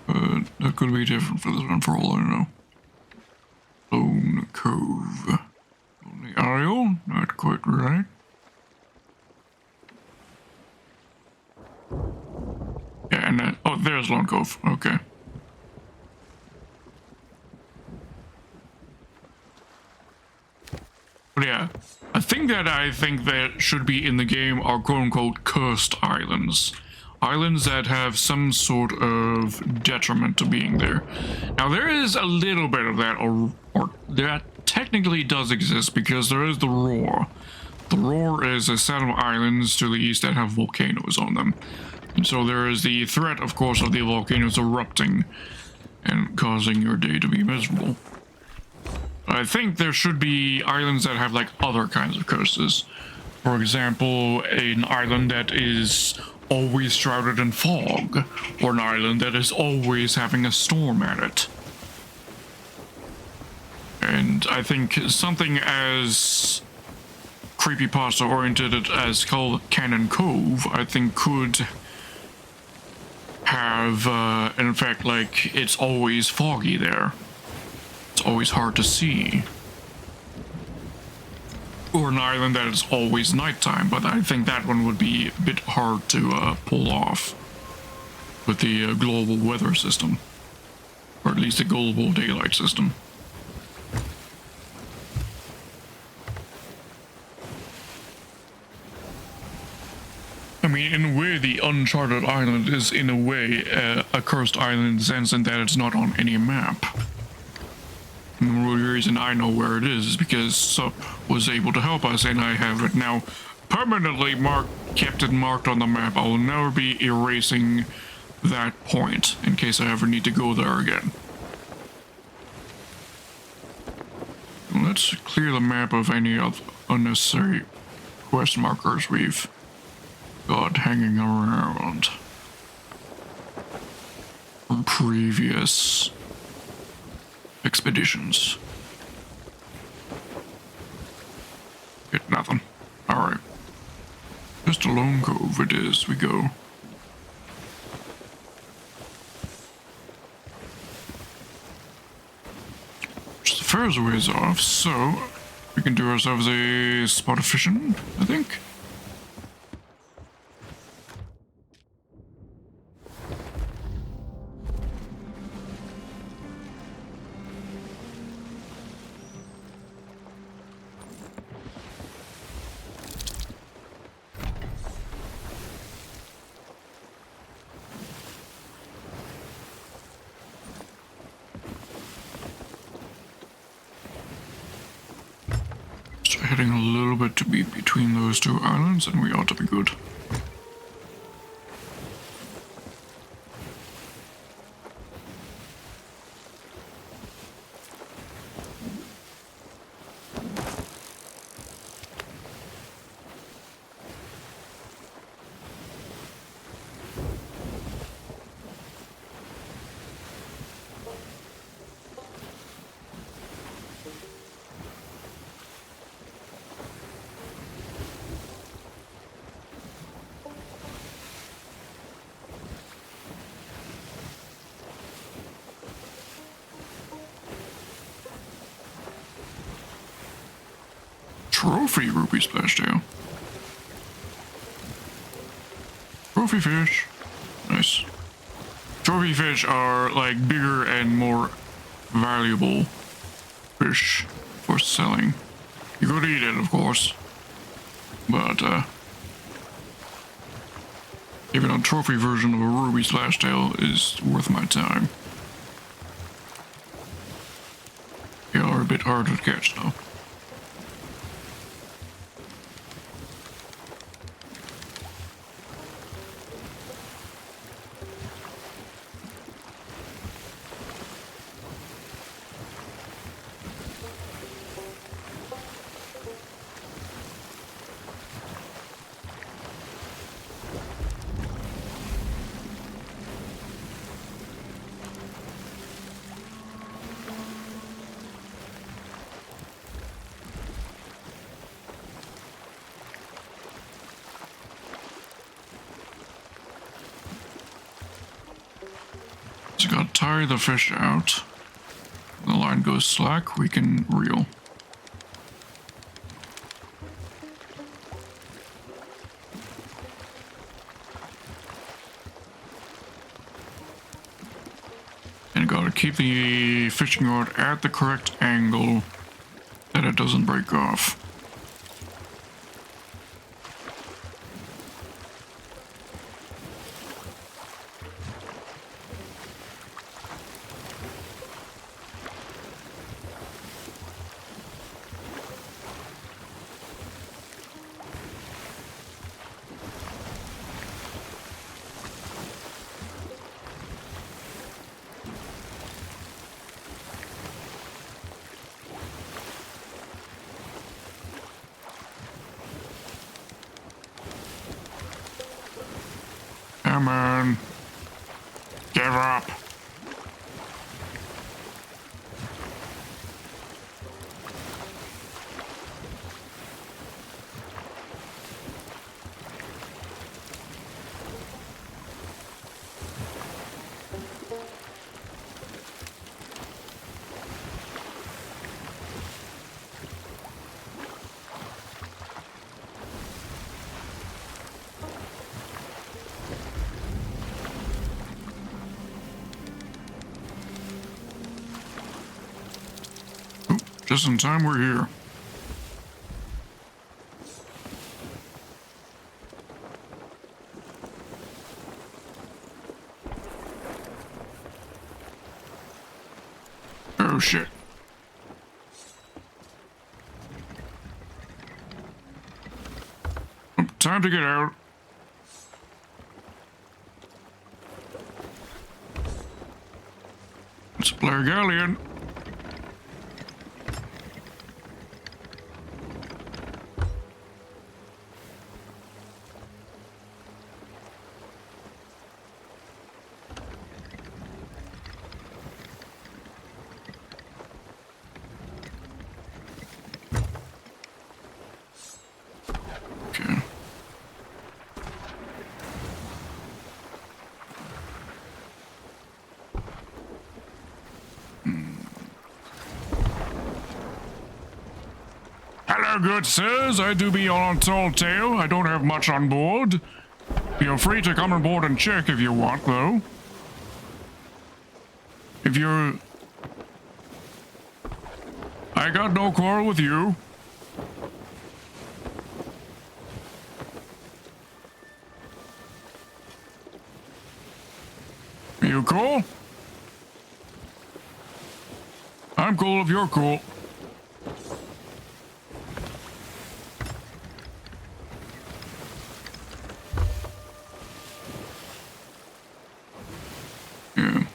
Speaker 1: But that could be different for this one for all I know. Lone Cove. Lonely Isle? Not quite right. Yeah, and then, oh, there's Lone Cove. Okay. But yeah, a thing that I think that should be in the game are quote-unquote cursed islands. Islands that have some sort of detriment to being there. Now, there is a little bit of that, or that technically does exist, because there is the Roar. The Roar is a set of islands to the east that have volcanoes on them. And so there is the threat, of course, of the volcanoes erupting and causing your day to be miserable. I think there should be islands that have, like, other kinds of curses. For example, an island that is always shrouded in fog, or an island that is always having a storm at it. And I think something as creepypasta oriented as called Cannon Cove, I think could have an effect like it's always foggy there. It's always hard to see. Or an island that is always nighttime, but I think that one would be a bit hard to pull off with the global weather system. Or at least a global daylight system. I mean, in a way, the Uncharted Island is, in a way, a cursed island in the sense that it's not on any map. And the only reason I know where it is because Sup was able to help us, and I have it now permanently kept it marked on the map. I will never be erasing that point in case I ever need to go there again. Let's clear the map of any of unnecessary quest markers we've got hanging around from previous expeditions. Get nothing. Alright. Just a lone cove it is, we go. Just the first ways off, so we can do ourselves a spot of fishing, I think. Heading a little bit to be between those two islands, and we ought to be good. Trophy ruby splashtail. Trophy fish. Nice. Trophy fish are like bigger and more valuable fish for selling. You could eat it, of course, but even a trophy version of a ruby splashtail is worth my time. They are a bit hard to catch though. Just gotta tire the fish out. The line goes slack, we can reel. And gotta keep the fishing rod at the correct angle that it doesn't break off. Come on. Give up. Just in time we're here. Oh shit. Time to get out. It's a Blair Galleon. Okay. Hello, good sirs. I do be on a tall tale. I don't have much on board. Feel free to come on board and check if you want, though. If you're... I got no quarrel with you. You cool? I'm cool if you're cool. Yeah.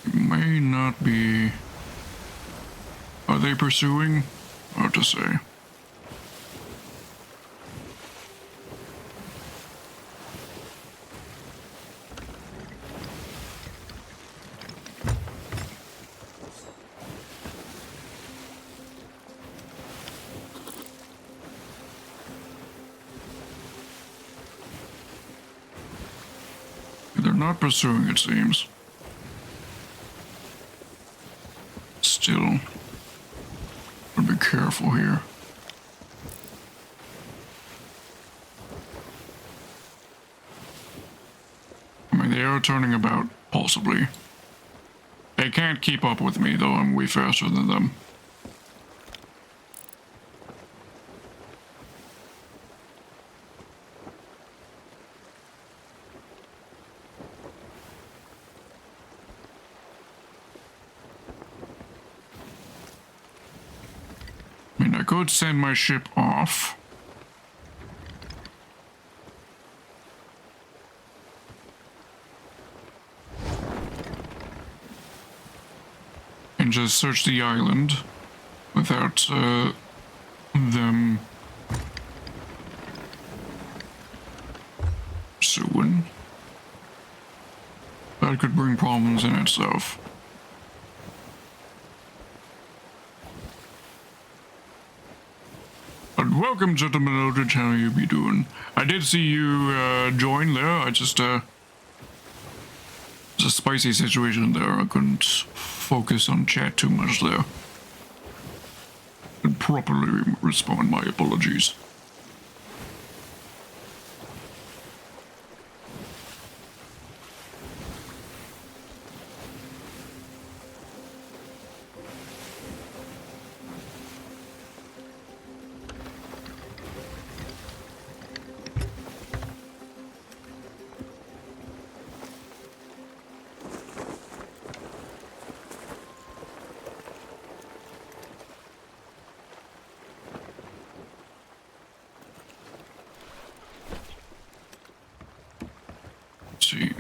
Speaker 1: It may not be... Are they pursuing? Hard to say. They're not pursuing, it seems. Still, gotta be careful here. I mean, they are turning about, possibly. They can't keep up with me, though. I'm way faster than them. I mean, I could send my ship off. And just search the island without them pursuing. That could bring problems in itself. But welcome, gentlemen Eldridge, how you be doing? I did see you join there. I just it's a spicy situation there. I couldn't focus on chat too much there. And properly respond. My apologies. See.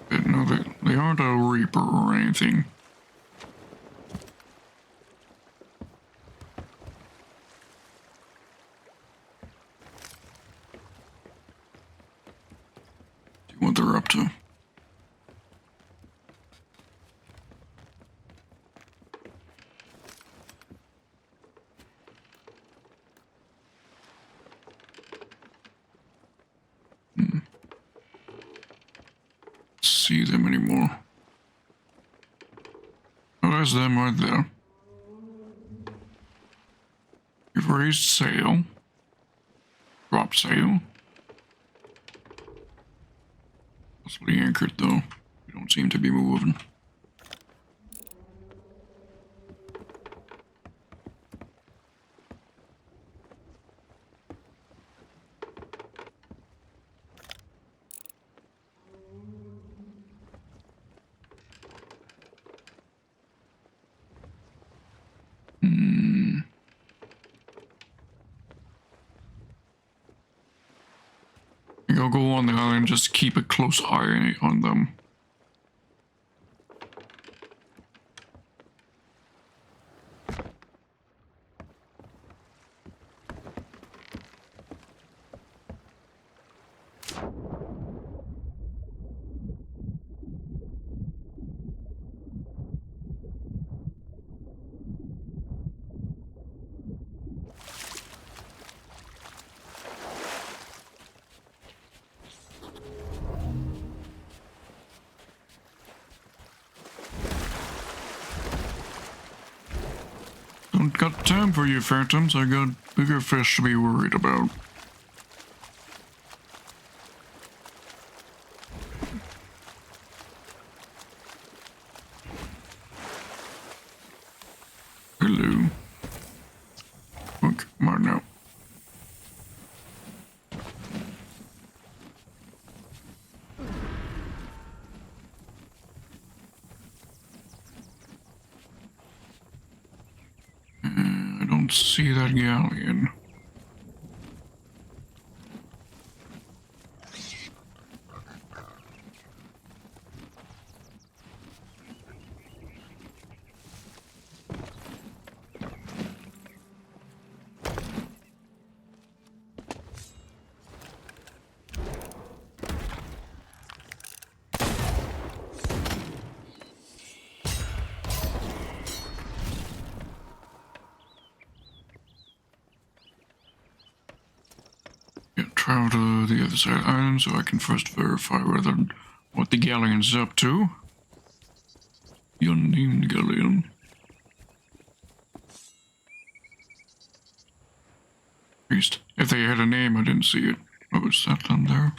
Speaker 1: But no, they aren't a reaper or anything. See what they're up to. See them anymore. Oh, there's them right there. You've raised sail. Drop sail. Possibly anchored though. We don't seem to be moving. I'll go on the island, just keep a close eye on them. Don't got time for you, phantoms. I got bigger fish to be worried about. Hello. Okay, come on now. I don't see that galleon. Travel to the other side of the island so I can first verify what the galleon's up to. The unnamed galleon. At least, if they had a name, I didn't see it. What was that on there?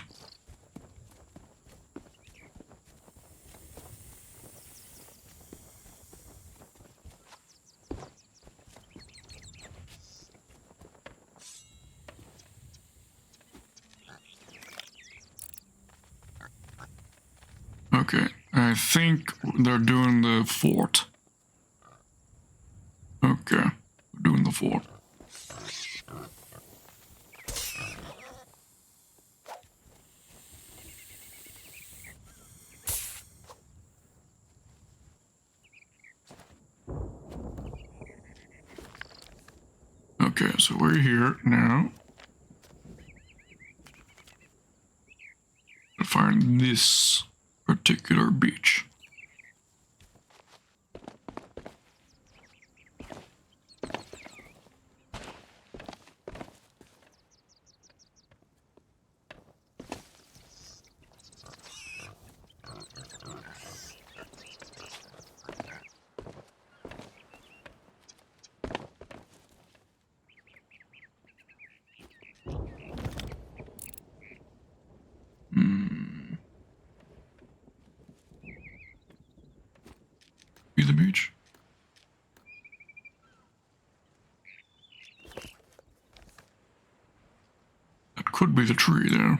Speaker 1: Okay, I think they're doing the fort. Okay, we're doing the fort. Okay, so we're here now. To find this particular beach. Be the beach. That could be the tree there.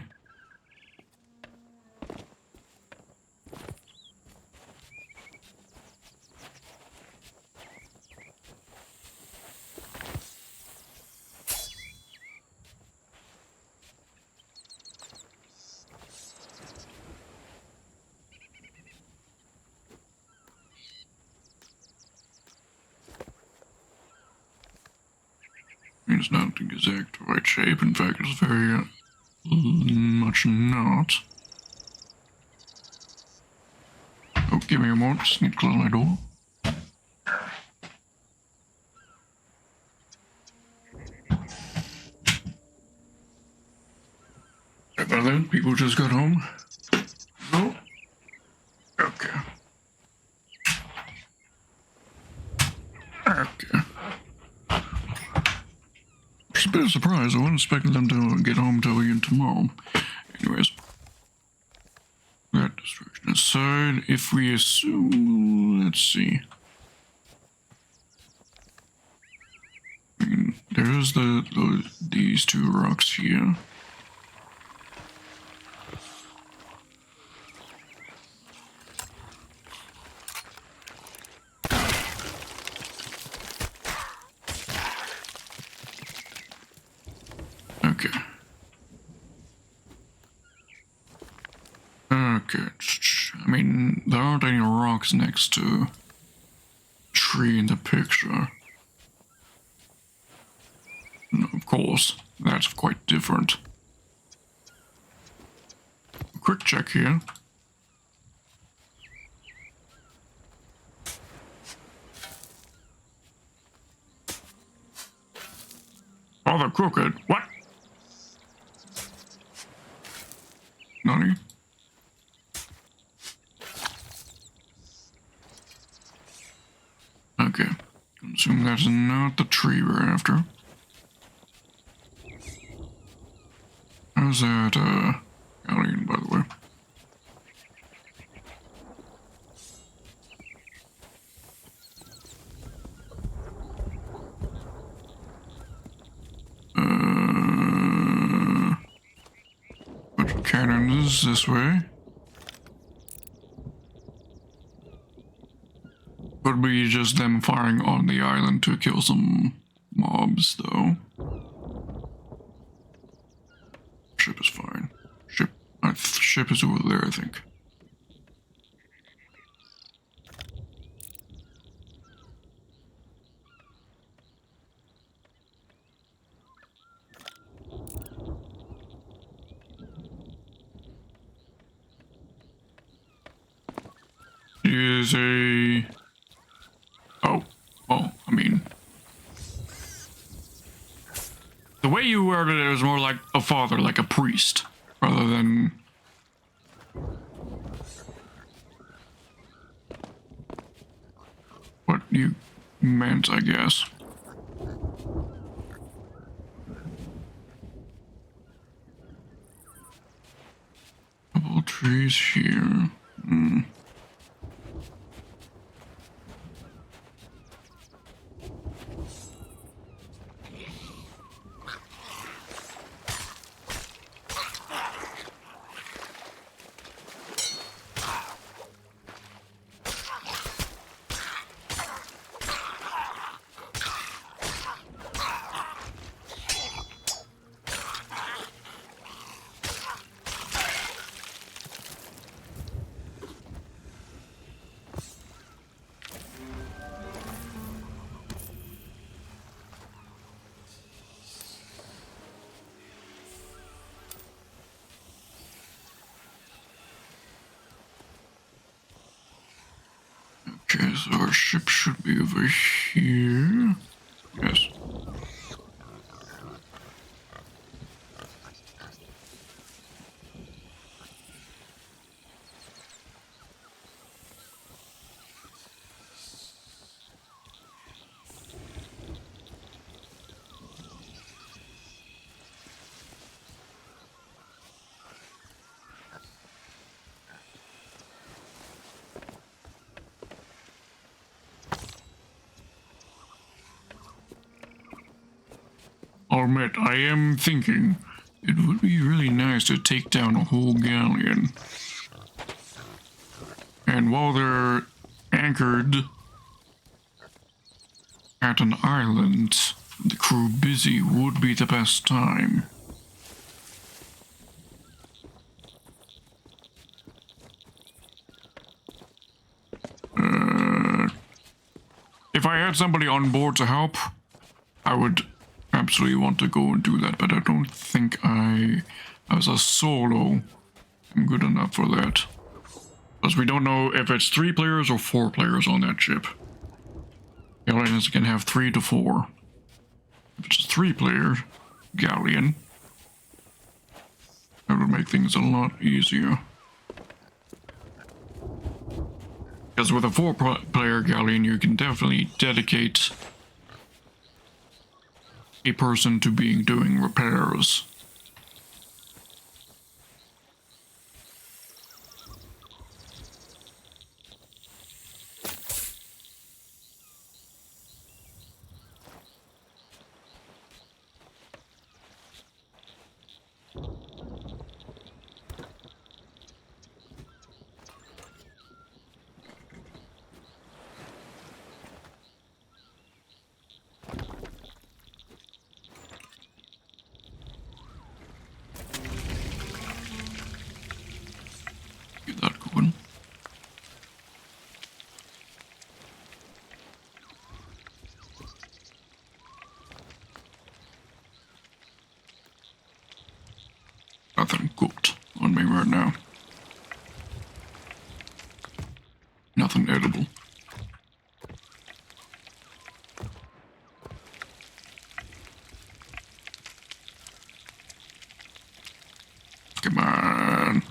Speaker 1: It's not the exact right shape. In fact, it's very much not. Oh, give me a moment. Just need to close my door. Right about that, people just got home. No? Okay. Okay. It's a bit of a surprise. I wasn't expecting them to get home till again tomorrow. Anyways. That destruction aside, if we assume, let's see. I mean, there's these two rocks here. Okay. I mean, there aren't any rocks next to tree in the picture. No, of course, that's quite different. Quick check here. Oh, they're crooked. What? Nani? Okay. Assume that's not the tree we're after. How's that, alien, by the way? Bunch of cannons this way. Could be just them firing on the island to kill some mobs, though. Ship is fine. Ship is over there, I think. Is a... Oh, well, I mean... The way you worded it was more like a father, like a priest, rather than... what you meant, I guess. Couple trees here. Okay, so our ship should be over here. Yes. I'll admit, I am thinking it would be really nice to take down a whole galleon. And while they're anchored at an island, the crew busy would be the best time. If I had somebody on board to help, I would absolutely want to go and do that, but I don't think I, as a solo, am good enough for that. Because we don't know if it's 3 players or 4 players on that ship. Galleons can have 3 to 4. If it's a 3-player galleon, that would make things a lot easier. Because with a 4-player galleon, you can definitely dedicate a person to doing repairs. Get that nothing cooked on me right now. Nothing edible. Come on.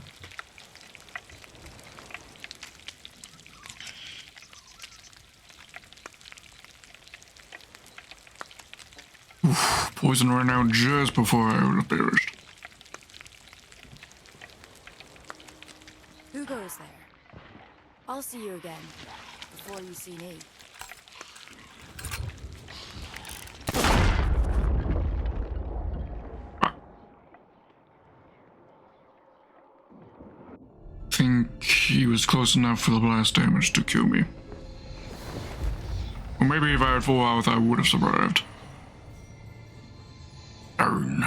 Speaker 1: Oof, poison right now just before I would have perished.
Speaker 5: Who goes there? I'll see you again before you see me.
Speaker 1: I think he was close enough for the blast damage to kill me. Or maybe if I had full health, I would have survived. Darn.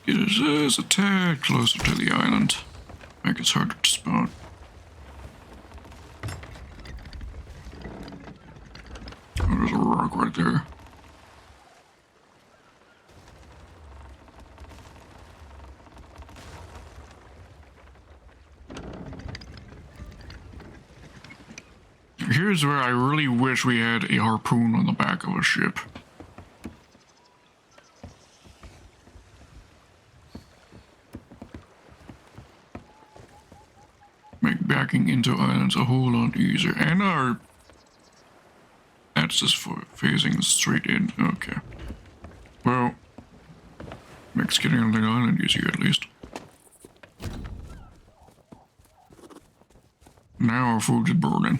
Speaker 1: It is a tad closer to the island. Make it harder to spot. Oh, there's a rock right there. Here's where I really wish we had a harpoon on the back of a ship. Make backing into islands a whole lot easier. And our... That's just for phasing straight in. Okay. Well, makes getting on the island easier at least. Now our food is burning.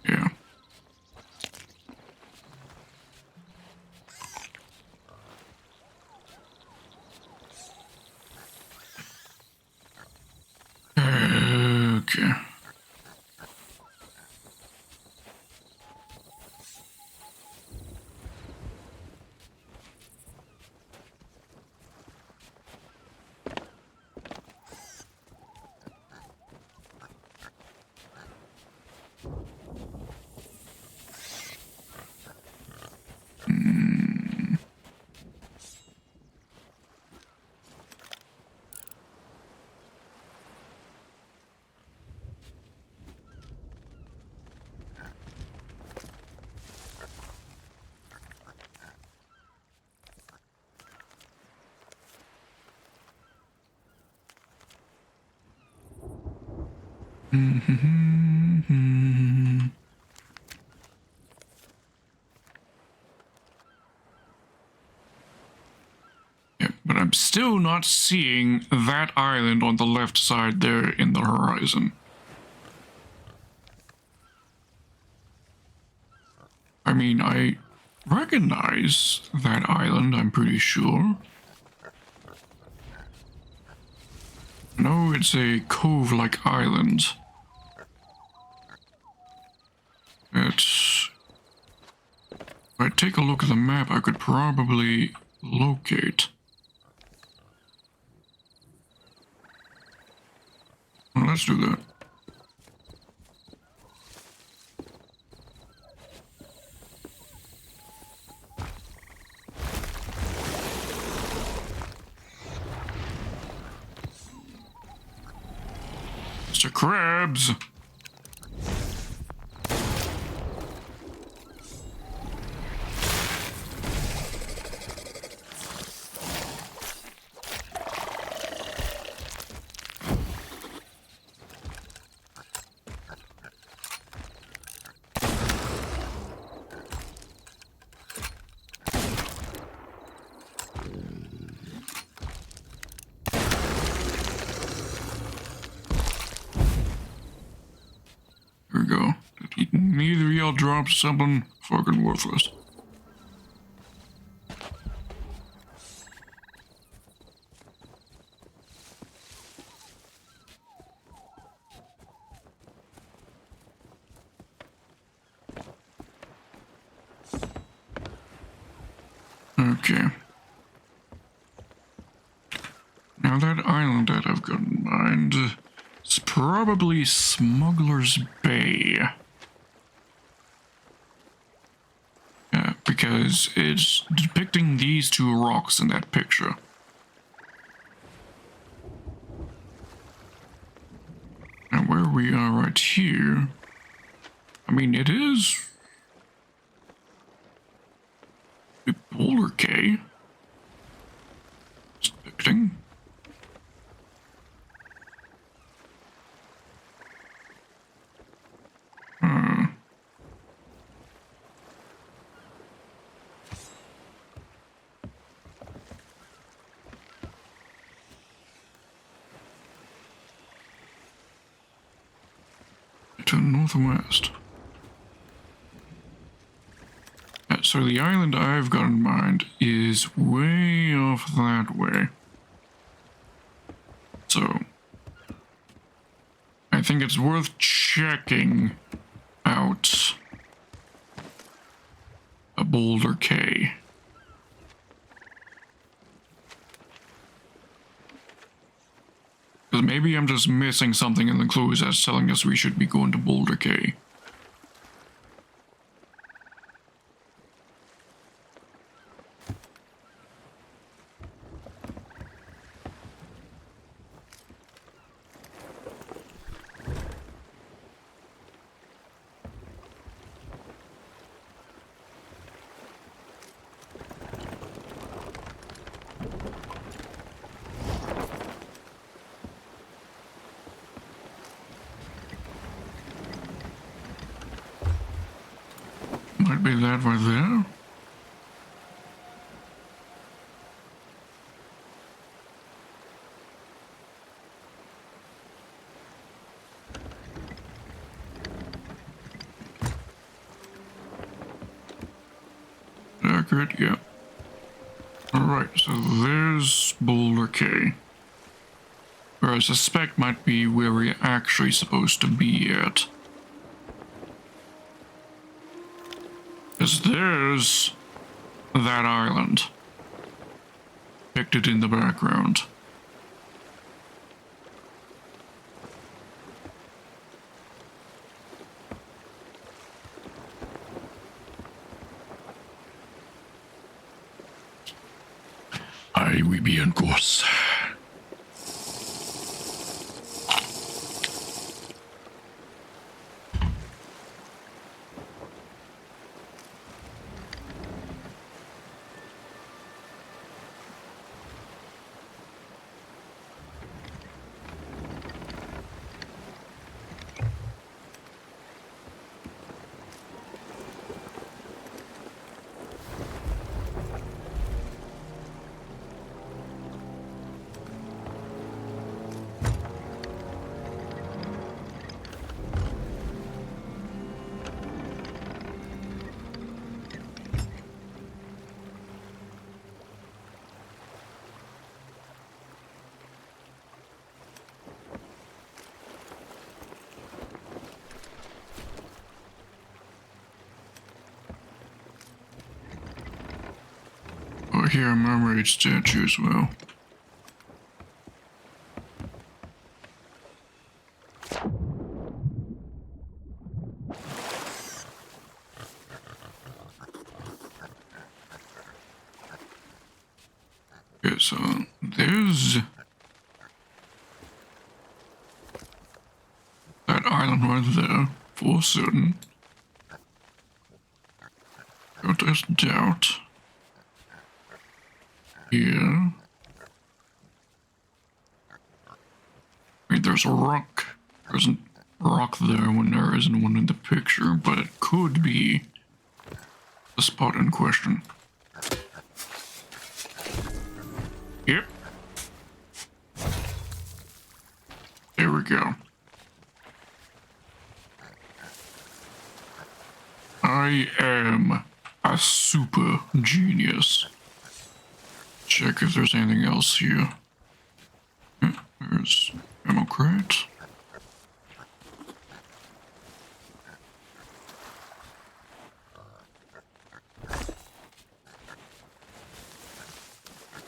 Speaker 1: Yeah. Okay. Yeah, but I'm still not seeing that island on the left side there in the horizon. I mean, I recognize that island, I'm pretty sure. No, it's a cove-like island. It's... If I take a look at the map, I could probably locate. Well, let's do that. Mr. Krabs! I'll drop something fucking worthless. Okay. Now that island that I've got in mind is probably Smuggler's Bay. Because it's depicting these two rocks in that picture. And where we are right here, I mean, it is a Boulder Cay. It's depicting. To the northwest. So the island I've got in mind is way off that way. So I think it's worth checking out a Boulder Cay. Because maybe I'm just missing something in the clues that's telling us we should be going to Boulder Cay. Might be that right there. Accurate, yeah. Alright, so there's Boulder Cay. Where I suspect might be where we're actually supposed to be at. Because there's that island depicted in the background. We be on course. Oh, here a mermaid statue as well. Okay, so there's that island right there, for certain. But there's doubt. Here. Wait, there's a rock. There's a rock there when there isn't one in the picture, but it could be the spot in question. Yep. There we go. I am a super genius. Check if there's anything else here. Yeah, there's ammo crate.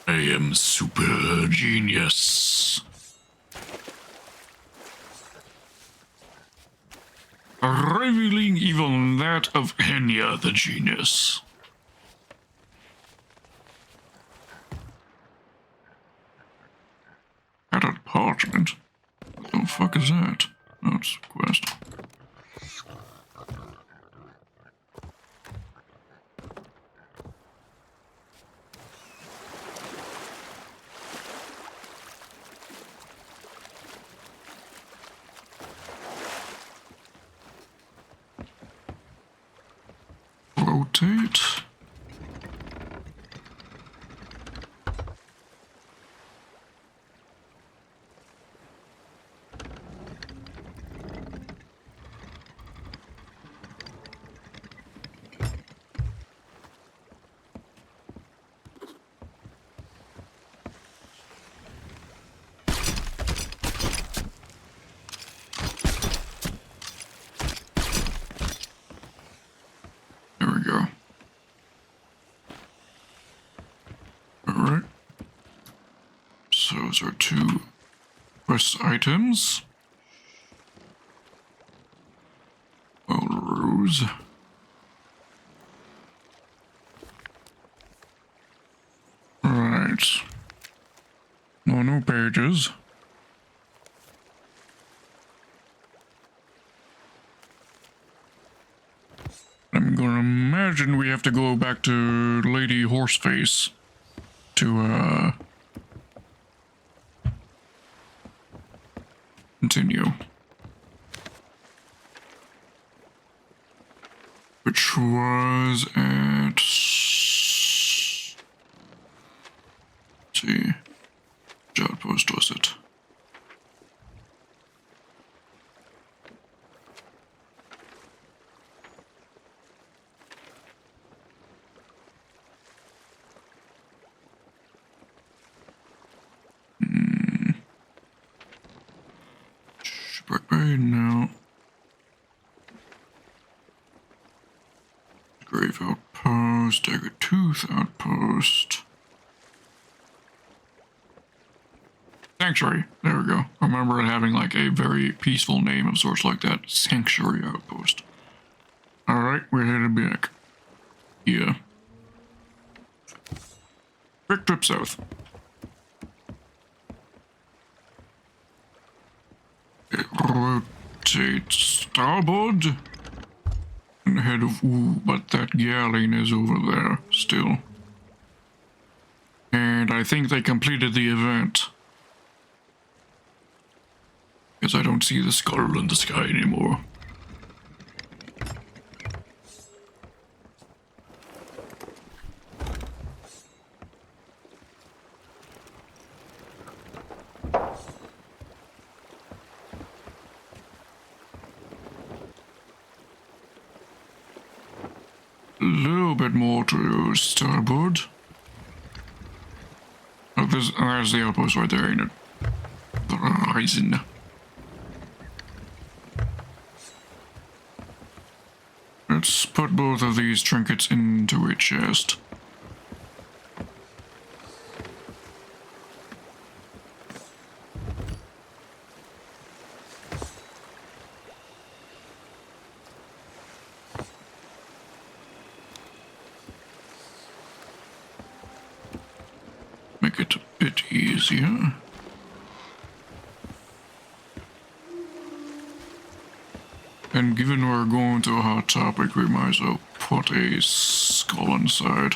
Speaker 1: I am super genius. Rivaling even that of Henya the genius. Added parchment? What the fuck is that? Oh, it's a quest. Rotate. There we go. Alright. So those are 2 quest items. Well, Rose. Right. No new pages. I'm gonna imagine we have to go back to Lady Horseface to continue. Which was at... Let's see. Which outpost was it? Shipwreck Bay? No. Grave Outpost, Dagger Tooth Outpost. Sanctuary. There we go. I remember it having like a very peaceful name of sorts like that. Sanctuary Outpost. Alright, we're headed back. Yeah. Quick trip south. Rotate starboard. And head of... Ooh, but that galleon is over there still. And I think they completed the event. Because I don't see the skull in the sky anymore. A little bit more to starboard. Oh, there's the outpost right there, ain't it? The horizon. Let's put both of these trinkets into a chest. Make it a bit easier. And given we're going to a hot topic, we might as well put a skull inside.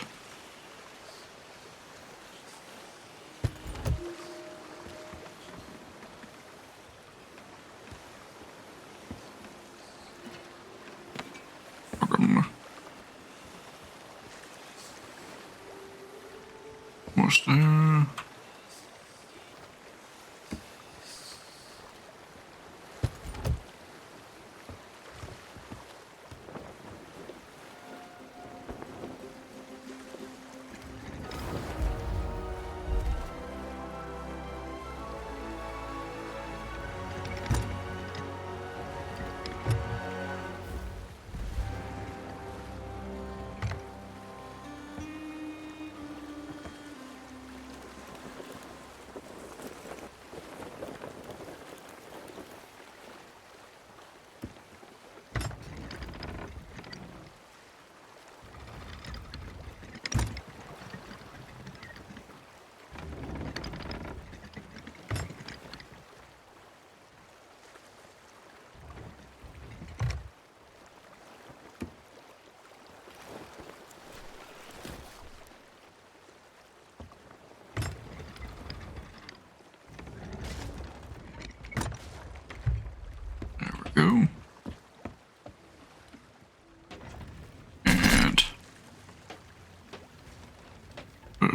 Speaker 1: What's there?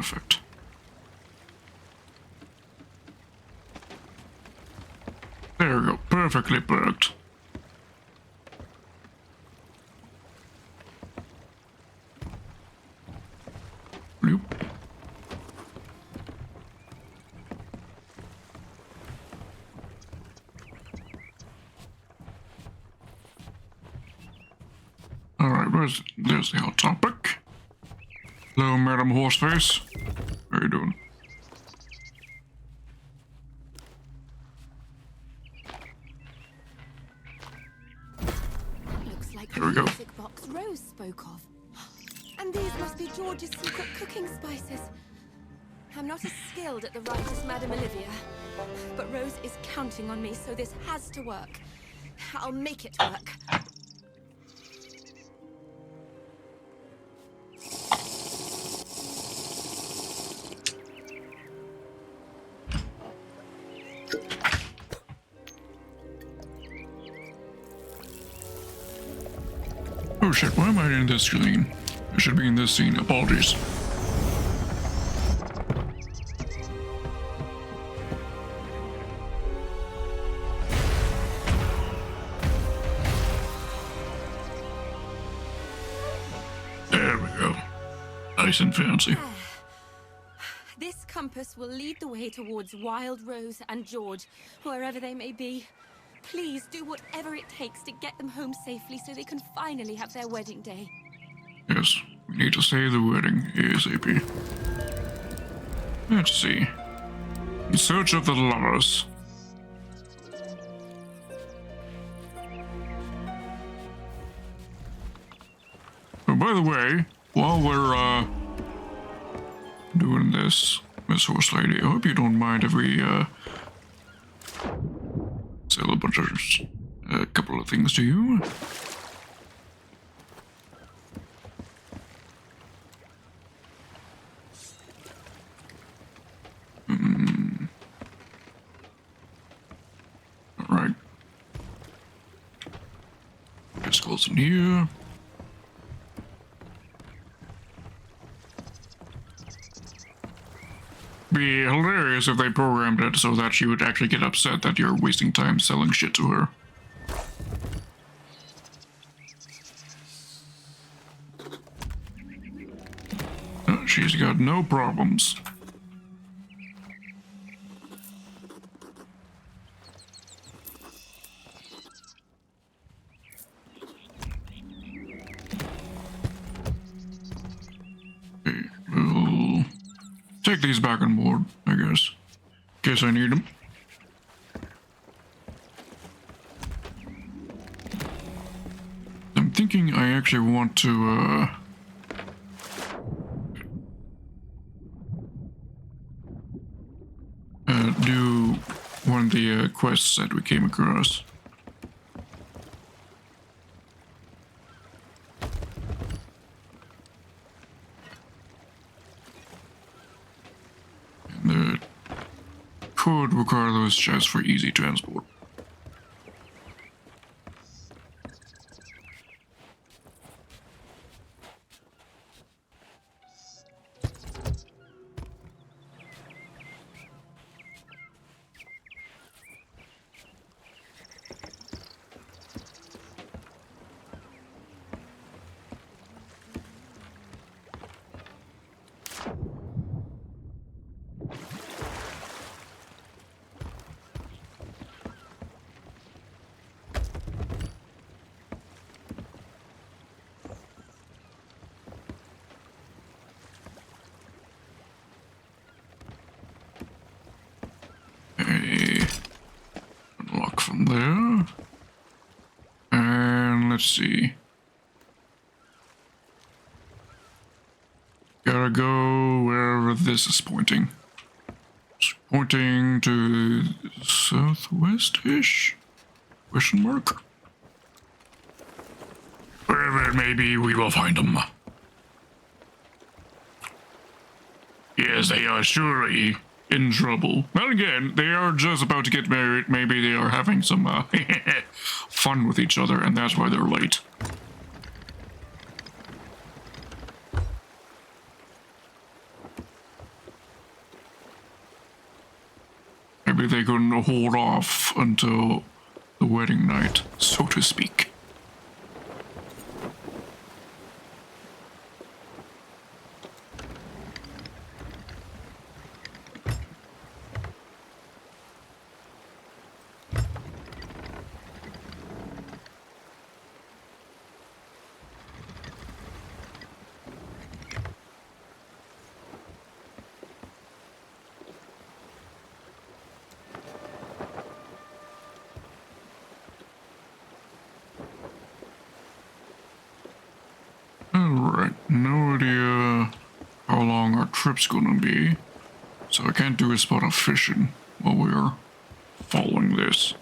Speaker 1: Perfect. There we go. Perfectly perked. Bloop. Alright, there's the hot topic. Hello, Madam Horseface. How are you doing?
Speaker 2: Looks like
Speaker 1: Here
Speaker 2: the
Speaker 1: we go.
Speaker 2: music box Rose spoke of. And these must be George's secret cooking spices. I'm not as skilled at the right as Madame Olivia, but Rose is counting on me, so this has to work. I'll make it work.
Speaker 1: Oh shit, why am I in this scene? I should be in this scene. Apologies. There we go. Nice and fancy.
Speaker 2: This compass will lead the way towards Wild Rose and George, wherever they may be. Please do whatever it takes to get them home safely so they can finally have their wedding day.
Speaker 1: Yes, we need to save the wedding ASAP. Let's see. In search of the lovers. Oh, by the way, while we're doing this, Miss Horse Lady, I hope you don't mind if we sell a couple of things to you. Alright. Just goes in here. Be hilarious if they programmed it so that she would actually get upset that you're wasting time selling shit to her. She's got no problems. Okay, we'll take these back on board, I guess. In case I need them. I'm thinking I actually want to, do one of the quests that we came across. And could require those chests for easy transport. Unlock from there. And let's see. Gotta go wherever this is pointing. It's pointing to southwest-ish? Question mark? Wherever it may be, we will find them. Yes, they are surely in trouble. Well, again, they are just about to get married. Maybe they are having some fun with each other, and that's why they're late. maybe they can hold off until the wedding night, so to speak. Alright, no idea how long our trip's gonna be, so I can't do a spot of fishing while we're following this.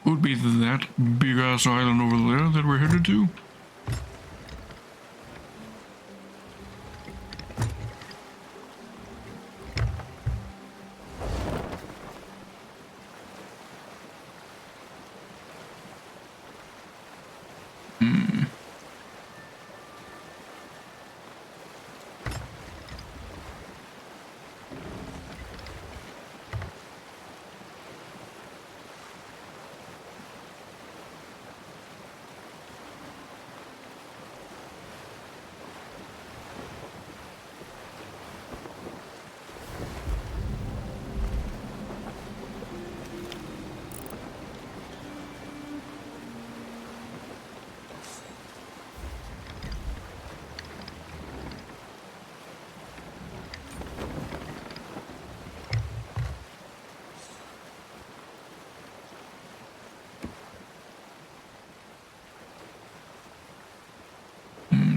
Speaker 1: Would be that big ass island over there that we're headed to?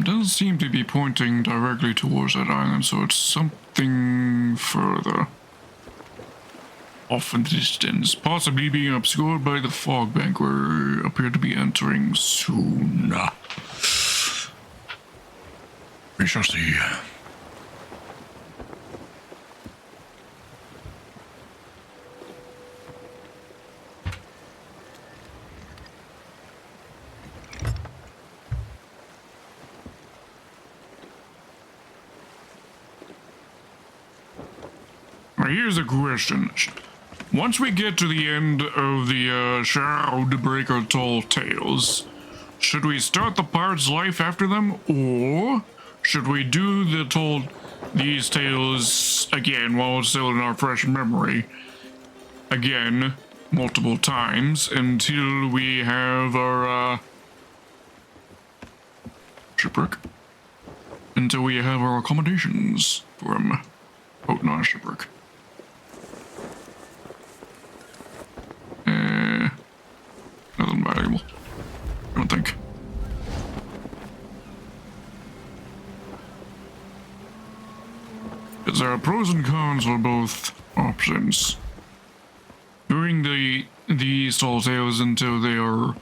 Speaker 1: Doesn't seem to be pointing directly towards that island, so it's something further off in the distance, possibly being obscured by the fog bank we appear to be entering soon. We shall see. Here's a question. Once we get to the end of the Shroudbreaker Tall Tales, should we start the pirate's life after them, or should we do these tales again while it's still in our fresh memory? Again, multiple times until we have our shipwreck. Until we have our accommodations from not a shipwreck. Nothing valuable, I don't think. Because there are pros and cons for both options. Doing these tall tales until they are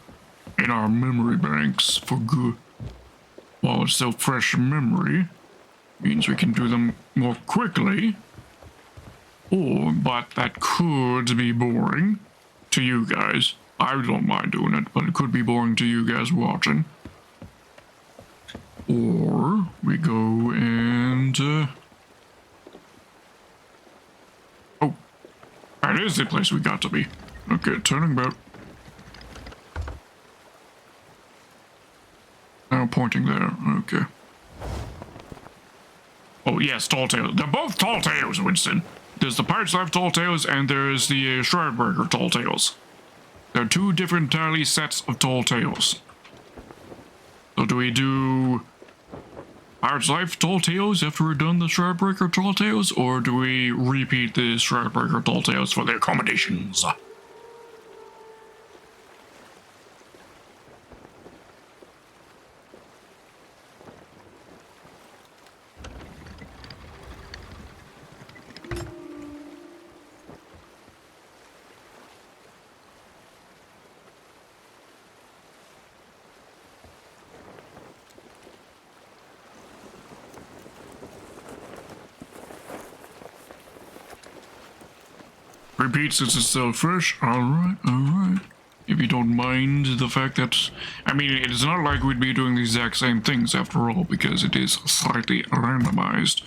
Speaker 1: in our memory banks for good, while it's still fresh memory, means we can do them more quickly. But that could be boring to you guys. I don't mind doing it, but it could be boring to you guys watching. Or we go and oh, that is the place we got to be. Okay, turning about. Now pointing there. Okay. Oh yes, Tall Tales. They're both Tall Tales, Winston. There's the Pirate's Life Tall Tales and there's the Shroudbreaker Tall Tales. There are two different entirely sets of Tall Tales. So do we do Pirate's Life Tall Tales after we're done the Shroudbreaker Tall Tales, or do we repeat the Shroudbreaker Tall Tales for the accommodations? Repeat since it's still fresh. Alright. If you don't mind the fact that... I mean, it's not like we'd be doing the exact same things after all, because it is slightly randomized.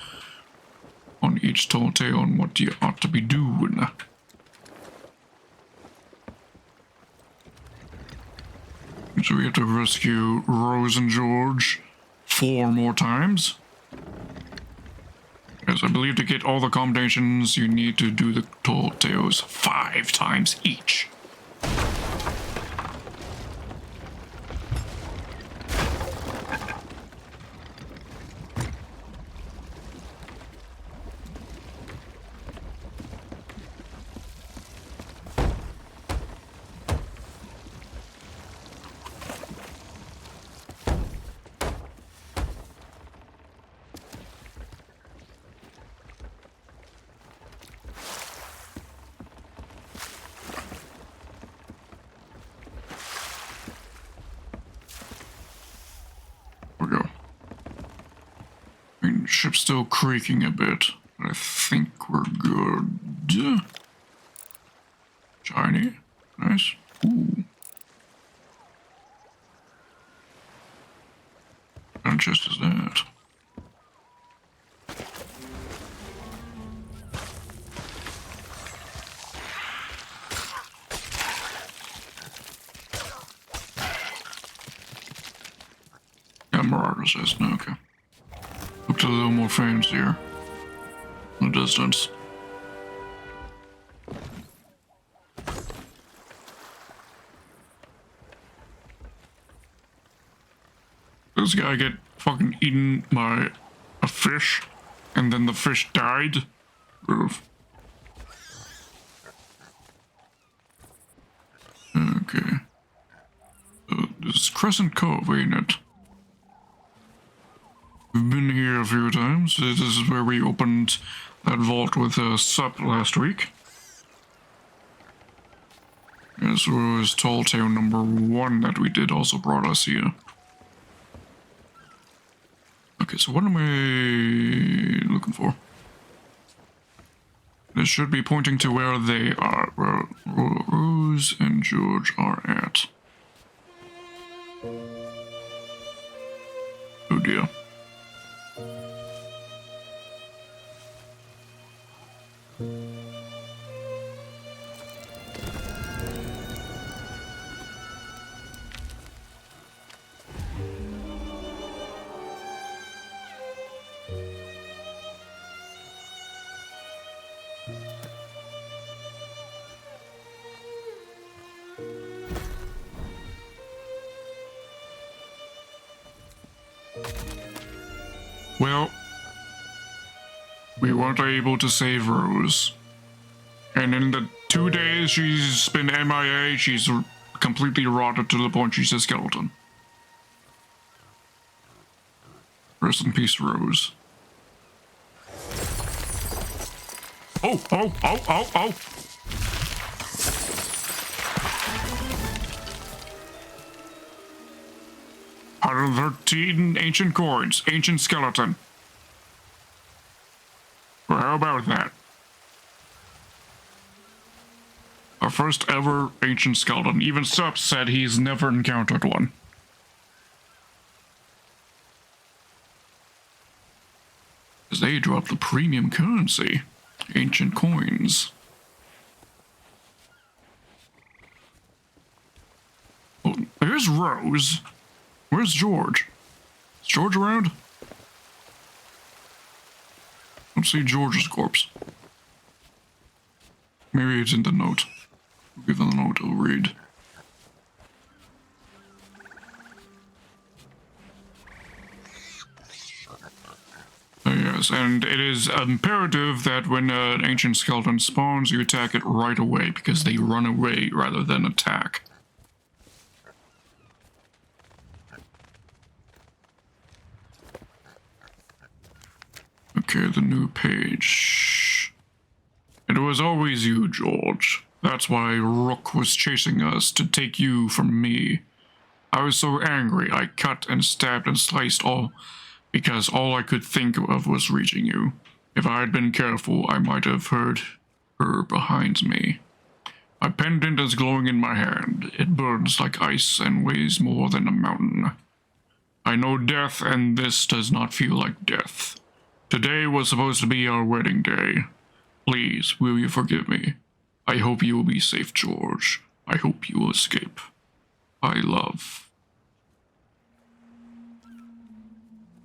Speaker 1: on each tall tale on what you ought to be doing. So we have to rescue Rose and George 4 more times. Yes, I believe to get all the combinations, you need to do the tall tales 5 times each. Ship's still creaking a bit, but I think we're good. Shiny. Nice. Ooh. What kind of chest is that? Yeah, Marauder says no, okay. Looked a little more fancier in the distance. This guy get fucking eaten by a fish, and then the fish died. Oof. Okay. This is Crescent Cove, ain't it? We've been here a few times. This is where we opened that vault with Sup last week. This was Tall Tale number 1 that we did also brought us here. Okay, so what am I looking for? This should be pointing to where they are, where Rose and George are at. Oh dear. Well, we weren't able to save Rose. And in the 2 days she's been MIA, she's completely rotted to the point she's a skeleton. Rest in peace, Rose. Oh, oh, oh, oh, oh! $113 ancient coins, ancient skeleton. Well, how about that? Our first ever ancient skeleton. Even Sup said he's never encountered one. As they drop the premium currency, ancient coins. Oh, there's Rose. Where's George? Is George around? I don't see George's corpse. Maybe it's in the note. We'll give them the note, I'll read. Yes, and it is imperative that when an ancient skeleton spawns, you attack it right away, because they run away rather than attack. Okay, the new page. It was always you, George. That's why Rook was chasing us, to take you from me. I was so angry, I cut and stabbed and sliced all, because all I could think of was reaching you. If I had been careful, I might have heard her behind me. My pendant is glowing in my hand. It burns like ice and weighs more than a mountain. I know death, and this does not feel like death. Today was supposed to be our wedding day. Please, will you forgive me? I hope you will be safe, George. I hope you will escape. I love.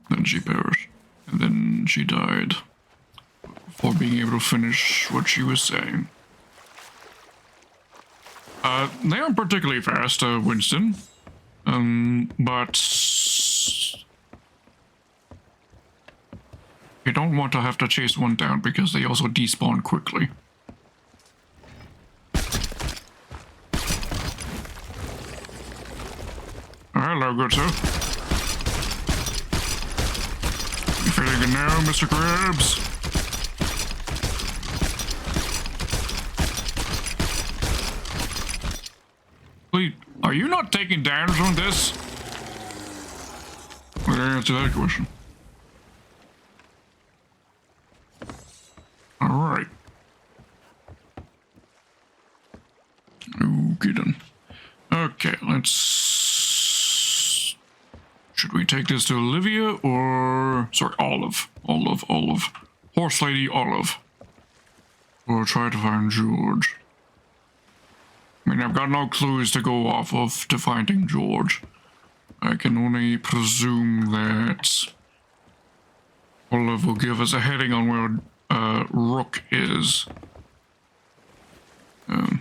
Speaker 1: Then she perished. And then she died. Before being able to finish what she was saying. They aren't particularly fast, Winston. But you don't want to have to chase one down because they also despawn quickly. Hello, good sir. You feeling good now, Mr. Krabs? Wait, are you not taking damage on this? Well, answer that question. Alright. Okay then. Okay, let's... Should we take this to Olivia or... Sorry, Olive. Olive. Horse Lady Olive. Or try to find George. I mean, I've got no clues to go off of to finding George. I can only presume that Olive will give us a heading on where Rook is. Let's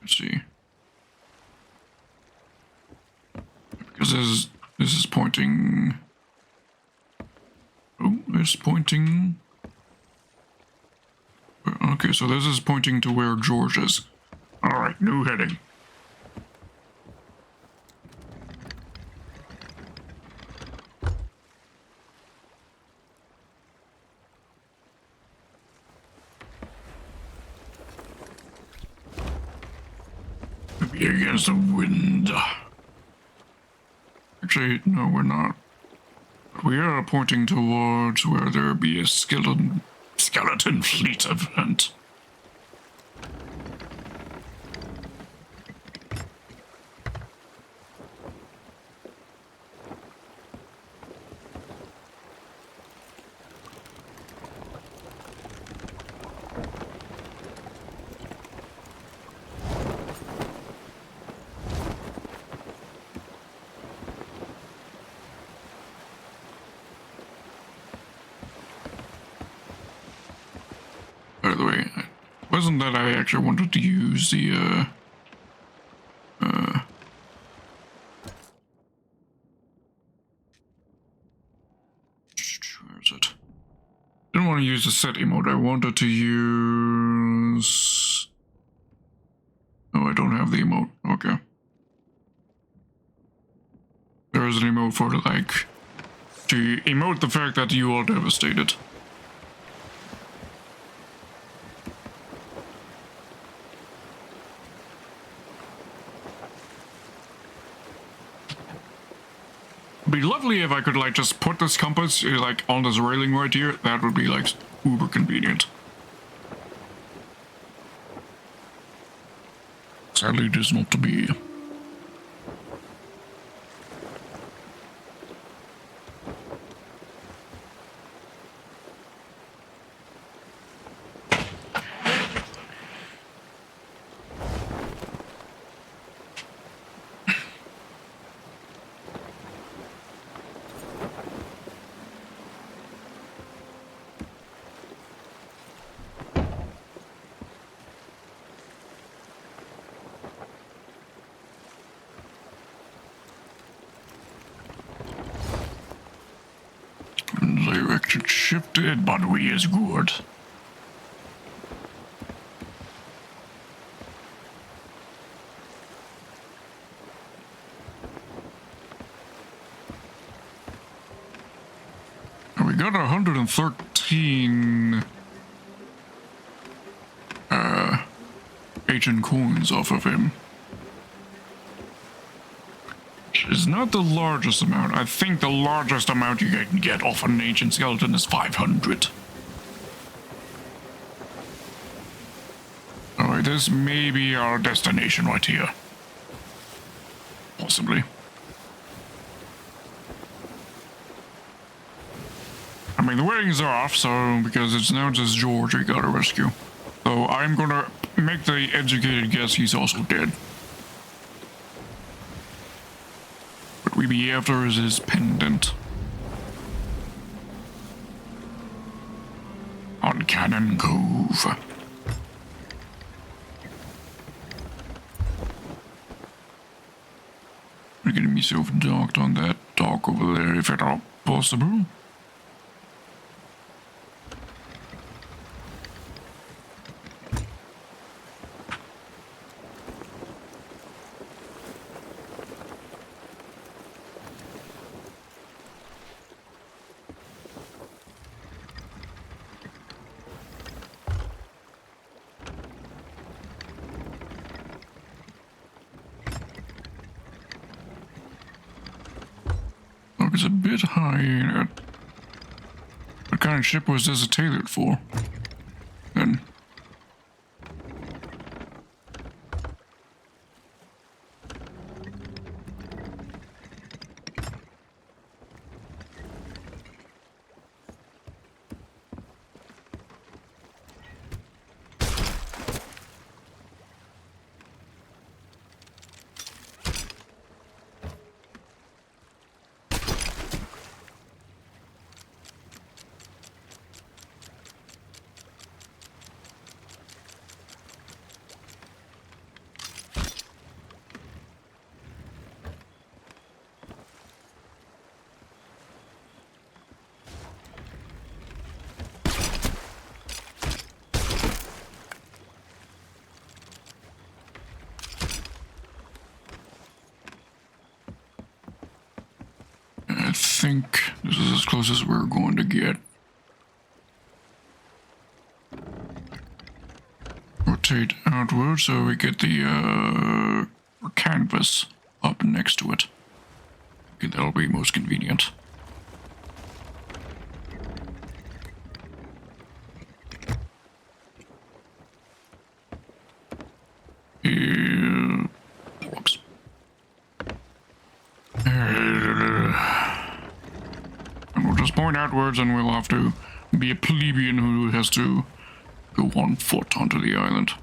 Speaker 1: see. Because this is pointing... Oh, it's pointing... Okay, so this is pointing to where George is. Alright, new heading. Be against the wind. Actually, no, we're not. We are pointing towards where there be a skeleton fleet event. By the way, it wasn't that I actually wanted to use the, where is it? Didn't want to use the set emote, I wanted to use... Oh, I don't have the emote, okay. There is an emote for, like, to emote the fact that you are devastated. It'd be lovely if I could like just put this compass like on this railing right here. That would be like uber convenient. Sadly, it is not to be. Direction shifted, but we is good. And we got 113 ancient coins off of him. Is not the largest amount. I think the largest amount you can get off an ancient skeleton is 500. Alright, this may be our destination right here. Possibly. I mean, the weddings are off, so because it's now just George we gotta rescue. So I'm gonna make the educated guess he's also dead. What we be after is his pendant. On Cannon Cove. I'm getting myself docked on that dock over there if at all possible. Look, it's a bit high, ain't it? What kind of ship was this tailored for? Then. I think this is as close as we're going to get. Rotate outward so we get the canvas up next to it. Okay, that'll be most convenient. Whoops. And we'll just point outwards and we'll have to be a plebeian who has to go on foot onto the island.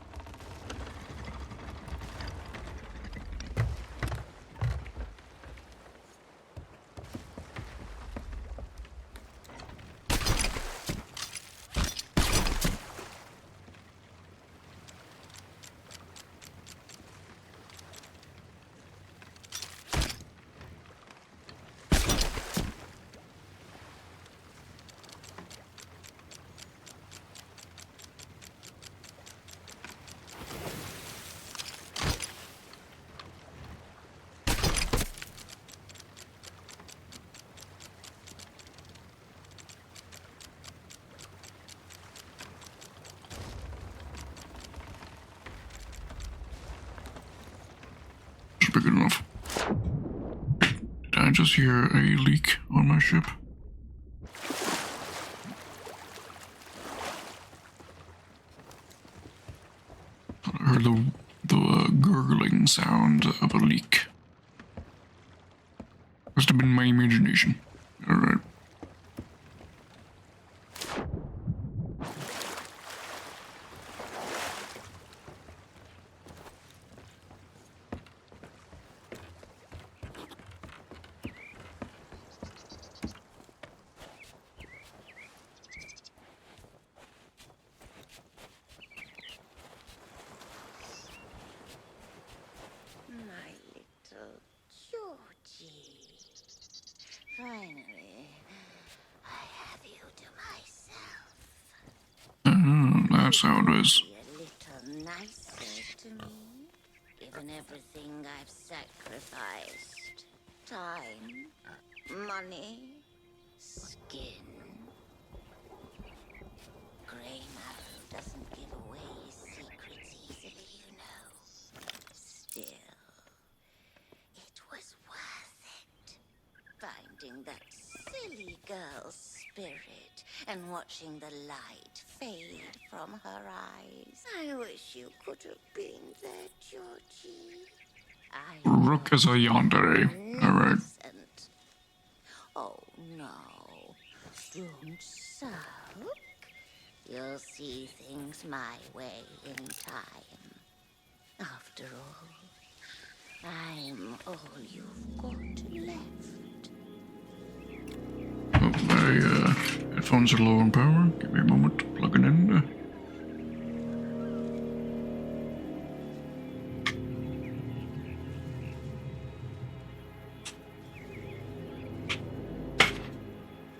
Speaker 1: Big enough. Did I just hear a leak on my ship? I heard the gurgling sound of a leak. Must have been my imagination. Alright.
Speaker 7: My little Georgie. Finally, I have you to myself.
Speaker 1: That's how it is.
Speaker 7: Be a little nicer to me, given everything I've sacrificed. Time, money, skin. Grey Marrow doesn't give away his secrets easily, you know. Still, it was worth it. Finding that silly girl's spirit and watching the light fade from her eyes. I wish you could have been there, Georgie. I
Speaker 1: Rook is a yandere. Alright.
Speaker 7: innocent. Oh no, Don't sulk. You'll see things my way in time. After all, I'm all you've got left.
Speaker 1: Oh, my headphones are low on power. Give me a moment to plug it in.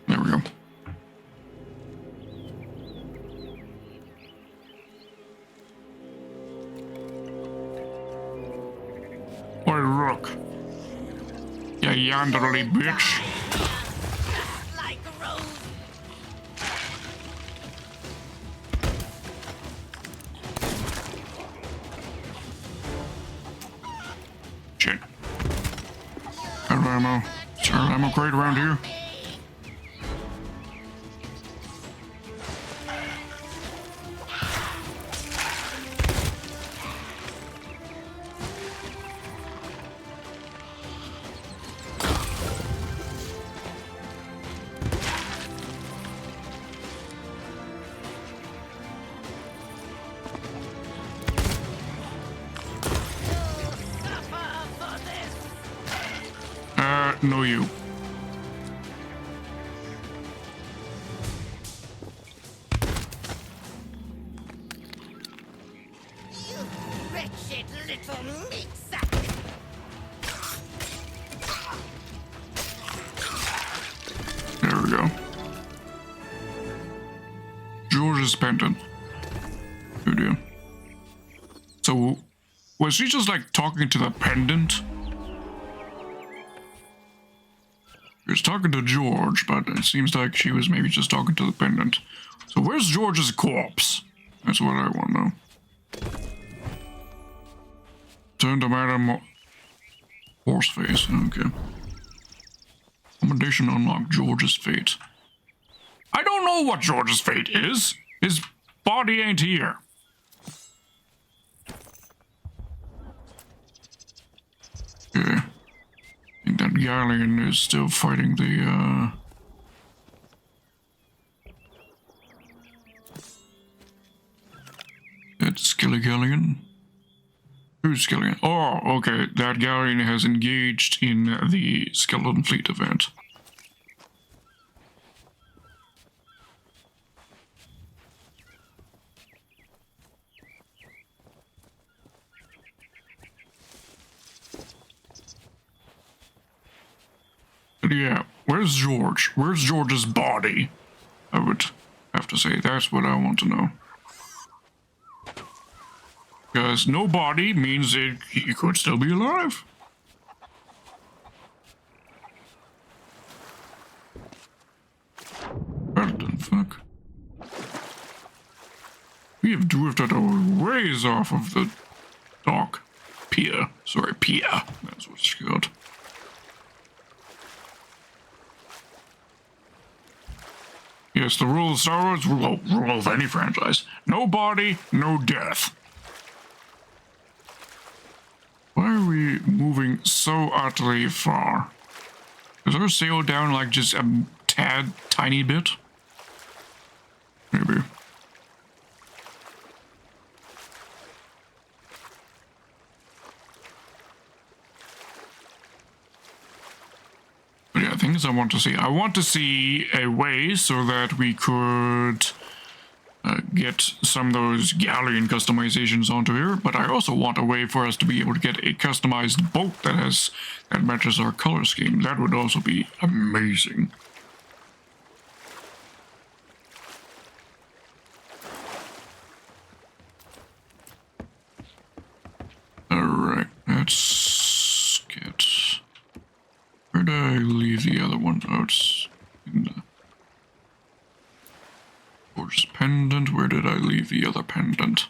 Speaker 1: There we go. Oi, Rook. You yanderly bitch.
Speaker 7: Like a rose.
Speaker 1: Shit. Out of ammo. Is there an ammo crate around here? No you.
Speaker 7: You wretched little meat sack.
Speaker 1: There we go. George's pendant. Good deal. So, was she just like talking to the pendant? She was talking to George, but it seems like she was maybe just talking to the pendant. So where's George's corpse? That's what I want to know. Turn to Madam Horseface. Okay. Accommodation unlocked. George's fate. I don't know what George's fate is. His body ain't here. Okay. I think that galleon is still fighting the, that Skilly Galleon? Who's Skillian? Oh, okay. That galleon has engaged in the Skeleton Fleet event. But yeah, where's George? Where's George's body? I would have to say that's what I want to know. Because no body means that he could still be alive. What the fuck? We have drifted a ways off of the dock. Pier. Sorry, pier. That's what it's called. Yes, the rule of Star Wars, rule of any franchise. No body, no death. Why are we moving so utterly far? Is our sail down like just a tad tiny bit? Maybe. But yeah, things I want to see. I want to see a way so that we could get some of those galleon customizations onto here, but I also want a way for us to be able to get a customized boat that matches our color scheme. That would also be amazing. Alright, let's get... Where did I leave the other one? Oh, it's in the... Gorgeous pendant. Where did I leave the other pendant?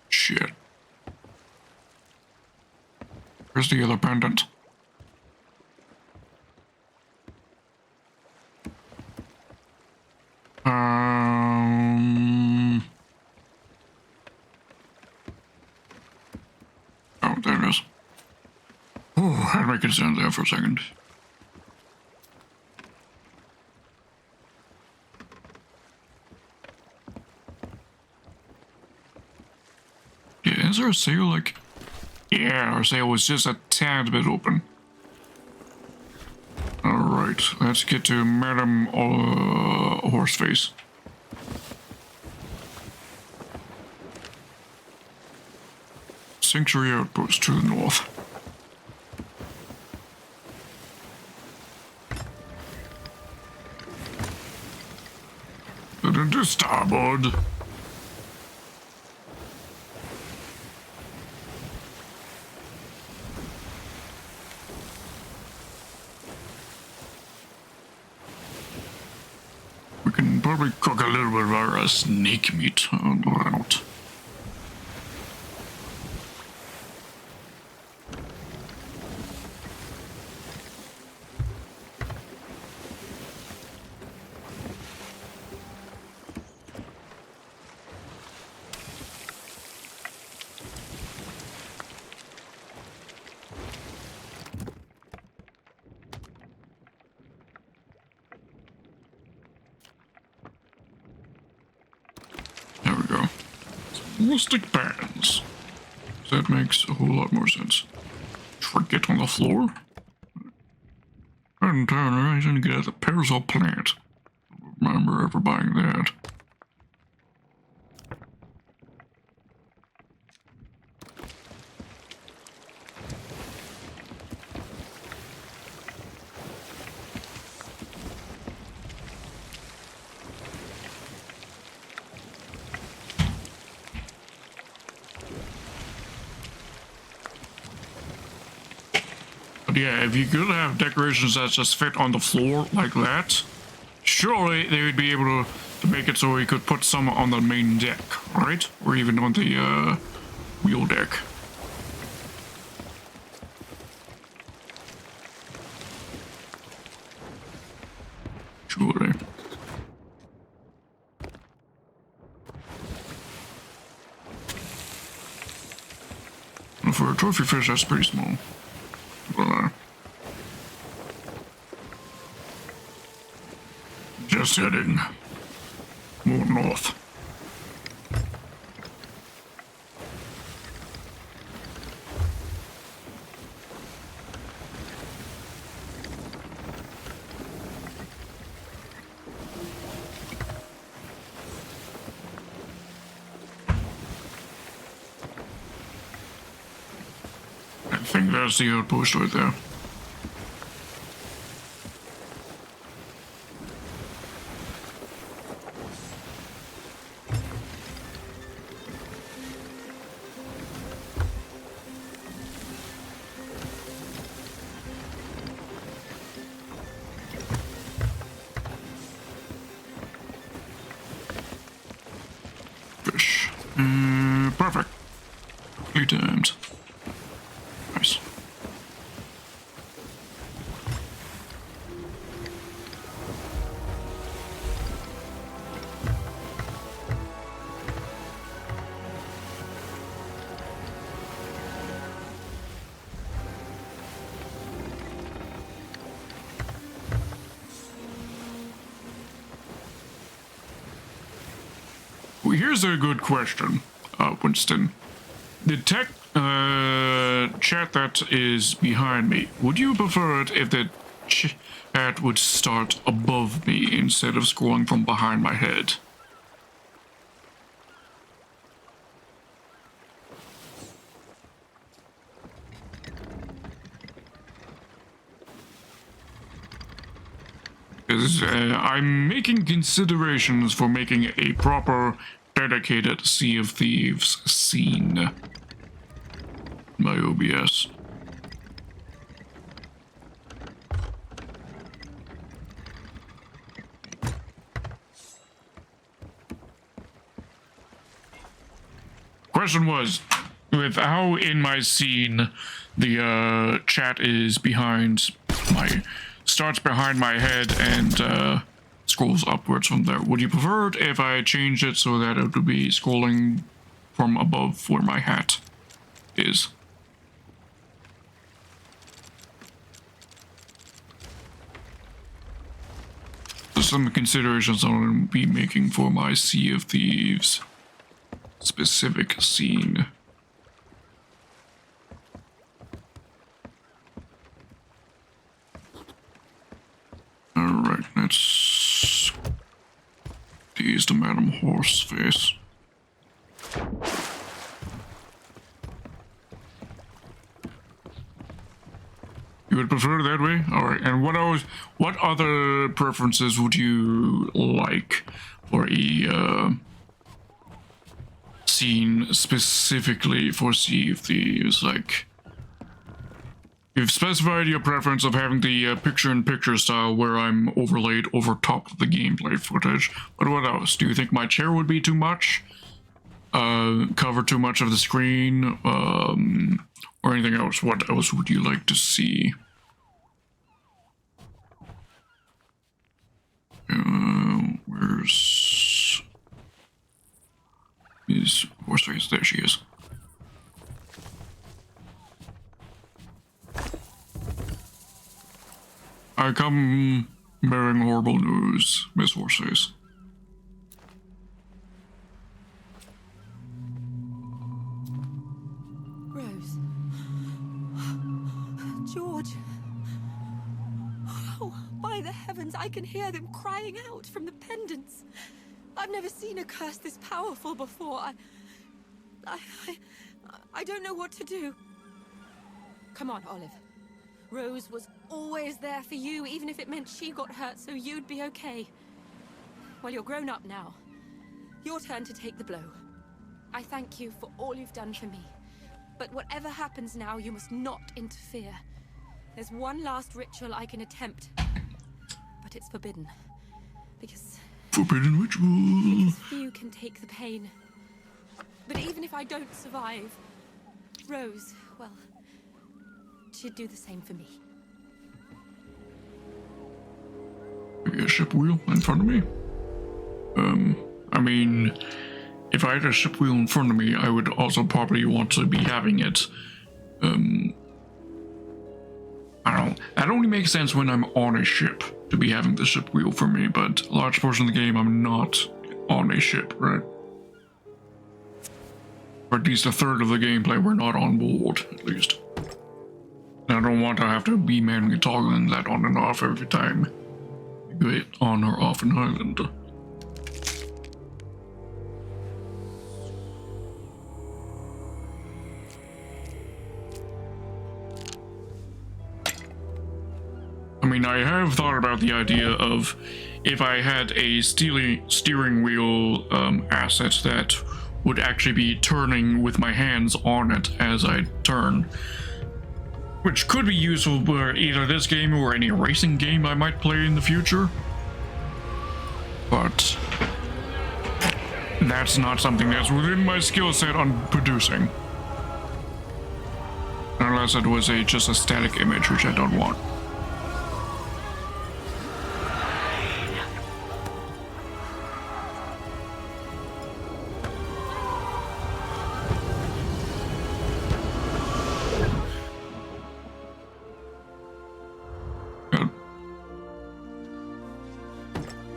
Speaker 1: Shit. Where's the other pendant? Oh, there it is. Oh, I'd make it stand there for a second. Is there a sail like... Yeah, our sail was just a tad bit open. Alright, let's get to Madam Horseface. Sanctuary Outpost to the north. To starboard. We can probably cook a little bit of our snake meat out. Rustic pans. That makes a whole lot more sense. Trinket on the floor. And turn right and get the parasol plant. Remember ever buying that. Yeah, if you could have decorations that just fit on the floor like that, surely they would be able to make it so we could put some on the main deck, right? Or even on the wheel deck. Surely. And for a trophy fish, that's pretty small. Just heading more north. I think that's the outpost right there. Fish. Perfect. Timed. Nice. Well, here's a good question, Winston. The tech chat that is behind me, would you prefer it if the chat would start above me instead of scrolling from behind my head? Because I'm making considerations for making a proper, dedicated Sea of Thieves scene. My OBS. Question was, with how in my scene the chat is behind my... starts behind my head and scrolls upwards from there. Would you prefer it if I changed it so that it would be scrolling from above where my hat is? There's some considerations I'm going to be making for my Sea of Thieves specific scene. to Madam Horseface. You would prefer that way? Alright, and what other preferences would you like for a scene specifically for Sea of Thieves? Like, you've specified your preference of having the picture-in-picture style where I'm overlaid over top of the gameplay footage, but what else? Do you think my chair would be too much? Cover too much of the screen? Or anything else? What else would you like to see? Where's Horseface? There she is. I come bearing horrible news, Miss Horseface.
Speaker 2: Rose. George. Oh, by the heavens, I can hear them crying out from the pendants. I've never seen a curse this powerful before. I don't know what to do. Come on, Olive. Rose was always there for you, even if it meant she got hurt so you'd be okay. Well, you're grown up now. Your turn to take the blow. I thank you for all you've done for me. But whatever happens now, you must not interfere. There's one last ritual I can attempt, but it's forbidden. Because
Speaker 1: Forbidden ritual.
Speaker 2: few can take the pain. But even if I don't survive, Rose, well, she'd do the same for me.
Speaker 1: Maybe a ship wheel in front of me? I mean, if I had a ship wheel in front of me, I would also probably want to be having it, I don't know. That only makes sense when I'm on a ship to be having the ship wheel for me, but a large portion of the game I'm not on a ship, right? Or at least a third of the gameplay we're not on board, at least. And I don't want to have to be manually toggling that on and off every time you get on or off an island. I mean, I have thought about the idea of if I had a steering wheel asset that would actually be turning with my hands on it as I turn, which could be useful for either this game or any racing game I might play in the future. But that's not something that's within my skill set on producing. Unless it was just a static image, which I don't want.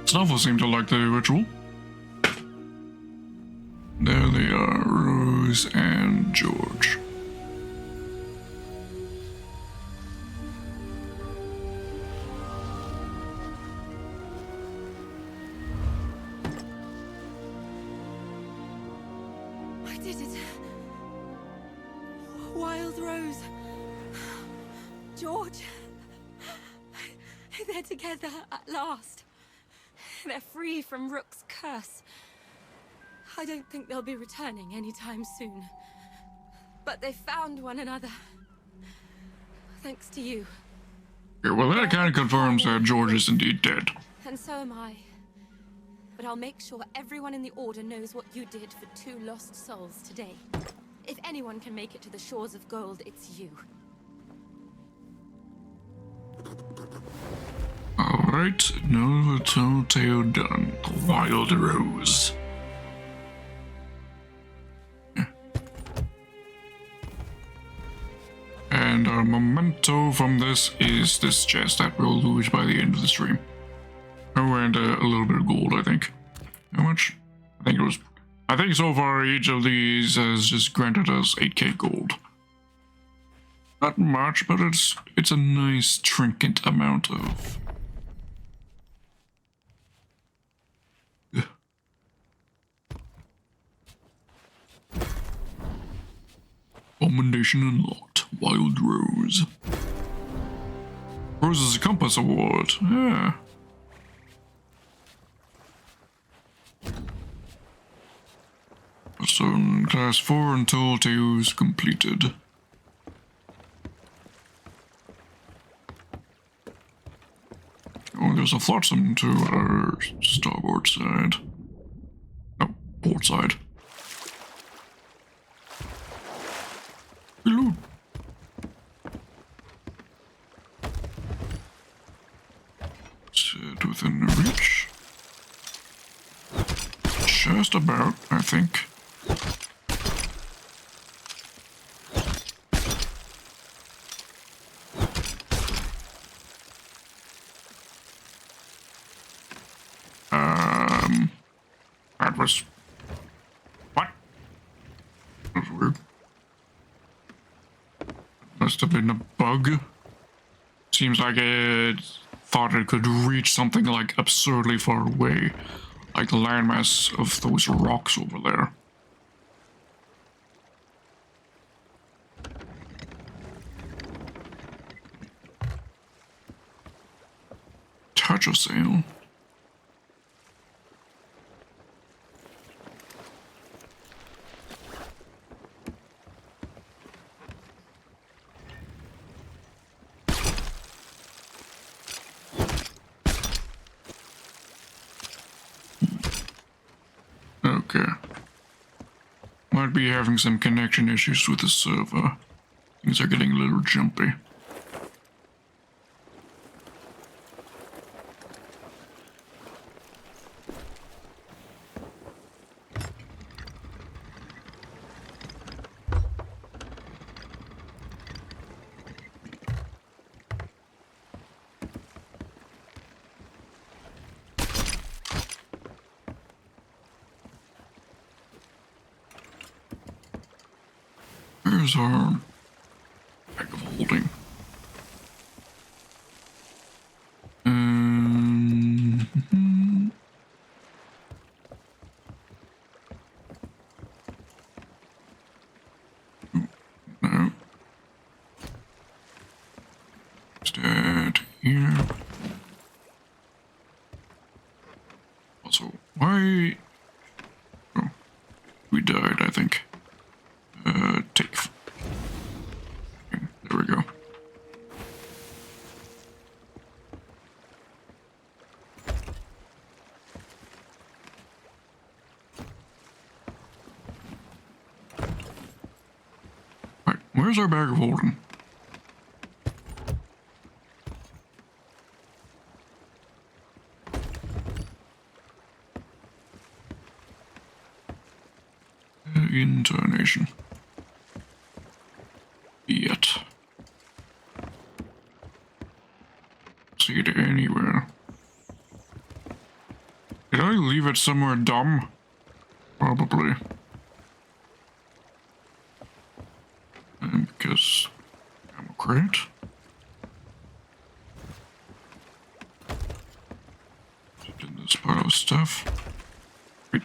Speaker 1: Snuffle seemed to like the ritual. There they are, Rose and George.
Speaker 2: I did it. Wild Rose. George. They're together at last. They're free from Rook's curse. I don't think they'll be returning anytime soon. But they found one another. Thanks to you.
Speaker 1: Yeah, well, that kind of confirms that George is indeed dead.
Speaker 2: And so am I. But I'll make sure everyone in the Order knows what you did for 2 lost souls today. If anyone can make it to the shores of gold, it's you.
Speaker 1: Alright, no telltale done. Wild Rose. And our memento from this is this chest that we'll lose by the end of the stream. Oh, and a little bit of gold, I think. How much? I think so far each of these has just granted us 8k gold. Not much, but it's a nice trinket amount of... Commendation unlocked. Wild Rose. Rose's Compass Award. Yeah. So in class 4 until 2 is completed. Oh, there's a flotsam to our starboard side. No, port side. Hello. Sit within reach. Just about, I think. That was... What? That was weird. Must have been a bug. Seems like it thought it could reach something like absurdly far away. Like the landmass of those rocks over there. Touch a sail. Okay. Might be having some connection issues with the server. Things are getting a little jumpy. Where's our bag of holding? No. Is that here? Also, why? Oh, we died, I think. Take. Okay, there we go. Right, where's our bag of holding? Intonation. Yet. See it anywhere. Did I leave it somewhere dumb? Probably. Because I'm a crate. In this pile of stuff. Wait.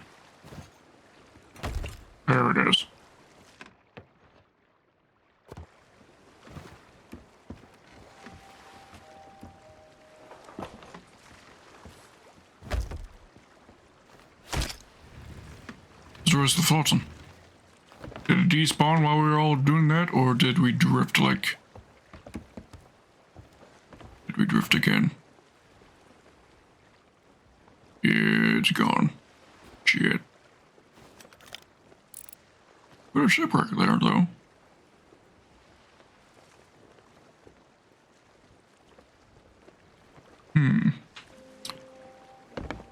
Speaker 1: There it is. Where's the flotsam? Did it despawn while we were all doing that, or did we drift like... Did we drift again? Yeah, it's gone. Shit. There's a shipwreck there, though.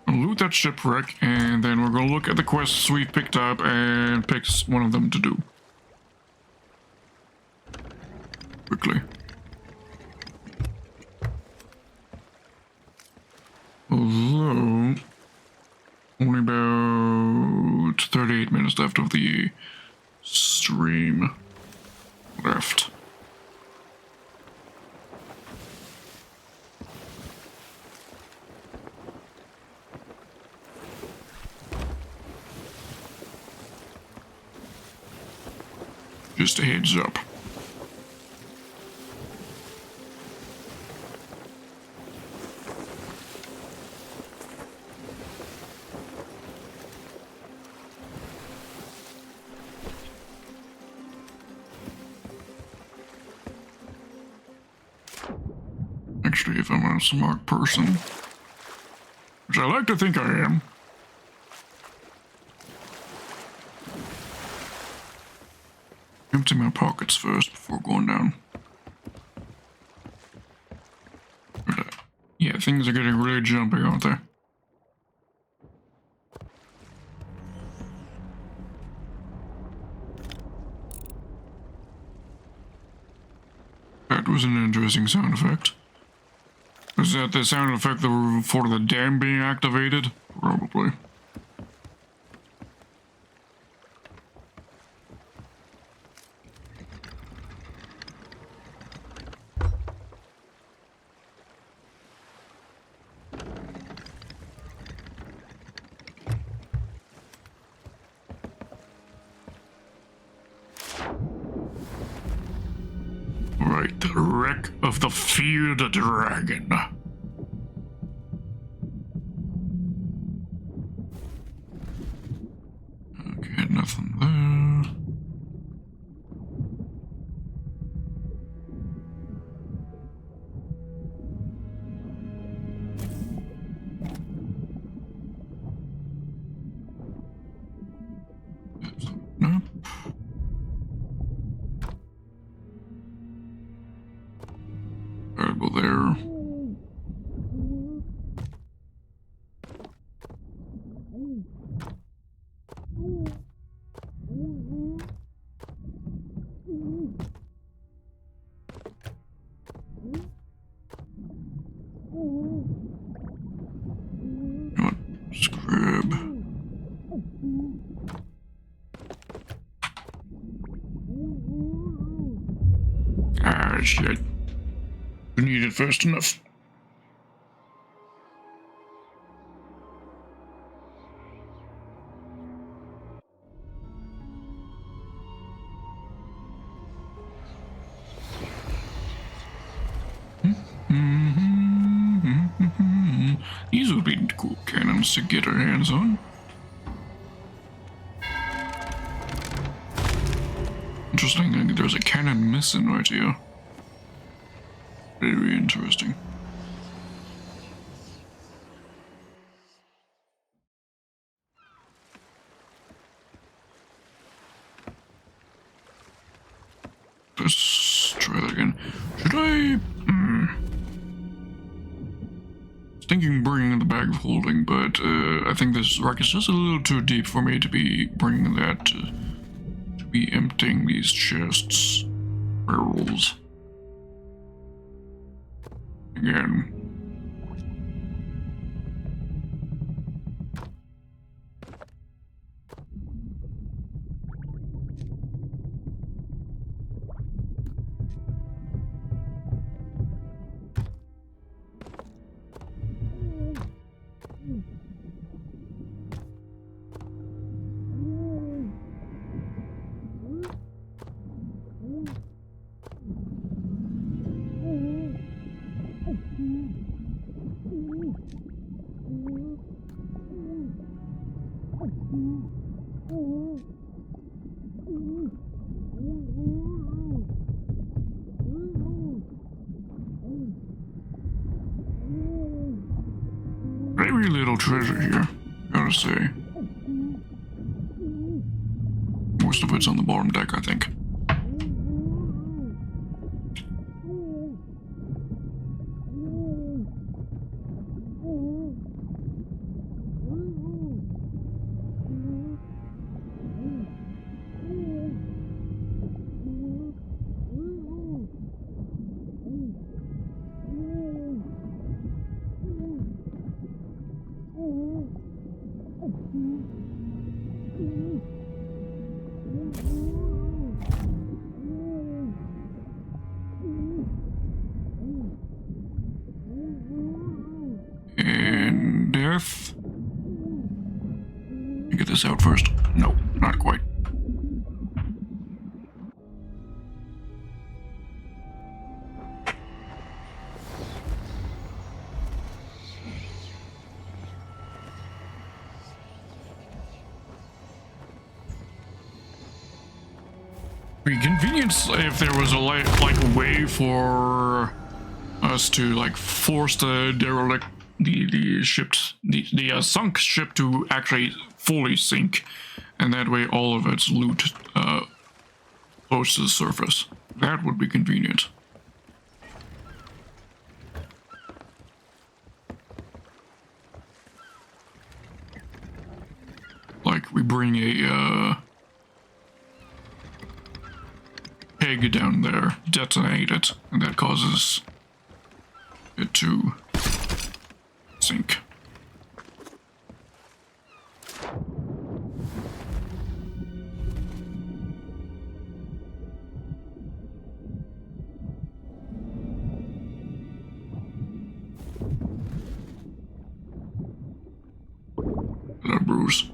Speaker 1: Loot that shipwreck, and then we're gonna look at the quests we've picked up and pick one of them to do. Quickly. Although, only about 38 minutes left of the stream left. Just a heads up. Actually, if I'm a smart person, which I like to think I am. Empty my pockets first before going down. But, yeah, things are getting really jumpy, aren't they? That was an interesting sound effect. Was that the sound effect for the dam being activated? Probably. Right, the wreck of the Field Dragon. Okay, nothing there. Nope. Variable there. You know what? Just grab. Ah, shit. You need it fast enough. These would be cool cannons to get our hands on. Interesting, I think there's a cannon missing right here. Very interesting. Let's try that again. Should I? Thinking bringing the bag of holding, but I think this wreck is just a little too deep for me to be bringing that, to be emptying these chests, barrels. Again. Very little treasure here, gotta say. Most of it's on the bottom deck, I think. And death. Get this out first. No, not quite. Be convenient if there was a like a way for us to like force the derelict the sunk ship to actually fully sink, and that way all of its loot close to the surface. That would be convenient. Like we bring a peg down there, detonate it, and that causes it to sink. Hello, Bruce.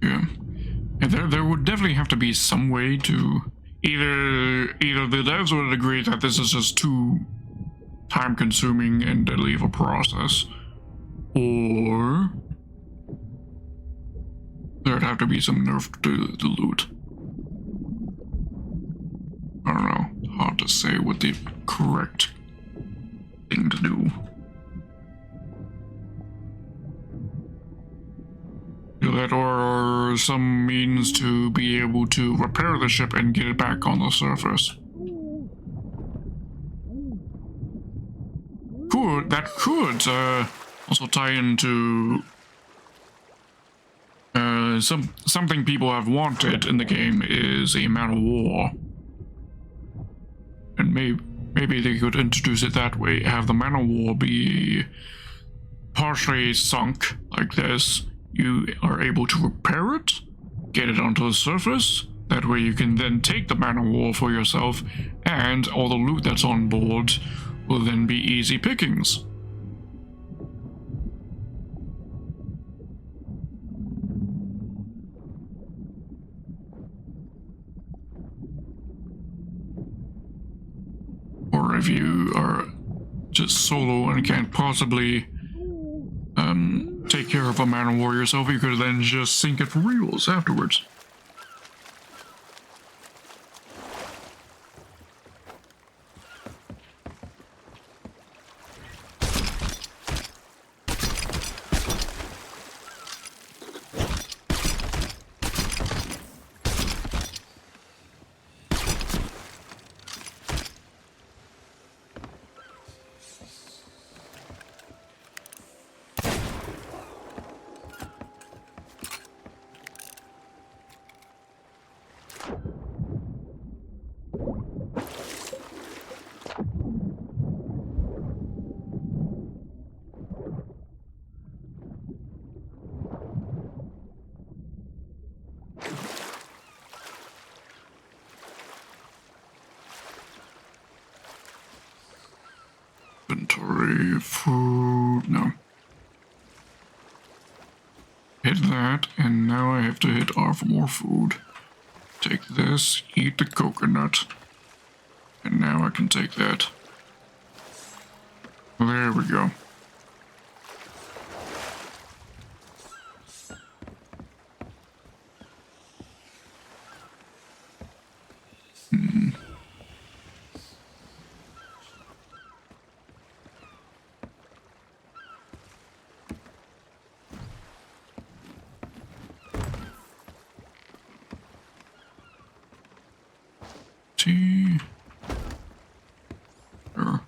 Speaker 1: Yeah, and there would definitely have to be some way to either the devs would agree that this is just too time consuming and deadly of a process, or there'd have to be some nerf to the loot. I don't know, hard to say what the correct thing to do. That or some means to be able to repair the ship and get it back on the surface. That could also tie into something people have wanted in the game is a man of war, and maybe they could introduce it that way. Have the man of war be partially sunk like this. You are able to repair it, get it onto the surface. That way you can then take the man of war for yourself, and all the loot that's on board will then be easy pickings. Or if you are just solo and can't possibly take care of a man of war yourself, you could then just sink it for reals afterwards. Inventory, food, no. Hit that, and now I have to hit R for more food. Take this, eat the coconut, and now I can take that. There we go. Tea. Sure.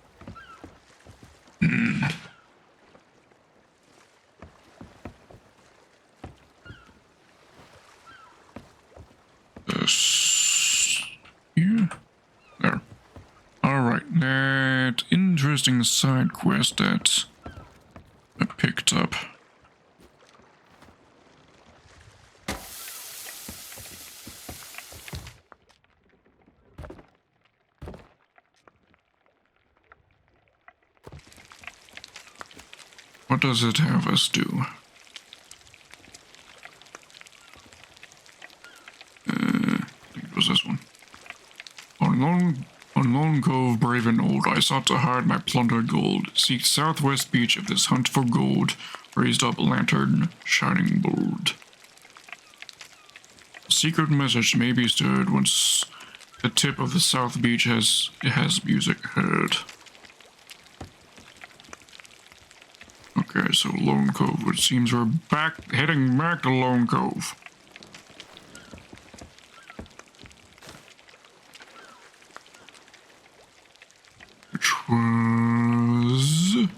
Speaker 1: This. Yeah. There. Alright, that interesting side quest that I picked up. What does it have us do? I think it was this one. On Lone Cove, brave and old, I sought to hide my plundered gold. Seek southwest beach of this hunt for gold. Raised up lantern, shining bold. A secret message may be stirred once the tip of the south beach has music heard. Okay, so Lone Cove. It seems we're heading back to Lone Cove. Which was...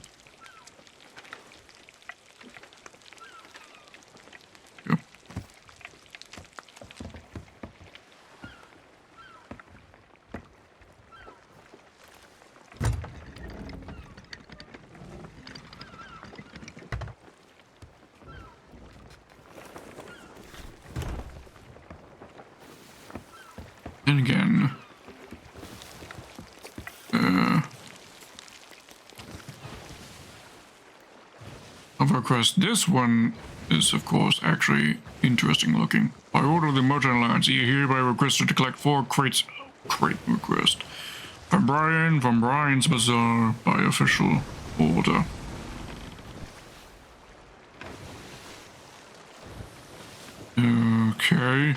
Speaker 1: Yep. And again, of our quest, this one is of course actually interesting looking. By order of the Merchant Alliance, you hereby requested to collect 4 crates. Crate request. From Brian's Bazaar, by official order. Okay.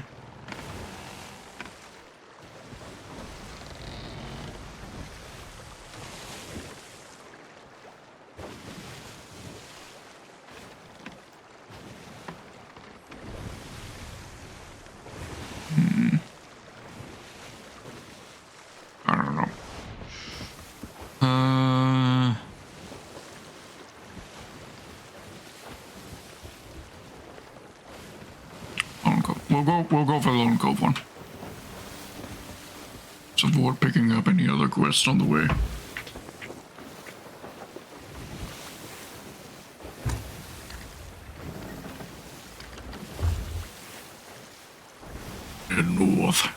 Speaker 1: I don't know. Lone Cove. We'll go for the Lone Cove one. So avoid picking up any other quests on the way. Head north.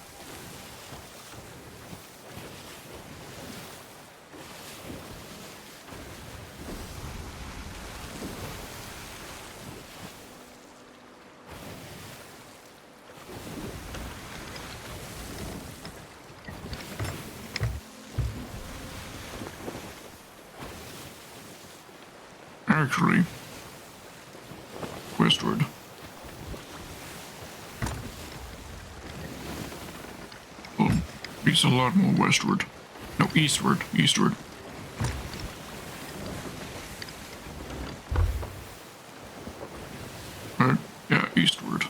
Speaker 1: Actually, westward. Well, it's a lot more westward. No, eastward. Eastward. Right? Yeah, eastward.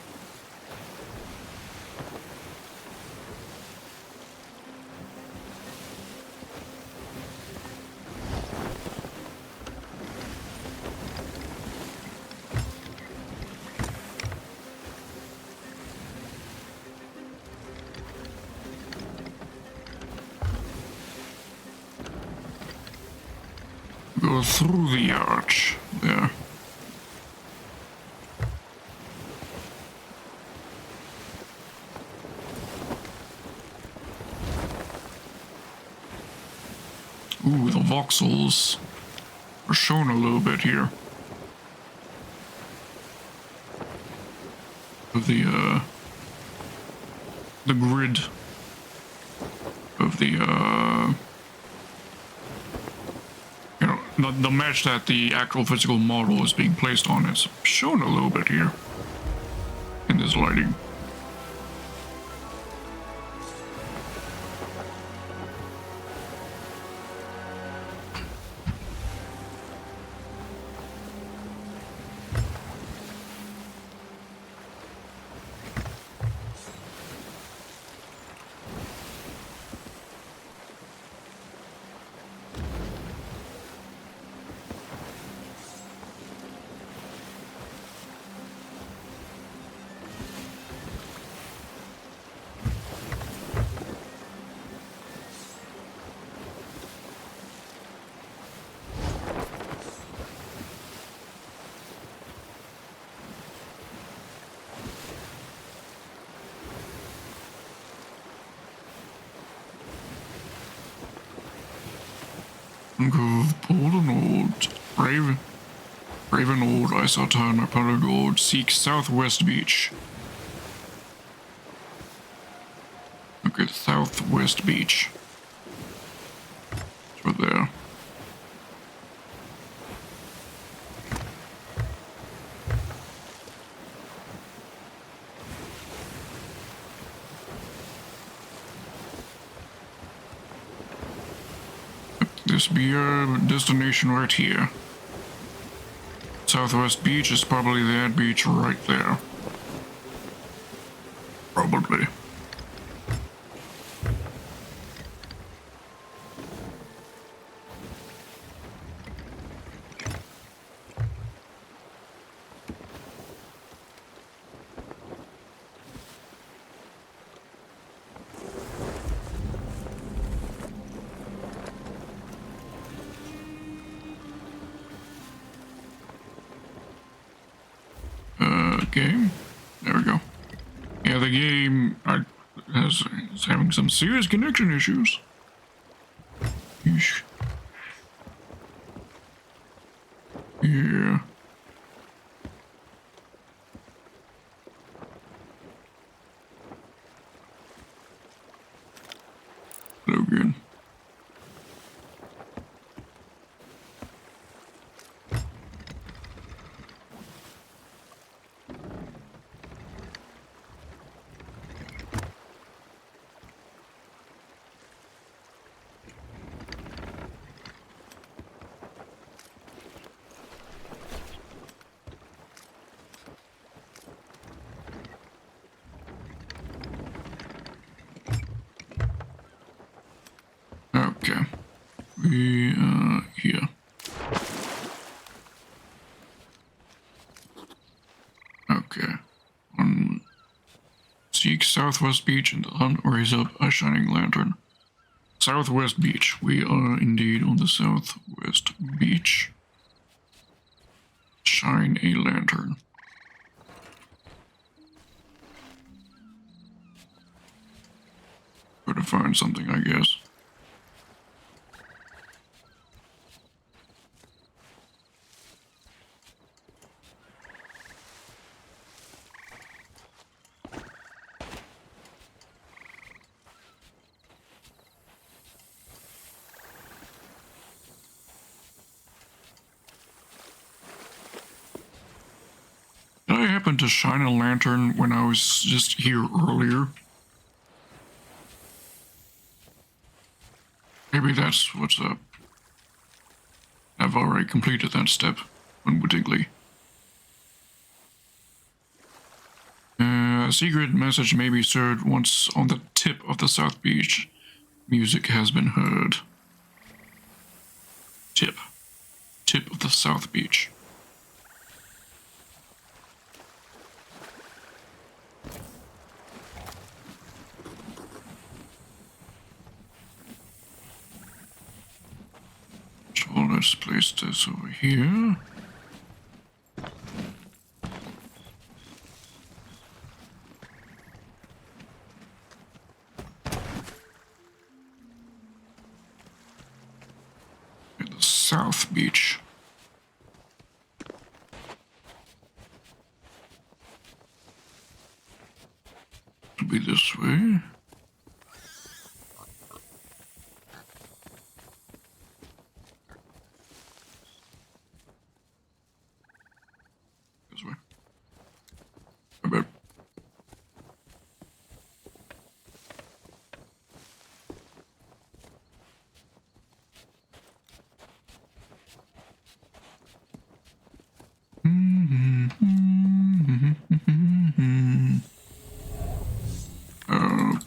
Speaker 1: Go through the arch. There. Ooh, the voxels are shown a little bit here. Of the grid of the you know, the mesh that the actual physical model is being placed on is shown a little bit here in this lighting. Go Golden Old Raven. Ravenwood, Isotown, Apollo seek Southwest Beach. Okay, Southwest Beach. It's right there. This be our destination right here. Southwest Beach is probably that beach right there. Probably. Game. There we go. Yeah, the game is having some serious connection issues. Yeesh. Yeah. Hello again. Okay. We here. Okay. Seek Southwest Beach and hunt raise up a shining lantern. Southwest Beach. We are indeed on the Southwest Beach. Shine a lantern. Gotta find something, I guess. Did I happen to shine a lantern when I was just here earlier? Maybe that's what's up. I've already completed that step unwittingly. A secret message may be served once on the tip of the South Beach. Music has been heard. Tip. Tip of the South Beach. So let's place this over here. At the South Beach. It'll be this way. This way. My bad. Uh,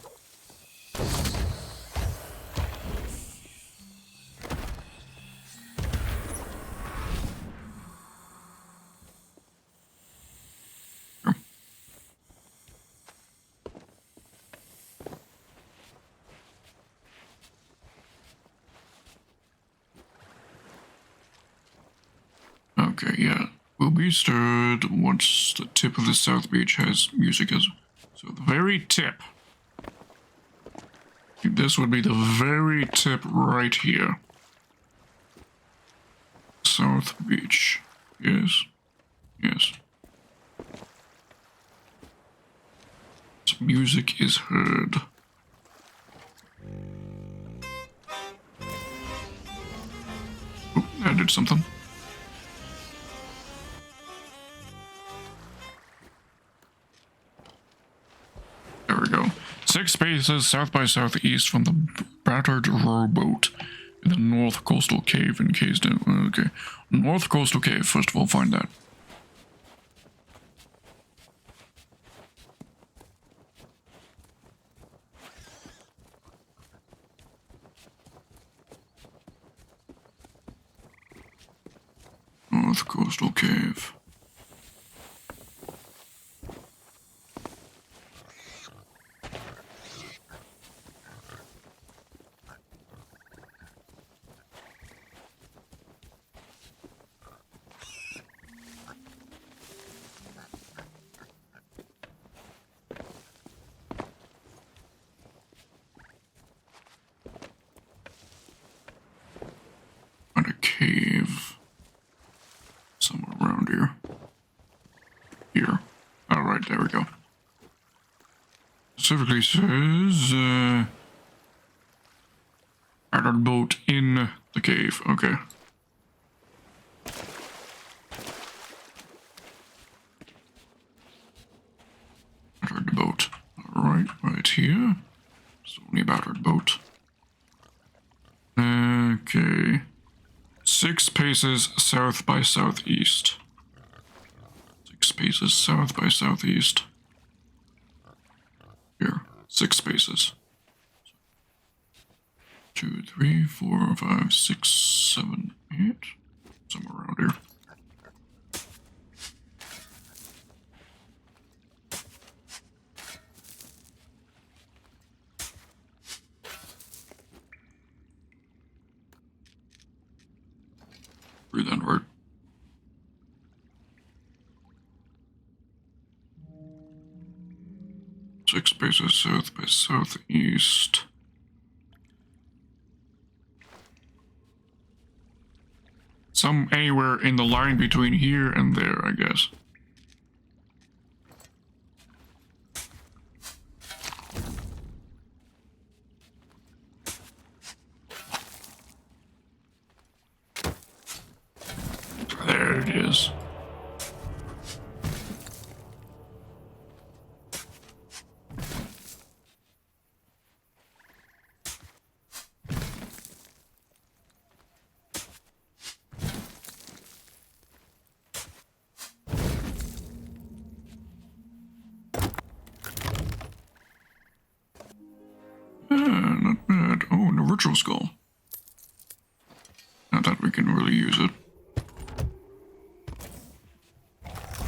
Speaker 1: Okay, yeah. Will be stirred once the tip of the South Beach has music as. So the very tip. This would be the very tip right here. South Beach. Yes. Yes. Some music is heard. Oh, I did something. There we go. 6 spaces south by southeast from the battered rowboat in the North Coastal Cave encased in. Okay. North Coastal Cave. First of all, find that. North Coastal Cave. Find a cave. Somewhere around here. Here. Alright, there we go. Specifically says, battered boat in the cave. Okay. Battered boat. Alright, right here. It's only a battered boat. Okay. 6 paces south by southeast. 6 paces south by southeast. Here. 6 paces. 2, 3, 4, 5, 6, 7, 8. Somewhere around here. Breathe inward. Six paces south by southeast. Some anywhere in the line between here and there, I guess. There it is. Not bad. Oh, and a virtual skull. Not that we can really use it.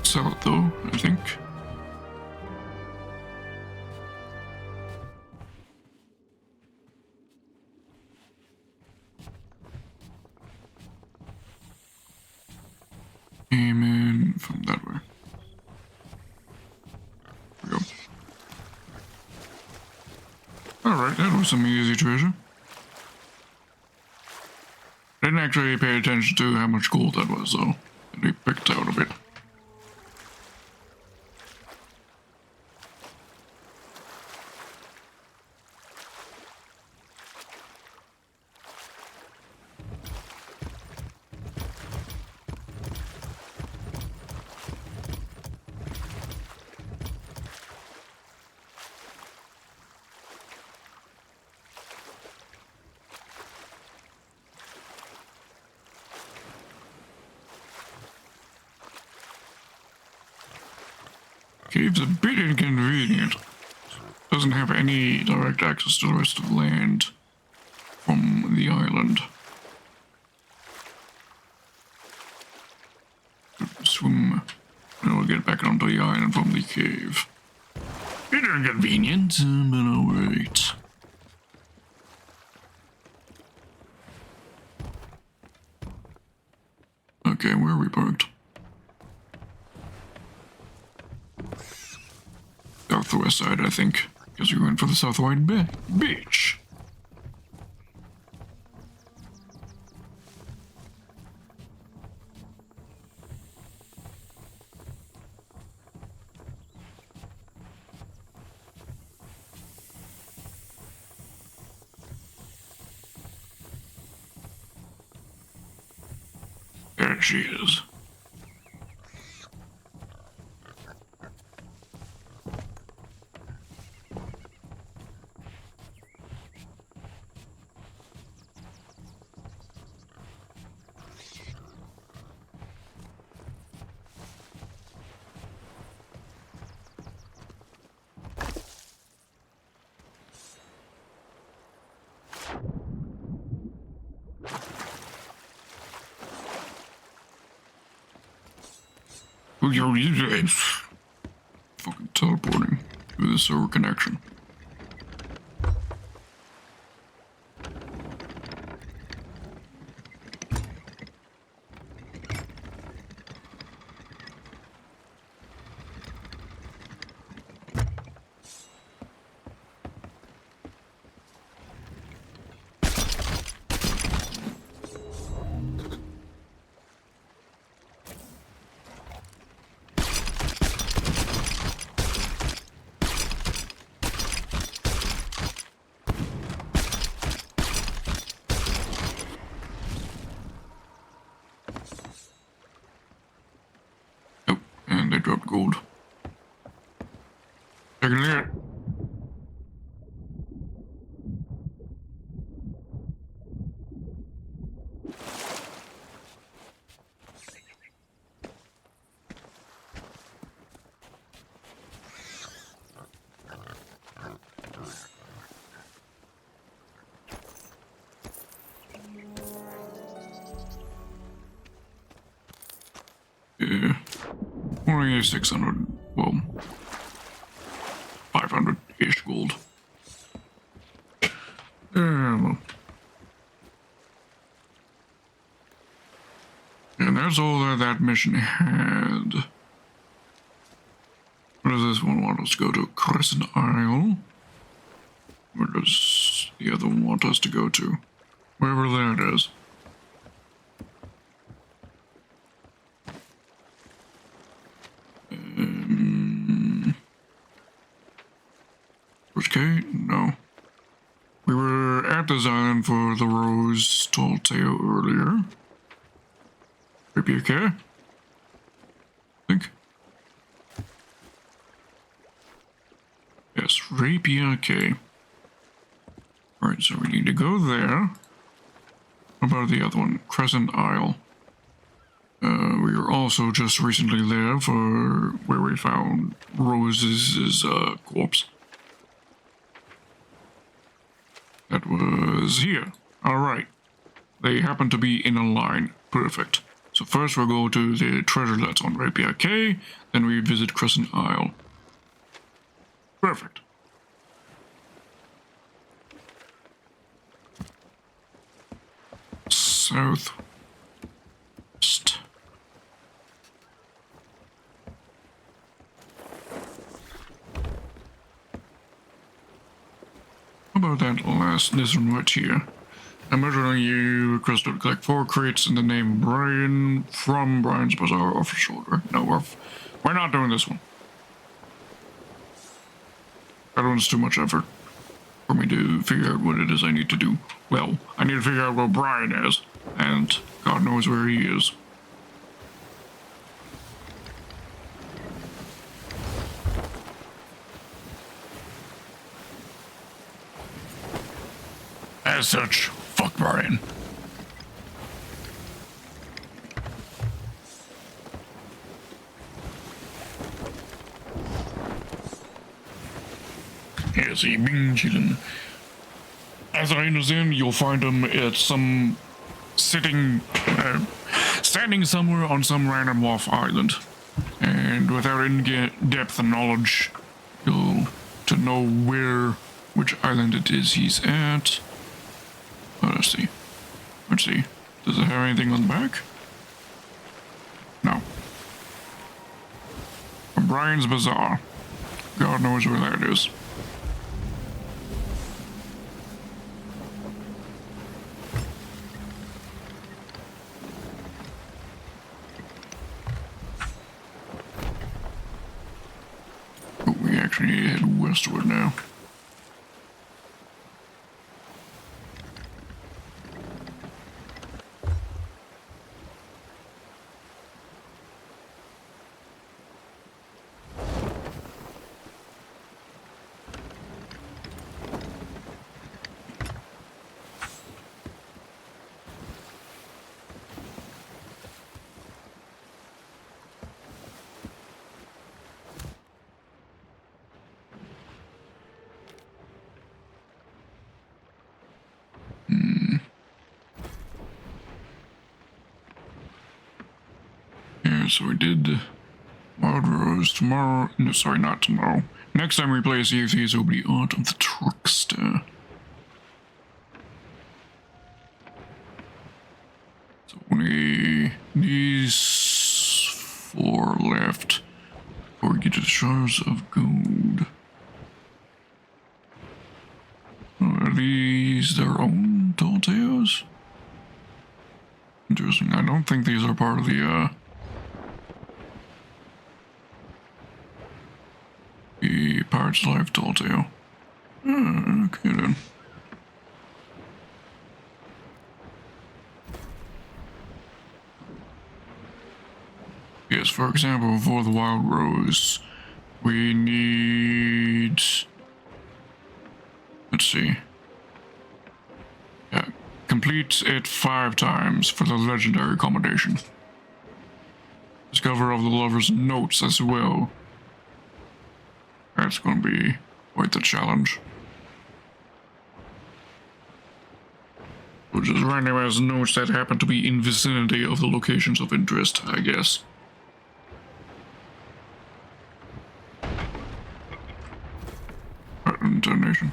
Speaker 1: Sell it though, I think. Came in from that way. There we go. Alright, that was some easy treasure. Didn't actually pay attention to how much gold that was though. They picked out a bit. Cave's a bit inconvenient. Doesn't have any direct access to the rest of the land from the island. Swim, and we'll get back onto the island from the cave. Bit inconvenient, but alright. Okay, where are we parked? Southwest side, I think. Guess we went for the Southwide Beach. she is. Fucking teleporting through the server connection. Oh, and they dropped gold. Checking it. Yeah. Only 600, well, 500-ish gold. Well. And that's all that that mission had. Where does this one want us to go to? Crescent Isle? Where does the other one want us to go to? Wherever that is. Okay, no. We were at this island for the Rose Tall Tale earlier. Rapier Cay? I think. Yes, Rapier Cay. Alright, so we need to go there. What about the other one? Crescent Isle. We were also just recently there for where we found Rose's corpse. That was here. Alright. They happen to be in a line. Perfect. So first we'll go to the treasure that's on Rapier Cay, then we visit Crescent Isle. Perfect. South. West. How about that last, this one right here? I'm measuring you requested to collect 4 crates in the name Brian from Brian's Bazaar official order. No, we're not doing this one. That one's too much effort for me to figure out what it is I need to do. Well, I need to figure out where Brian is, and God knows where he is. As such, fuck Brian. Yes, he been chillin'. As I understand, you'll find him at some standing somewhere on some random off island. And without in-depth knowledge, you'll to know which island it is he's at. Oh, let's see. Let's see. Does it have anything on the back? No. From Brian's Bazaar. God knows where that is. Oh, we actually need to head westward now. so we did Wild Rose tomorrow. No, sorry, not tomorrow. Next time we play Sea of Thieves, it will be Art of the Trickster. So only these 4 left before we get to the Shards of Gold. Are these their own tall tales? Interesting. I don't think these are part of the Pirate's Life tall tale. Okay then. Yes, for example, for the Wild Rose, we need... Let's see. Yeah, complete it 5 times for the legendary accommodation. Discover of the lover's notes as well. That's gonna be quite the challenge. We'll just randomize notes that happen to be in vicinity of the locations of interest, I guess. Intonation.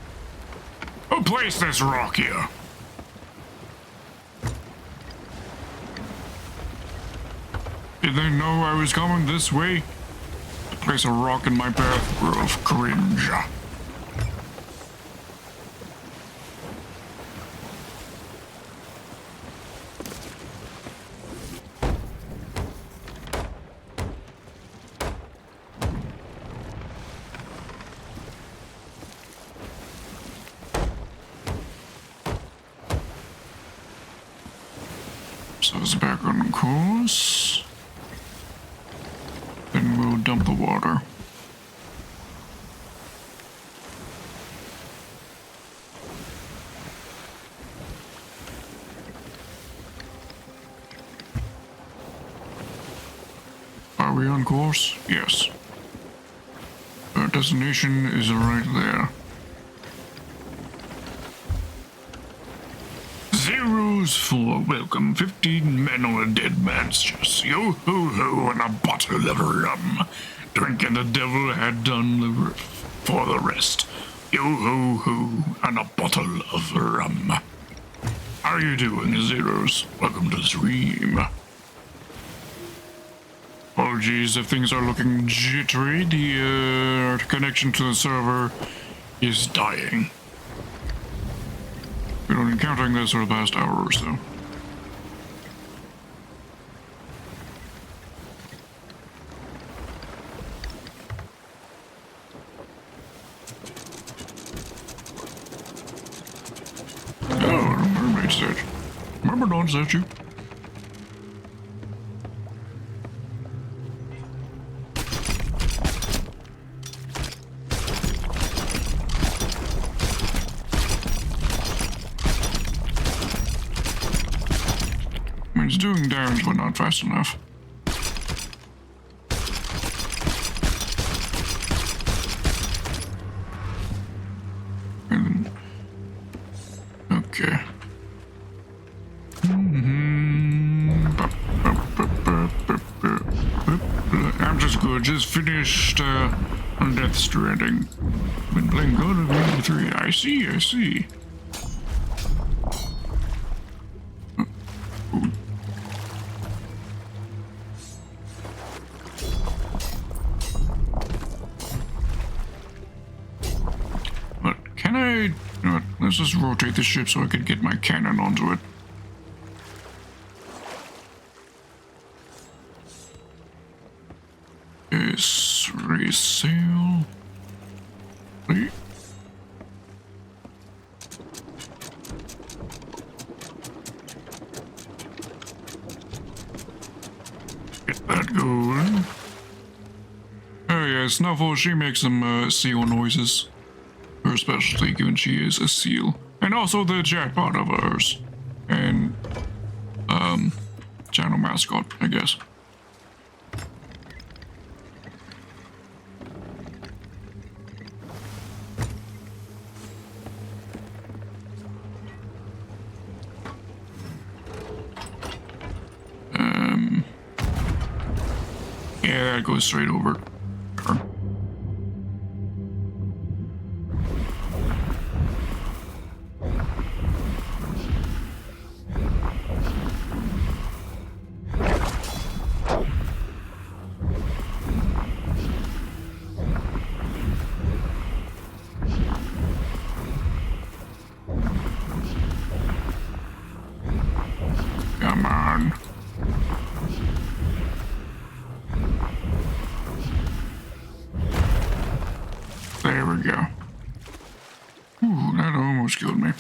Speaker 1: Who placed this rock here? Did they know I was coming this way? To place a rock in my path were of cringe. So it's back on course. Then we'll dump the water. Are we on course? Yes. Our destination is right there. Zero's for welcome. 15 men on a dead man's chest. Yo ho ho and a bottle of rum. Drinking the devil had done for the rest. Yo ho ho and a bottle of rum. How are you doing, Zeros? Welcome to the stream. Apologies if things are looking jittery. The connection to the server is dying. We've been encountering this for the past hour or so. Oh, mermaid statue. Mermaid statue. It's doing damage, but not fast enough. Okay. I'm just good. Just finished on Death Stranding. Been playing God of War 3. I see. Let's just rotate the ship so I can get my cannon onto it. Yes, resail. Wait. Get that going. Oh yeah, Snuffle, she makes some seal noises. Her specialty, given she is a seal. And also the jackpot of hers. And, channel mascot, I guess. Yeah, that goes straight over. Sure. Come on. There we go. Ooh, that almost killed me.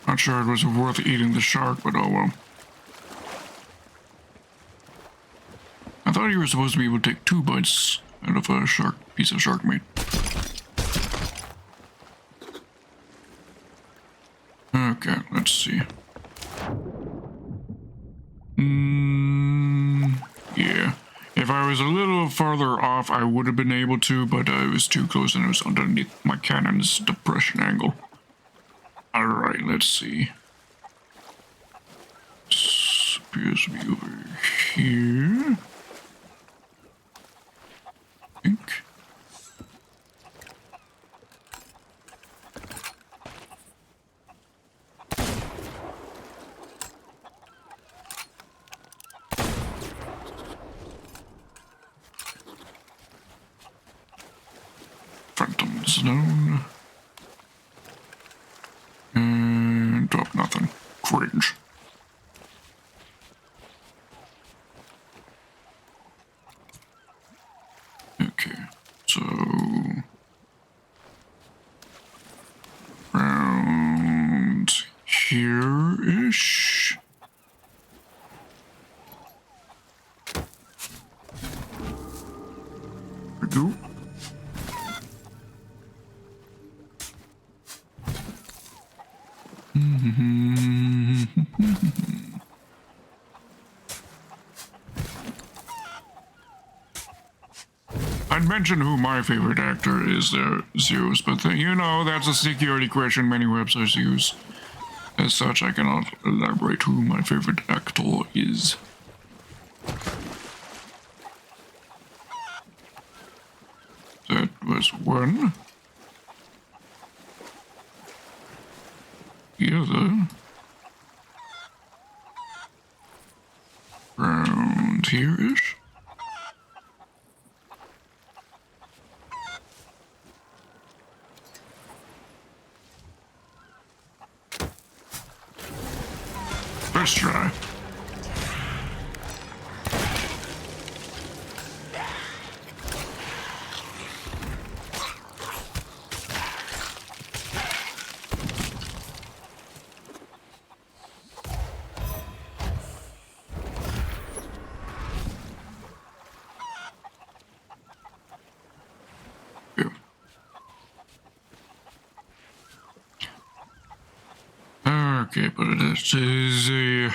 Speaker 1: Not sure it was worth eating the shark, but oh well. I thought you were supposed to be able to take 2 bites out of a piece of shark meat. Okay, let's see. Yeah. If I was a little farther off, I would have been able to, but I was too close and it was underneath my cannon's depression angle. Alright, let's see. This appears to be over here. I think. Phantom Zone. And drop nothing. Cringe. Okay, so around here-ish. There we go. I'd mention who my favorite actor is there, Zeus, but you know, that's a security question many websites use. As such, I cannot elaborate who my favorite actor is. That was one. The other. Around here-ish. First try. Yeah. Okay, but it is a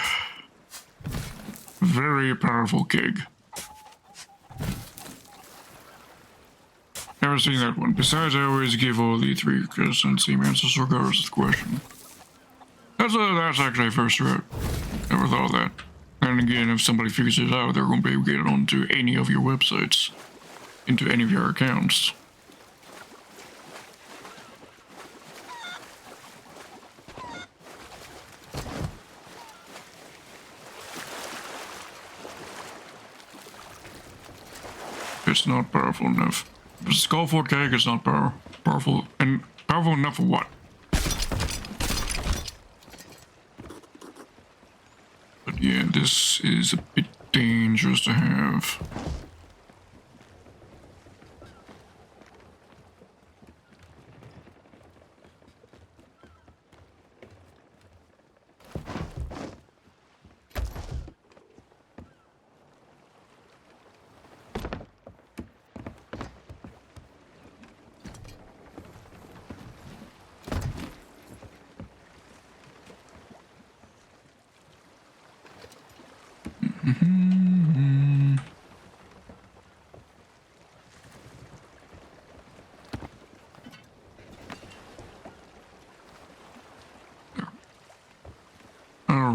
Speaker 1: very powerful gig. Never seen that one. Besides, I always give all the 3 and same answers regardless of the question. That's actually a first route. Never thought of that. And again, if somebody figures it out, they're going to be able to get it onto any of your websites, into any of your accounts. It's not powerful enough. The Skullfort Cake is not powerful enough for what? But yeah, this is a bit dangerous to have.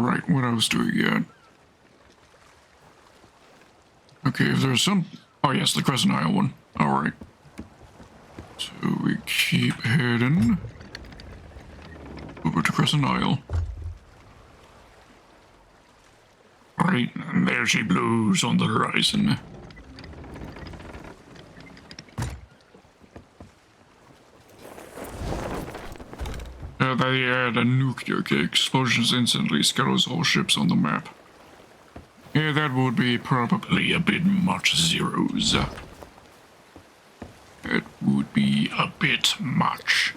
Speaker 1: Alright, what else do we get? Okay, if there's some... Oh yes, the Crescent Isle one. Alright. So we keep heading over to Crescent Isle. Right, and there she blows on the horizon. The nuclear explosions instantly scatters all ships on the map. Yeah, that would be probably a bit much zeros. It would be a bit much.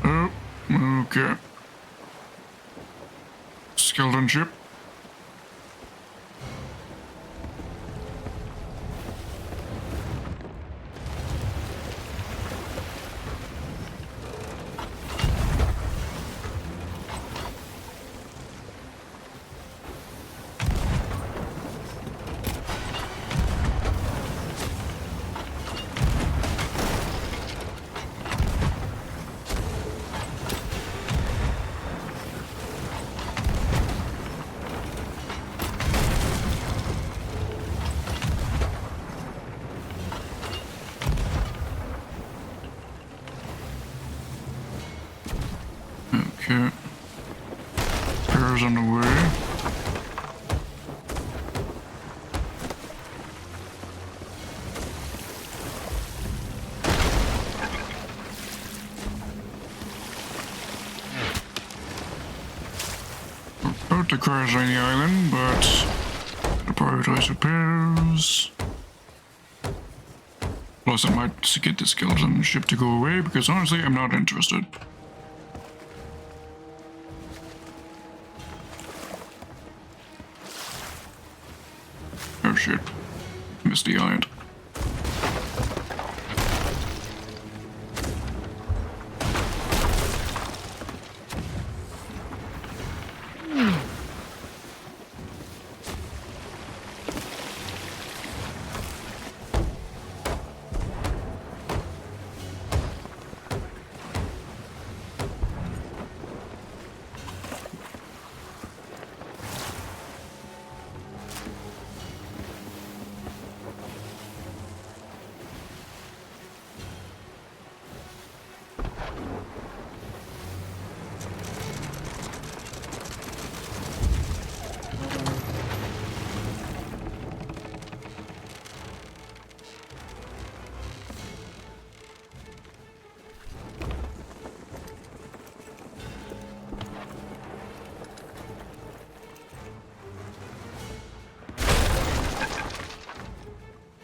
Speaker 1: Oh, okay. Skeleton ship. Okay. Repairs on the way. We're about to crash on the island, but to prioritize repairs. Plus, I might get the skeleton ship to go away because honestly, I'm not interested. Oh shit. Missed the island.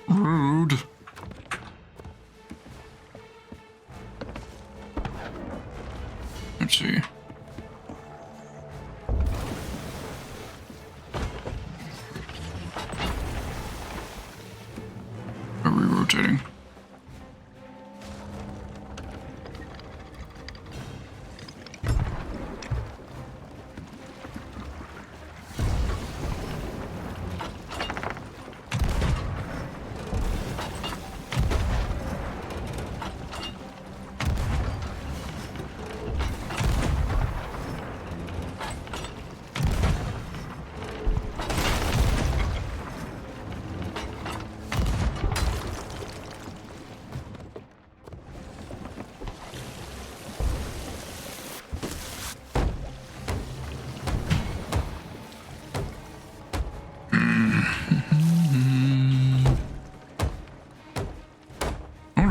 Speaker 1: Rude. Let's see. Are we rotating?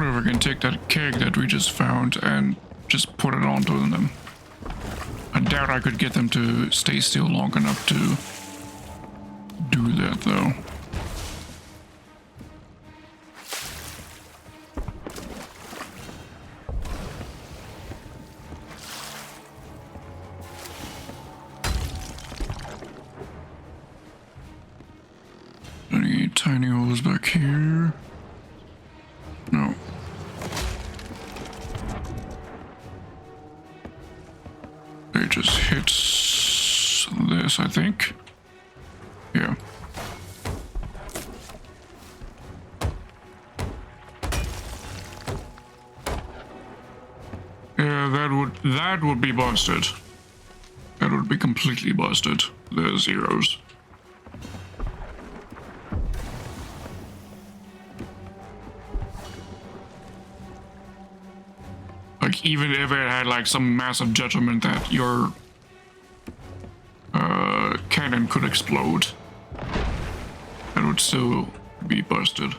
Speaker 1: I can take that keg that we just found and just put it onto them. I doubt I could get them to stay still long enough to do that though. Any tiny holes back here? No. They just hit this, I think. Yeah. Yeah, that would be busted. That would be completely busted. The zeros. Like, even if it had like some massive detriment that your cannon could explode, that would still be busted.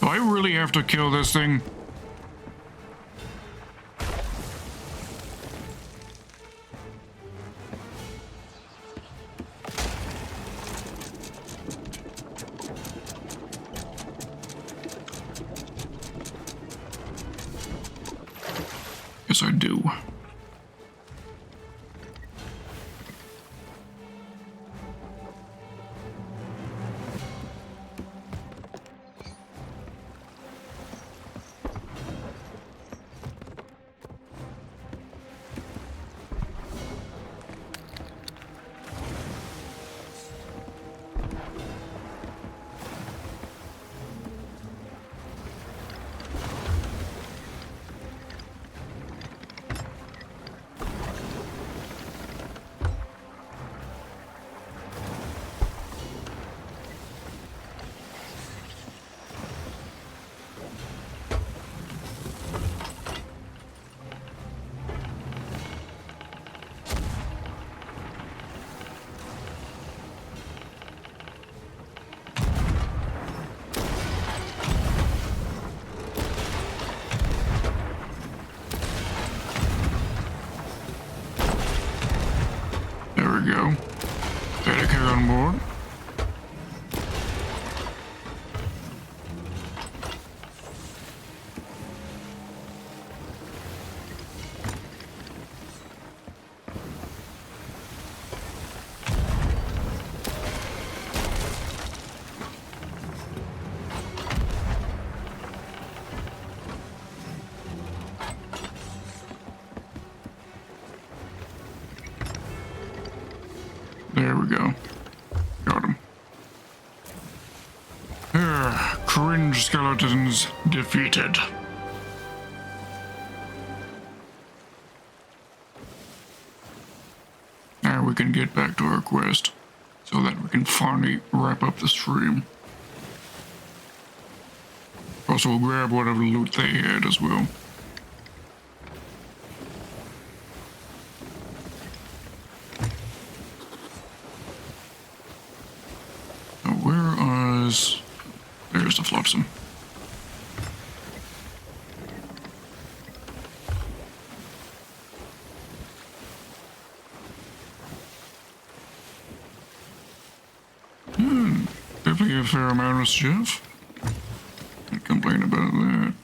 Speaker 1: Do I really have to kill this thing? Yes, I do. There we go. Dedicated on board. There we go. Got him. Cringe skeletons defeated. Now we can get back to our quest so that we can finally wrap up the stream. Also grab whatever loot they had as well. There's the Flopsum. Definitely a fair amount of stuff. Can't complain about that.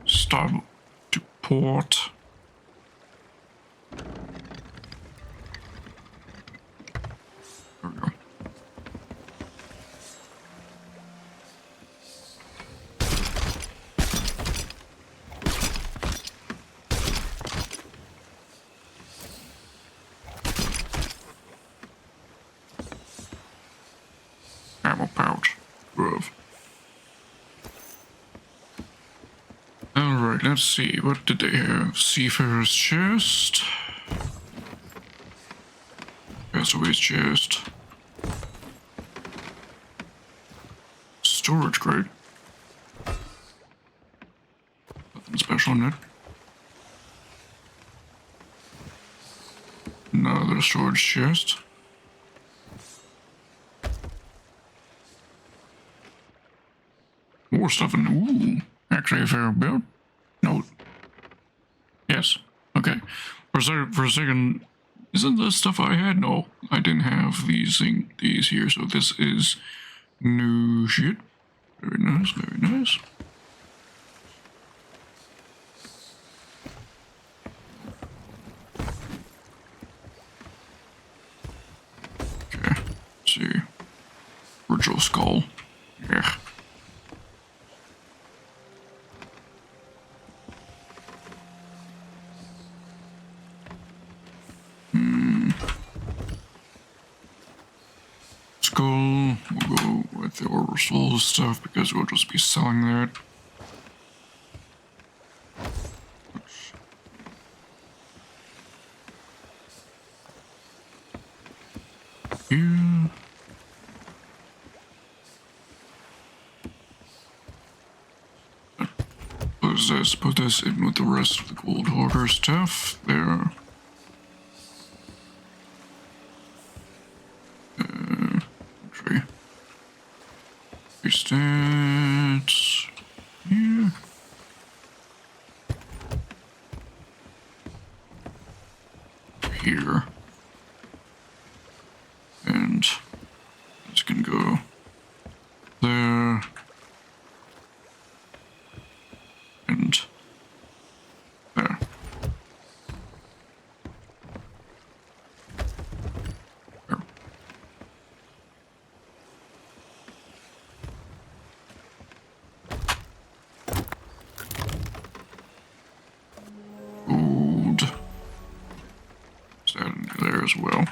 Speaker 1: Start to port. There we go. Ammo pouch. Bruv. Alright, let's see. What did they have? Seafarer's chest. Castaway's chest. Storage crate. Nothing special in it. Another storage chest. More stuff in. Ooh, actually a fair bit. No. Yes. Okay. For a second, isn't this stuff I had? No, I didn't have these here. So this is new shit. Very nice. Very nice. Okay. Let's see. Virtual skull. Yeah. Skull. We'll go with the Order Souls stuff because we'll just be selling that. Yeah. Put this in with the rest of the gold hoarder stuff there. Tree. Paste that here. Here. And this can go there. And there. There. Gold. Is that in there as well?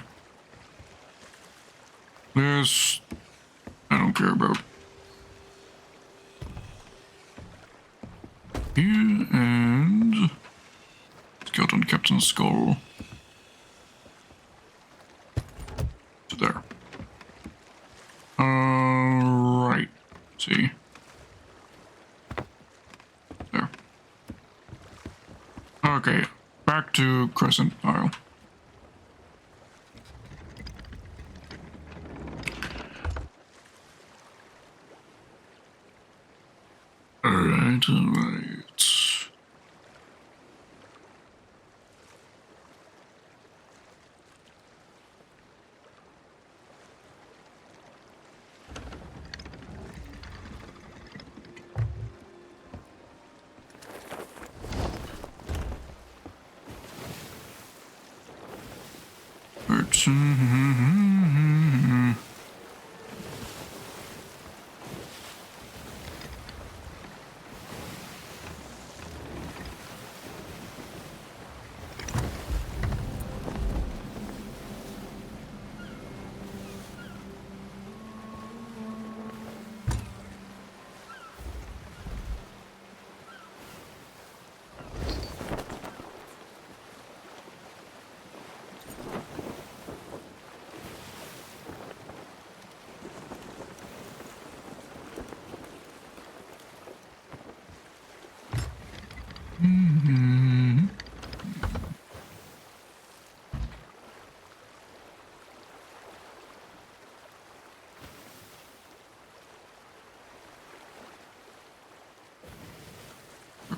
Speaker 1: This I don't care about. Here and skeleton Captain Skull to there. Right. See. There. Okay. Back to Crescent Isle. Alright, alright.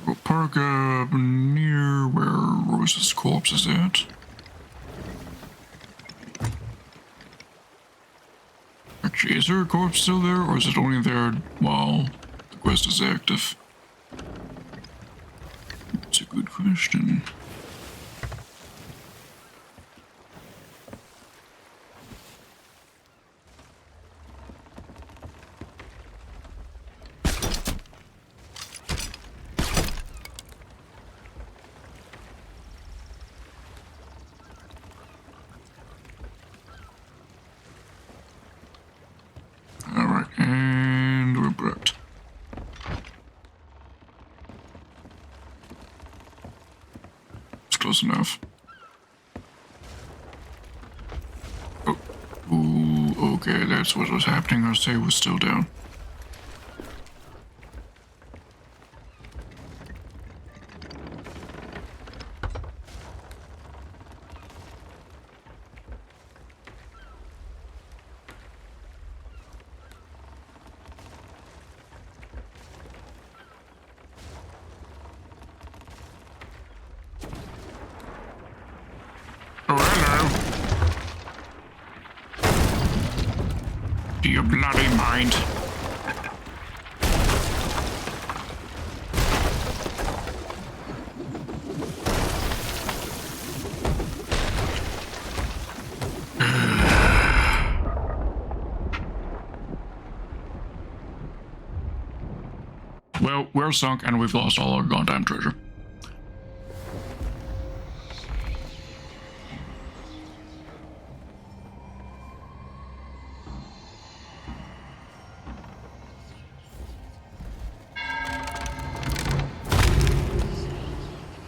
Speaker 1: We'll park up near where Rose's corpse is at. Actually, is her corpse still there, or is it only there while the quest is active? That's a good question. Alright, and we're back. It's close enough. Oh, ooh, okay, that's what was happening. Our save was still down. Oh, hello. Do you bloody mind? Well, we're sunk and we've lost all our goddamn treasure.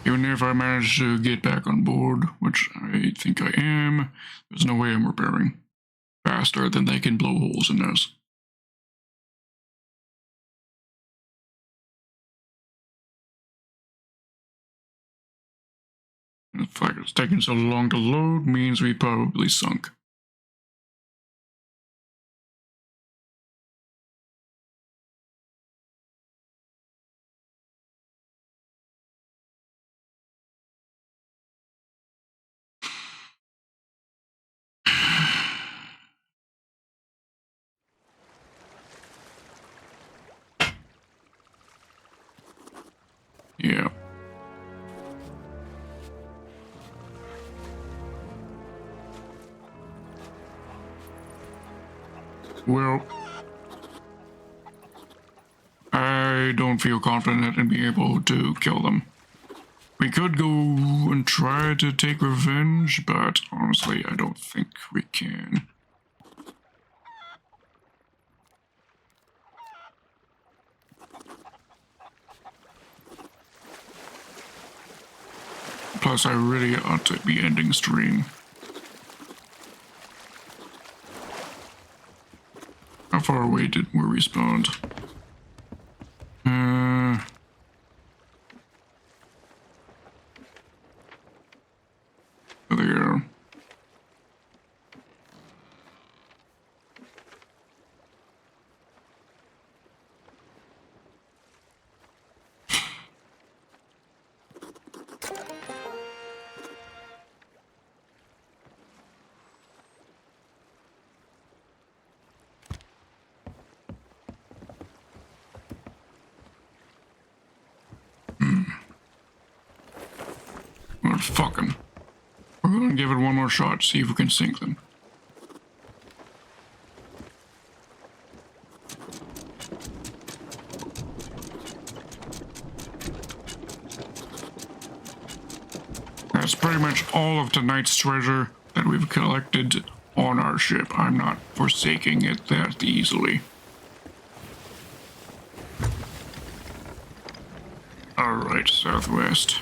Speaker 1: Even if I manage to get back on board, which I think I am, there's no way I'm repairing faster than they can blow holes in this. The fact it's taking so long to load means we probably sunk. Yeah. Well, I don't feel confident in being able to kill them. We could go and try to take revenge, but honestly, I don't think we can. Plus, I really ought to be ending stream. How far away did we respawn? There. Well, fuck 'em. We're gonna give it one more shot, see if we can sink them. That's pretty much all of tonight's treasure that we've collected on our ship. I'm not forsaking it that easily. Alright, southwest.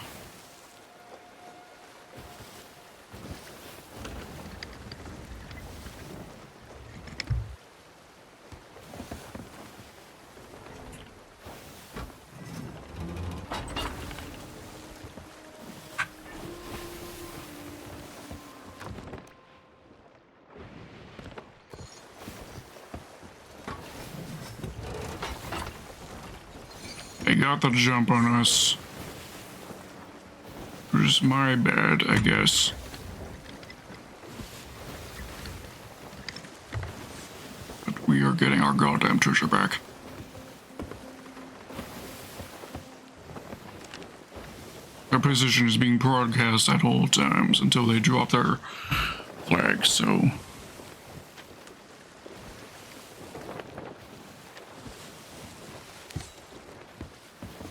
Speaker 1: They got the jump on us. Which is my bad, I guess. But we are getting our goddamn treasure back. Their position is being broadcast at all times until they drop their flag, so...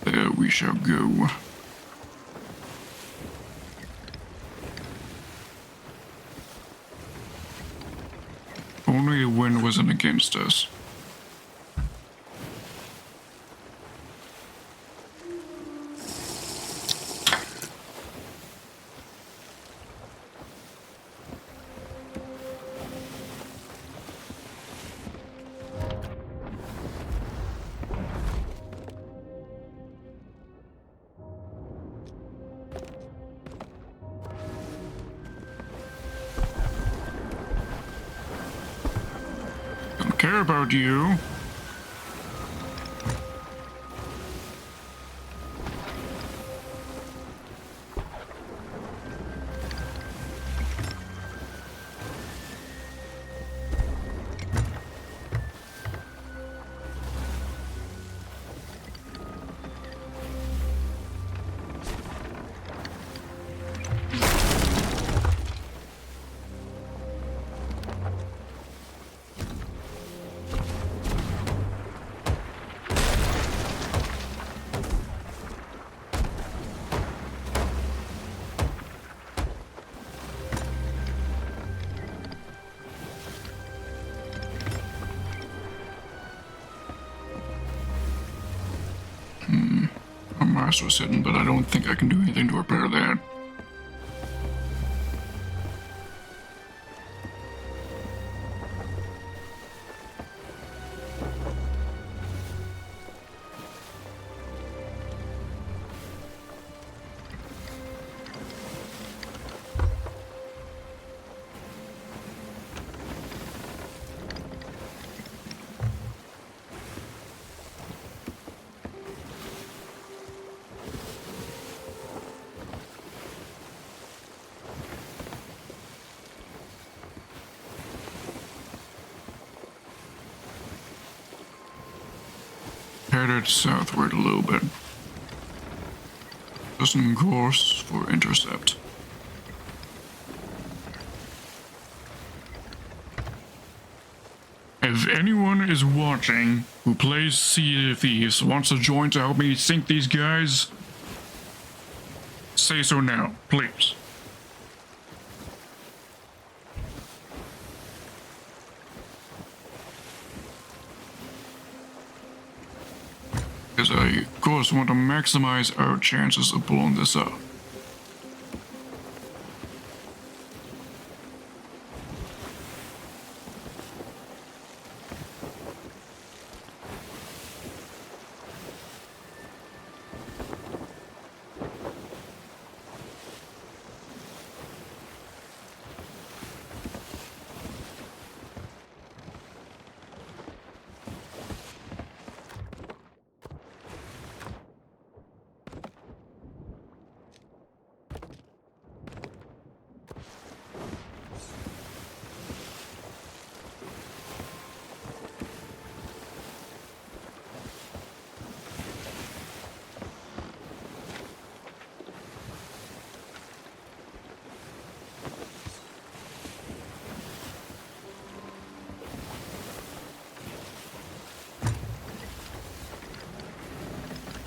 Speaker 1: there we shall go. Only the wind wasn't against us. Don't care about you. glass was hidden, but I don't think I can do anything to repair that. Headed southward a little bit. Just in course for intercept. If anyone is watching who plays Sea of Thieves, wants to join to help me sink these guys, say so now, please. Because I, of course, want to maximize our chances of pulling this up.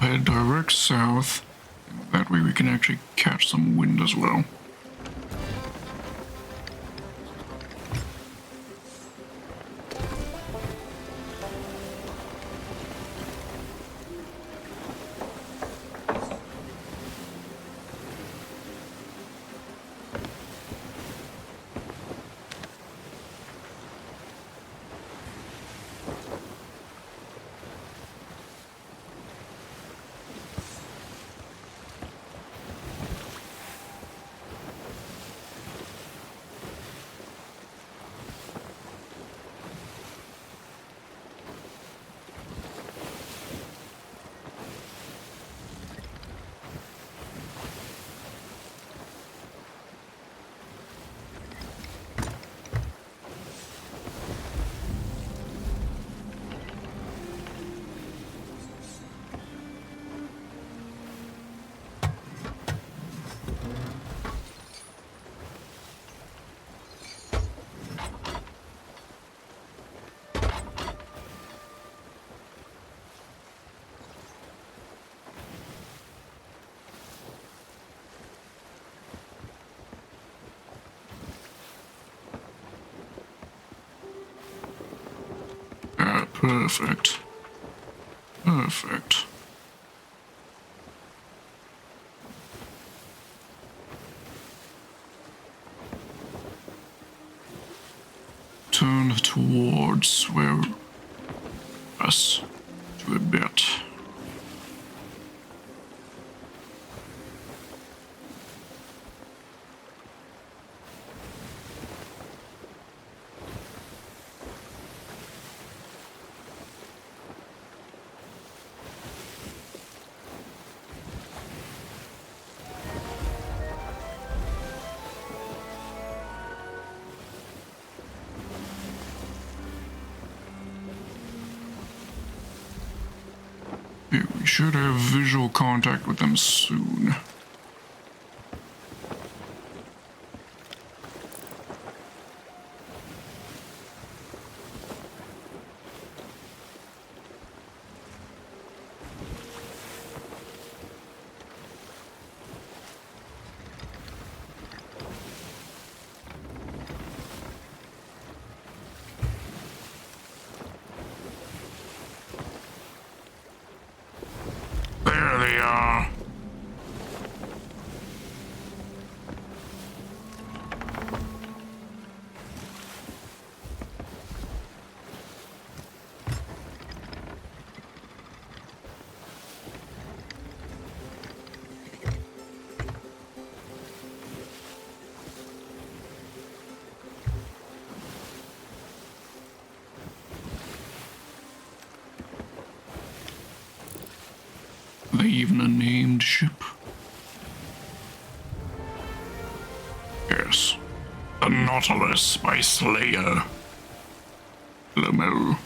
Speaker 1: Head direct south. That way we can actually catch some wind as well. Perfect. Perfect. Turn towards where us to a bit. Okay, we should have visual contact with them soon. There they are. they even a named ship? Yes. The Nautilus by Slayer. Lamel.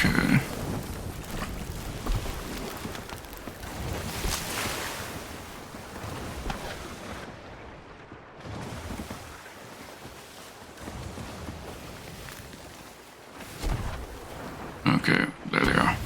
Speaker 1: Okay. Okay, there they are.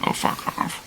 Speaker 1: Oh, fuck off.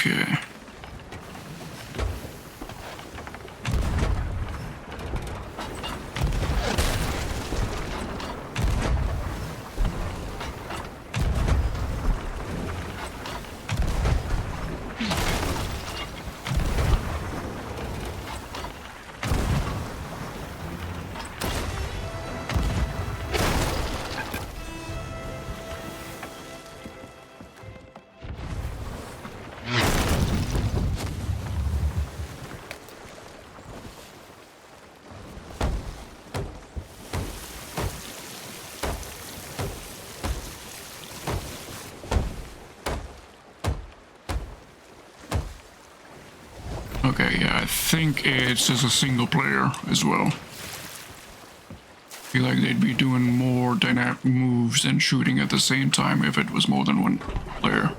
Speaker 1: Okay. Okay, yeah, I think it's just a single player as well. feel like they'd be doing more dynamic moves and shooting at the same time if it was more than one player.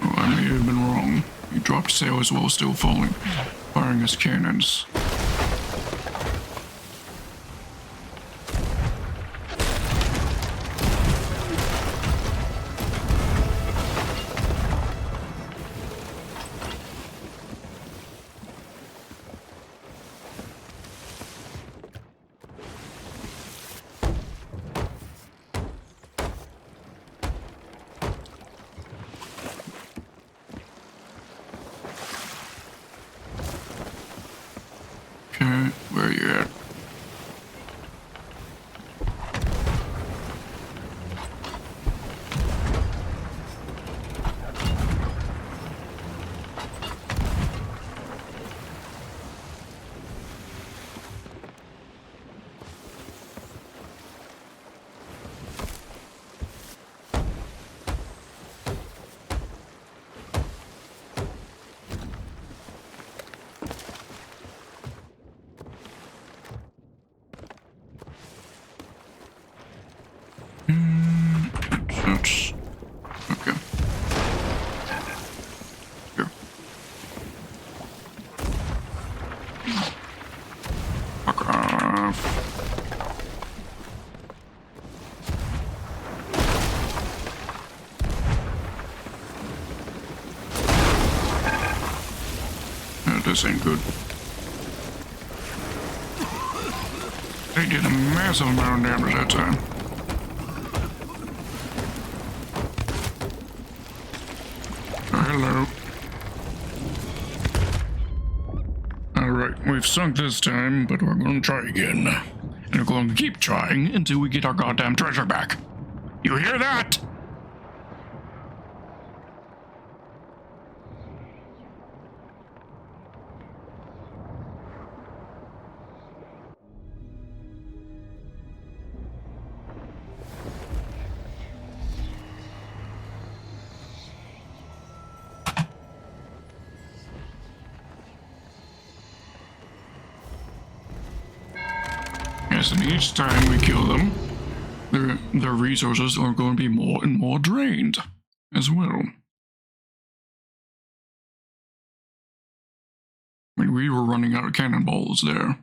Speaker 1: Oh, I may have been wrong. He dropped sails while still falling, firing his cannons. Okay, where are you at? That's okay. Here. Fuck off. Yeah, this ain't good. They did a massive amount of damage that time. Hello. Alright, we've sunk this time, but we're gonna try again. And we're going to keep trying until we get our goddamn treasure back. You hear that? Yes, and each time we kill them, their resources are going to be more and more drained as well. I mean, we were running out of cannonballs there.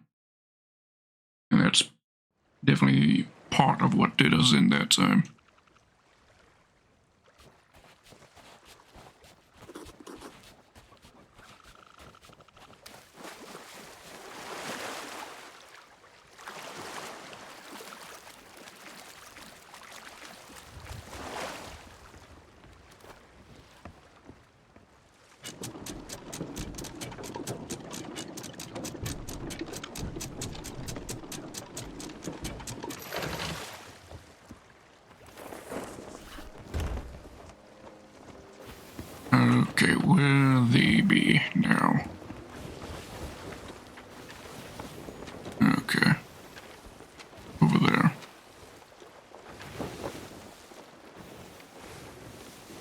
Speaker 1: And that's definitely part of what did us in that time. Okay, where they be now? Okay. Over there.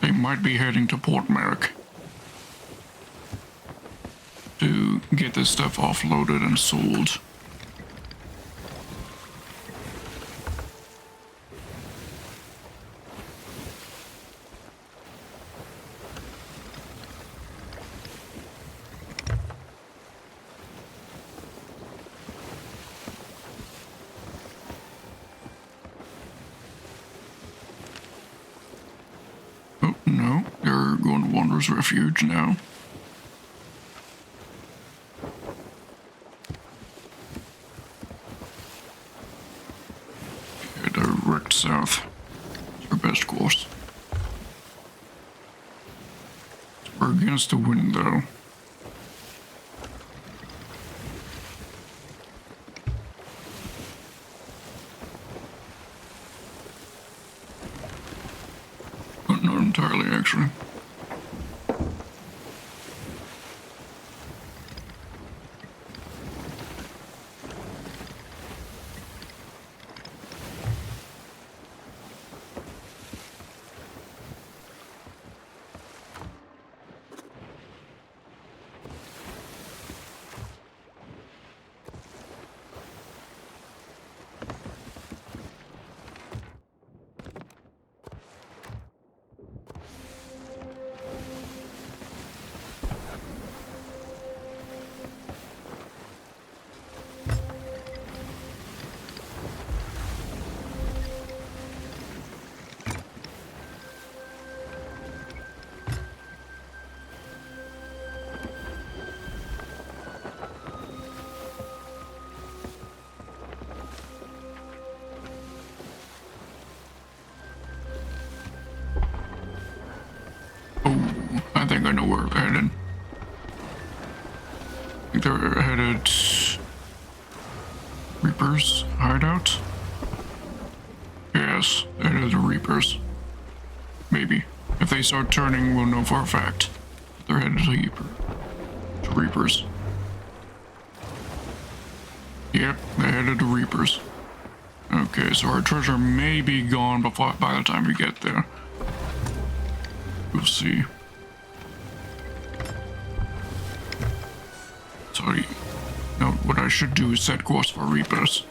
Speaker 1: They might be heading to Port Merrick to get this stuff offloaded and sold. Oh, no, they're going to Wanderer's Refuge now. Yeah, direct south. It's our best course. We're against the wind, though. But not entirely, actually. think I know where they're headed. I think they're headed Reaper's hideout. Yes, they're headed to Reaper's. Maybe. If they start turning, we'll know for a fact. They're headed to Reaper's. Yep, they're headed to Reaper's. Okay, so our treasure may be gone by the time we get there. We'll see. Sorry. No, what I should do is set course for Reapers.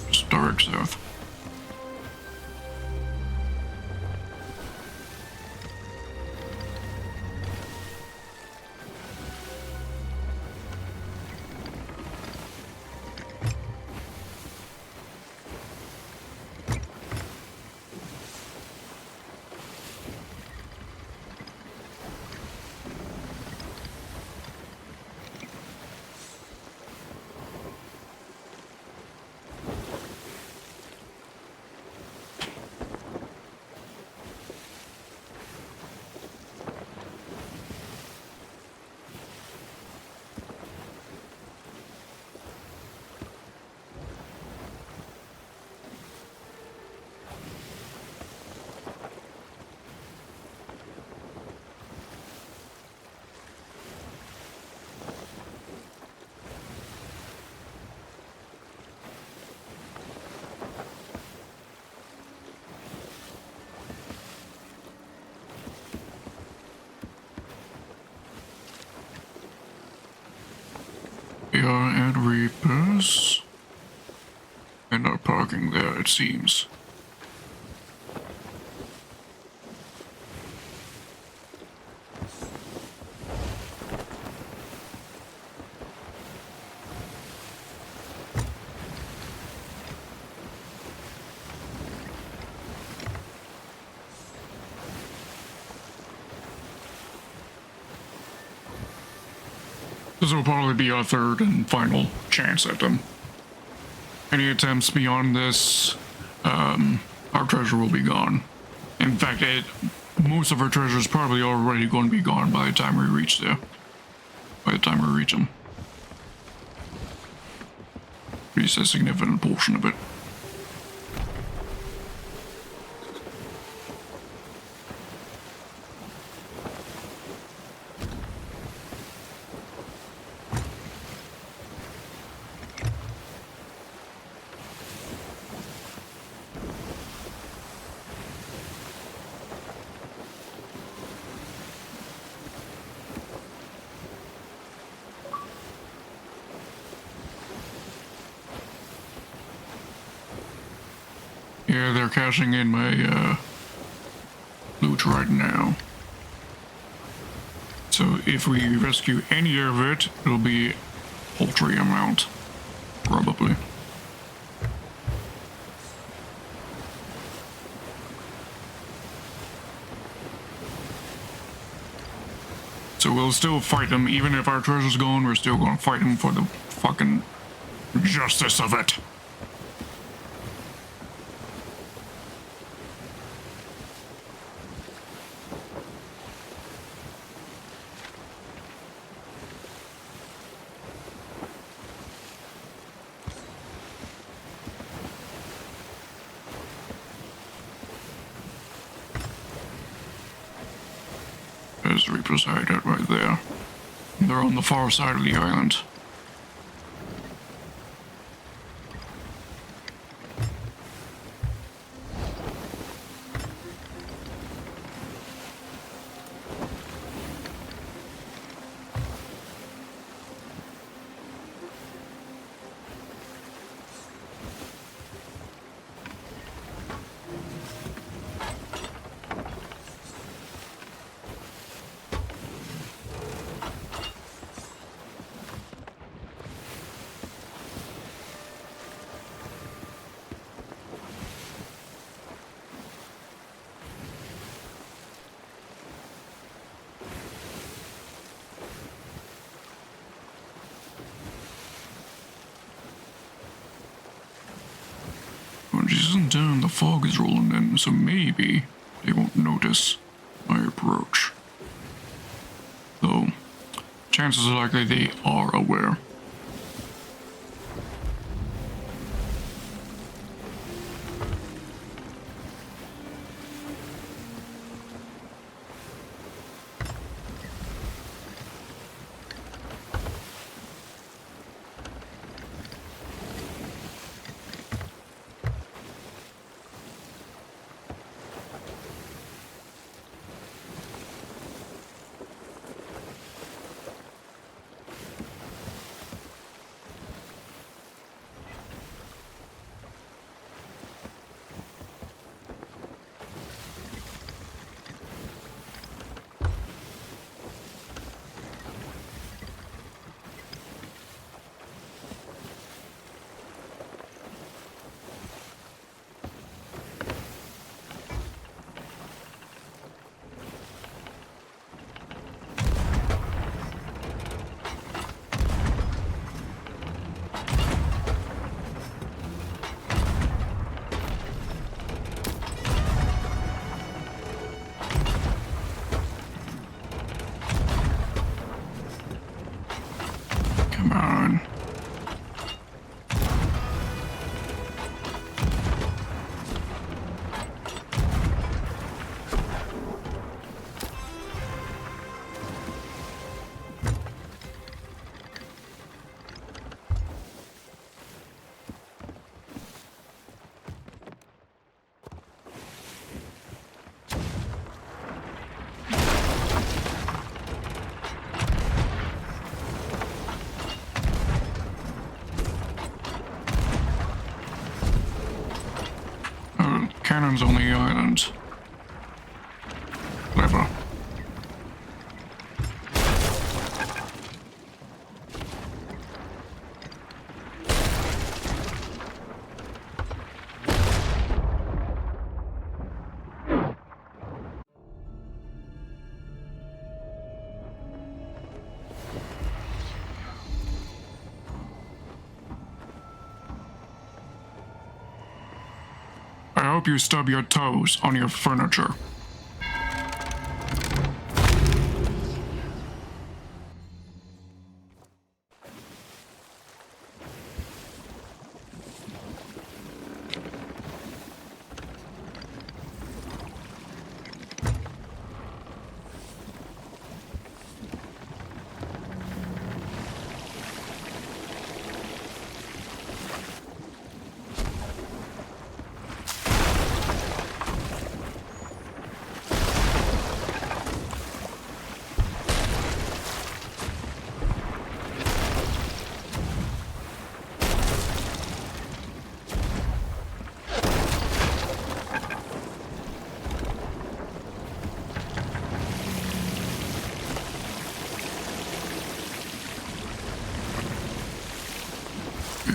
Speaker 1: Just direct south. We are at Reapers. And are parking there, it seems. This will probably be our third and final chance at them. Any attempts beyond this, our treasure will be gone. In fact, most of our treasure is probably already going to be gone by the time we reach there. By the time we reach them. At least a significant portion of it. Yeah, they're cashing in my loot right now. So if we rescue any of it, it'll be a paltry amount, probably. So we'll still fight them, even if our treasure's gone, we're still gonna fight them for the fucking justice of it. There's Reaper's hideout right there. They're on the far side of the island. When she's in town, the fog is rolling in, so maybe they won't notice my approach. chances are likely they are aware. Come on. Cannons on the island. Clever. I hope you stub your toes on your furniture.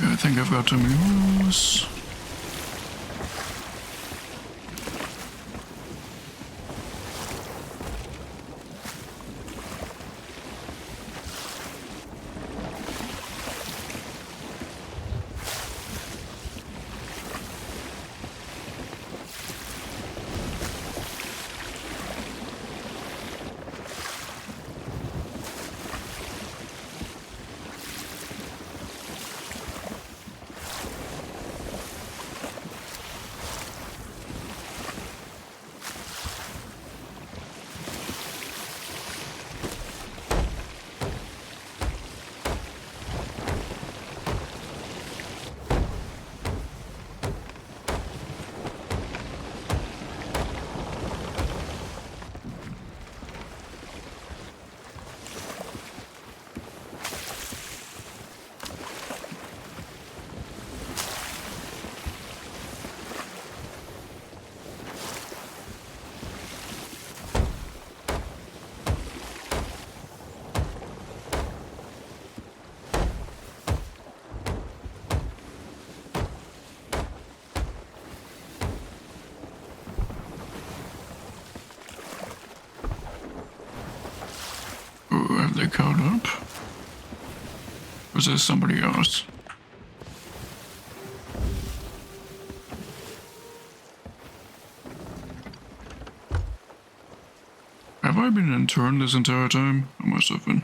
Speaker 1: I think I've got some news. Have they caught up? Or is this somebody else? Have I been interned this entire time? I must have been.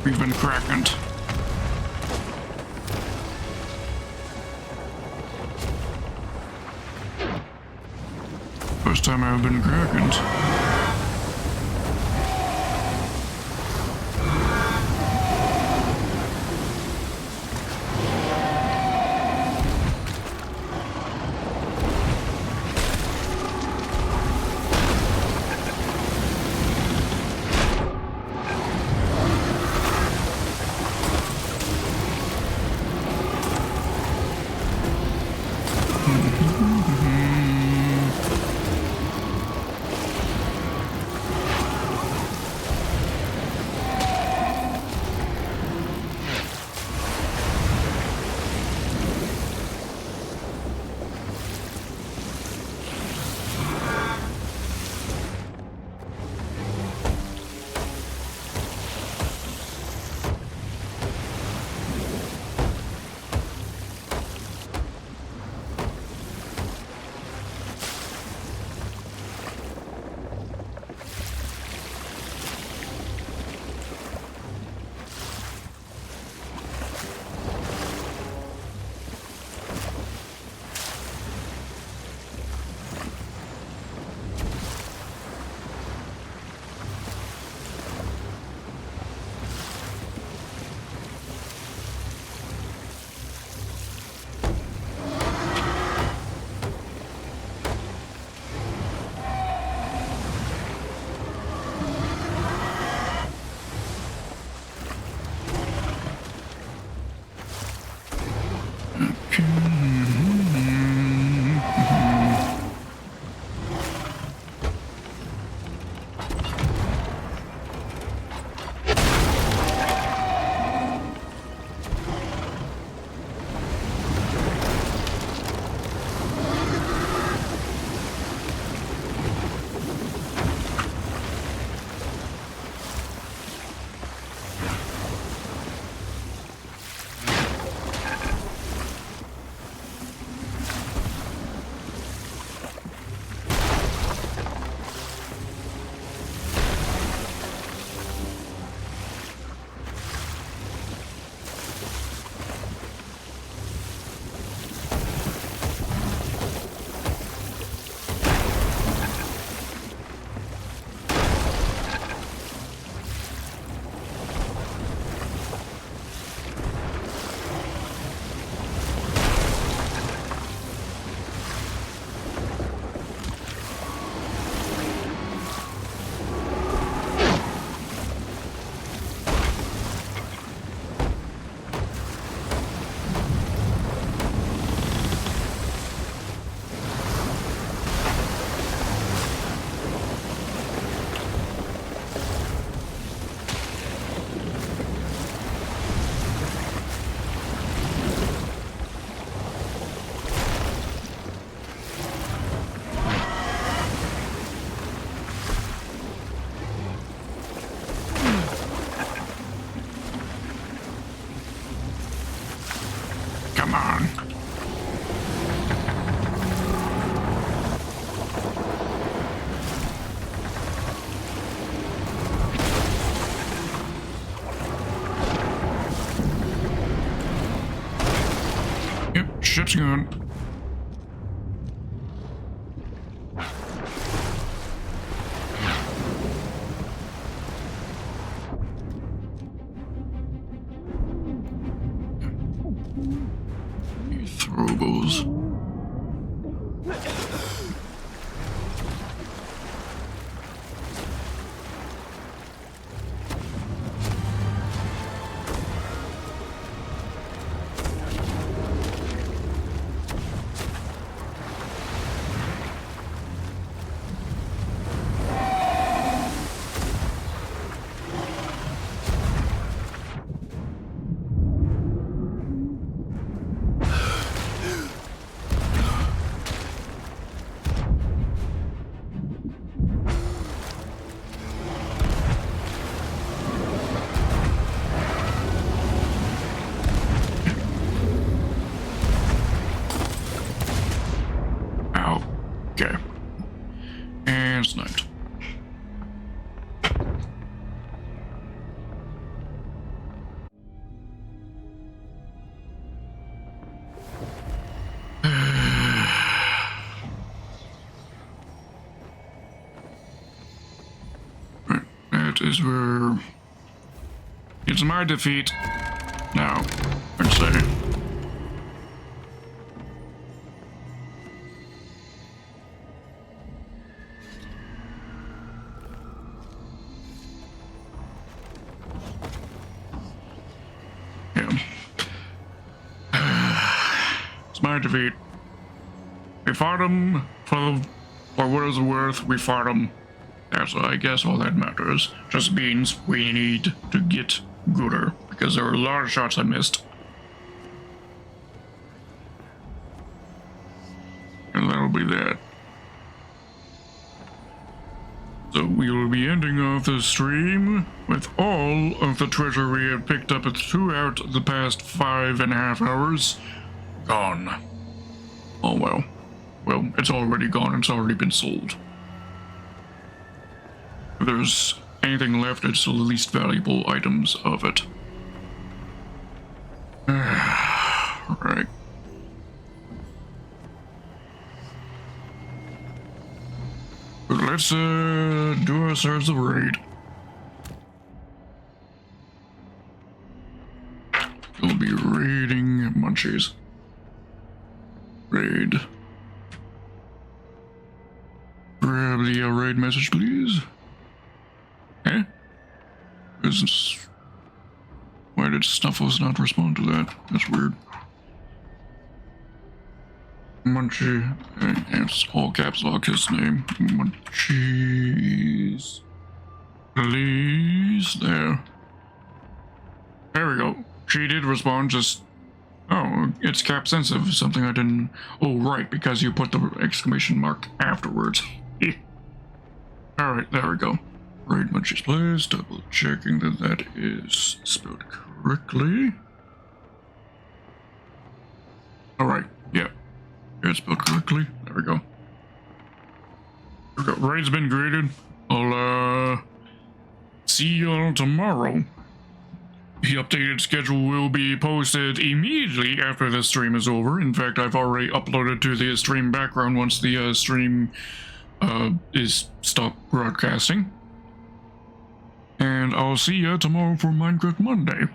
Speaker 1: even cracking. First time I've been cracking. Come on. Yep, ship's going. Throwables. Okay. And sniped. that is where it's my defeat. Now, I'd say. It's my defeat. We fought him for what it's worth. We fought him. That's, I guess, all that matters. Just means we need to get gooder because there were a lot of shots I missed. And that'll be that. So we will be ending off the stream with all of the treasure we have picked up throughout the past 5.5 hours gone. Oh well. Well, it's already gone. It's already been sold. If there's anything left, it's the least valuable items of it. Alright. Let's do ourselves a raid. We'll be raiding Munchies. Raid. Grab the raid message, please. Eh? Why did Snuffles not respond to that? That's weird. Munchie. It's all caps lock his name. Munchies. Please. There. There we go. She did respond, just... Oh, it's cap sensitive. Something I didn't... Oh, right, because you put the exclamation mark afterwards. Alright, there we go. Raid Munchies, please. Double checking that that is spelled correctly. Alright, yeah. It's spelled correctly. There we go. There we go. Raid's been greeted. I'll, see you all tomorrow. The updated schedule will be posted immediately after the stream is over. In fact, I've already uploaded to the stream background once the stream is stopped broadcasting. And I'll see you tomorrow for Minecraft Monday.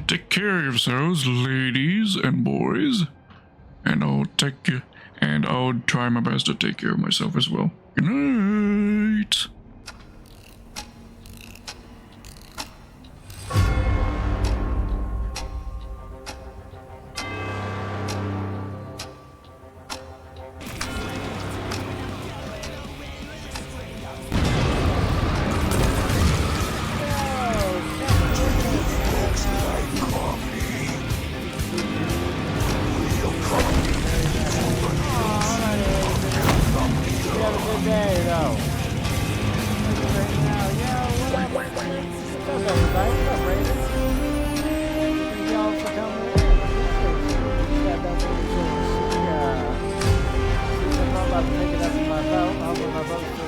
Speaker 1: Take care of yourselves, ladies and boys. And I'll try my best to take care of myself as well. Good night.
Speaker 8: Pick it up in my boat. I'll put my boat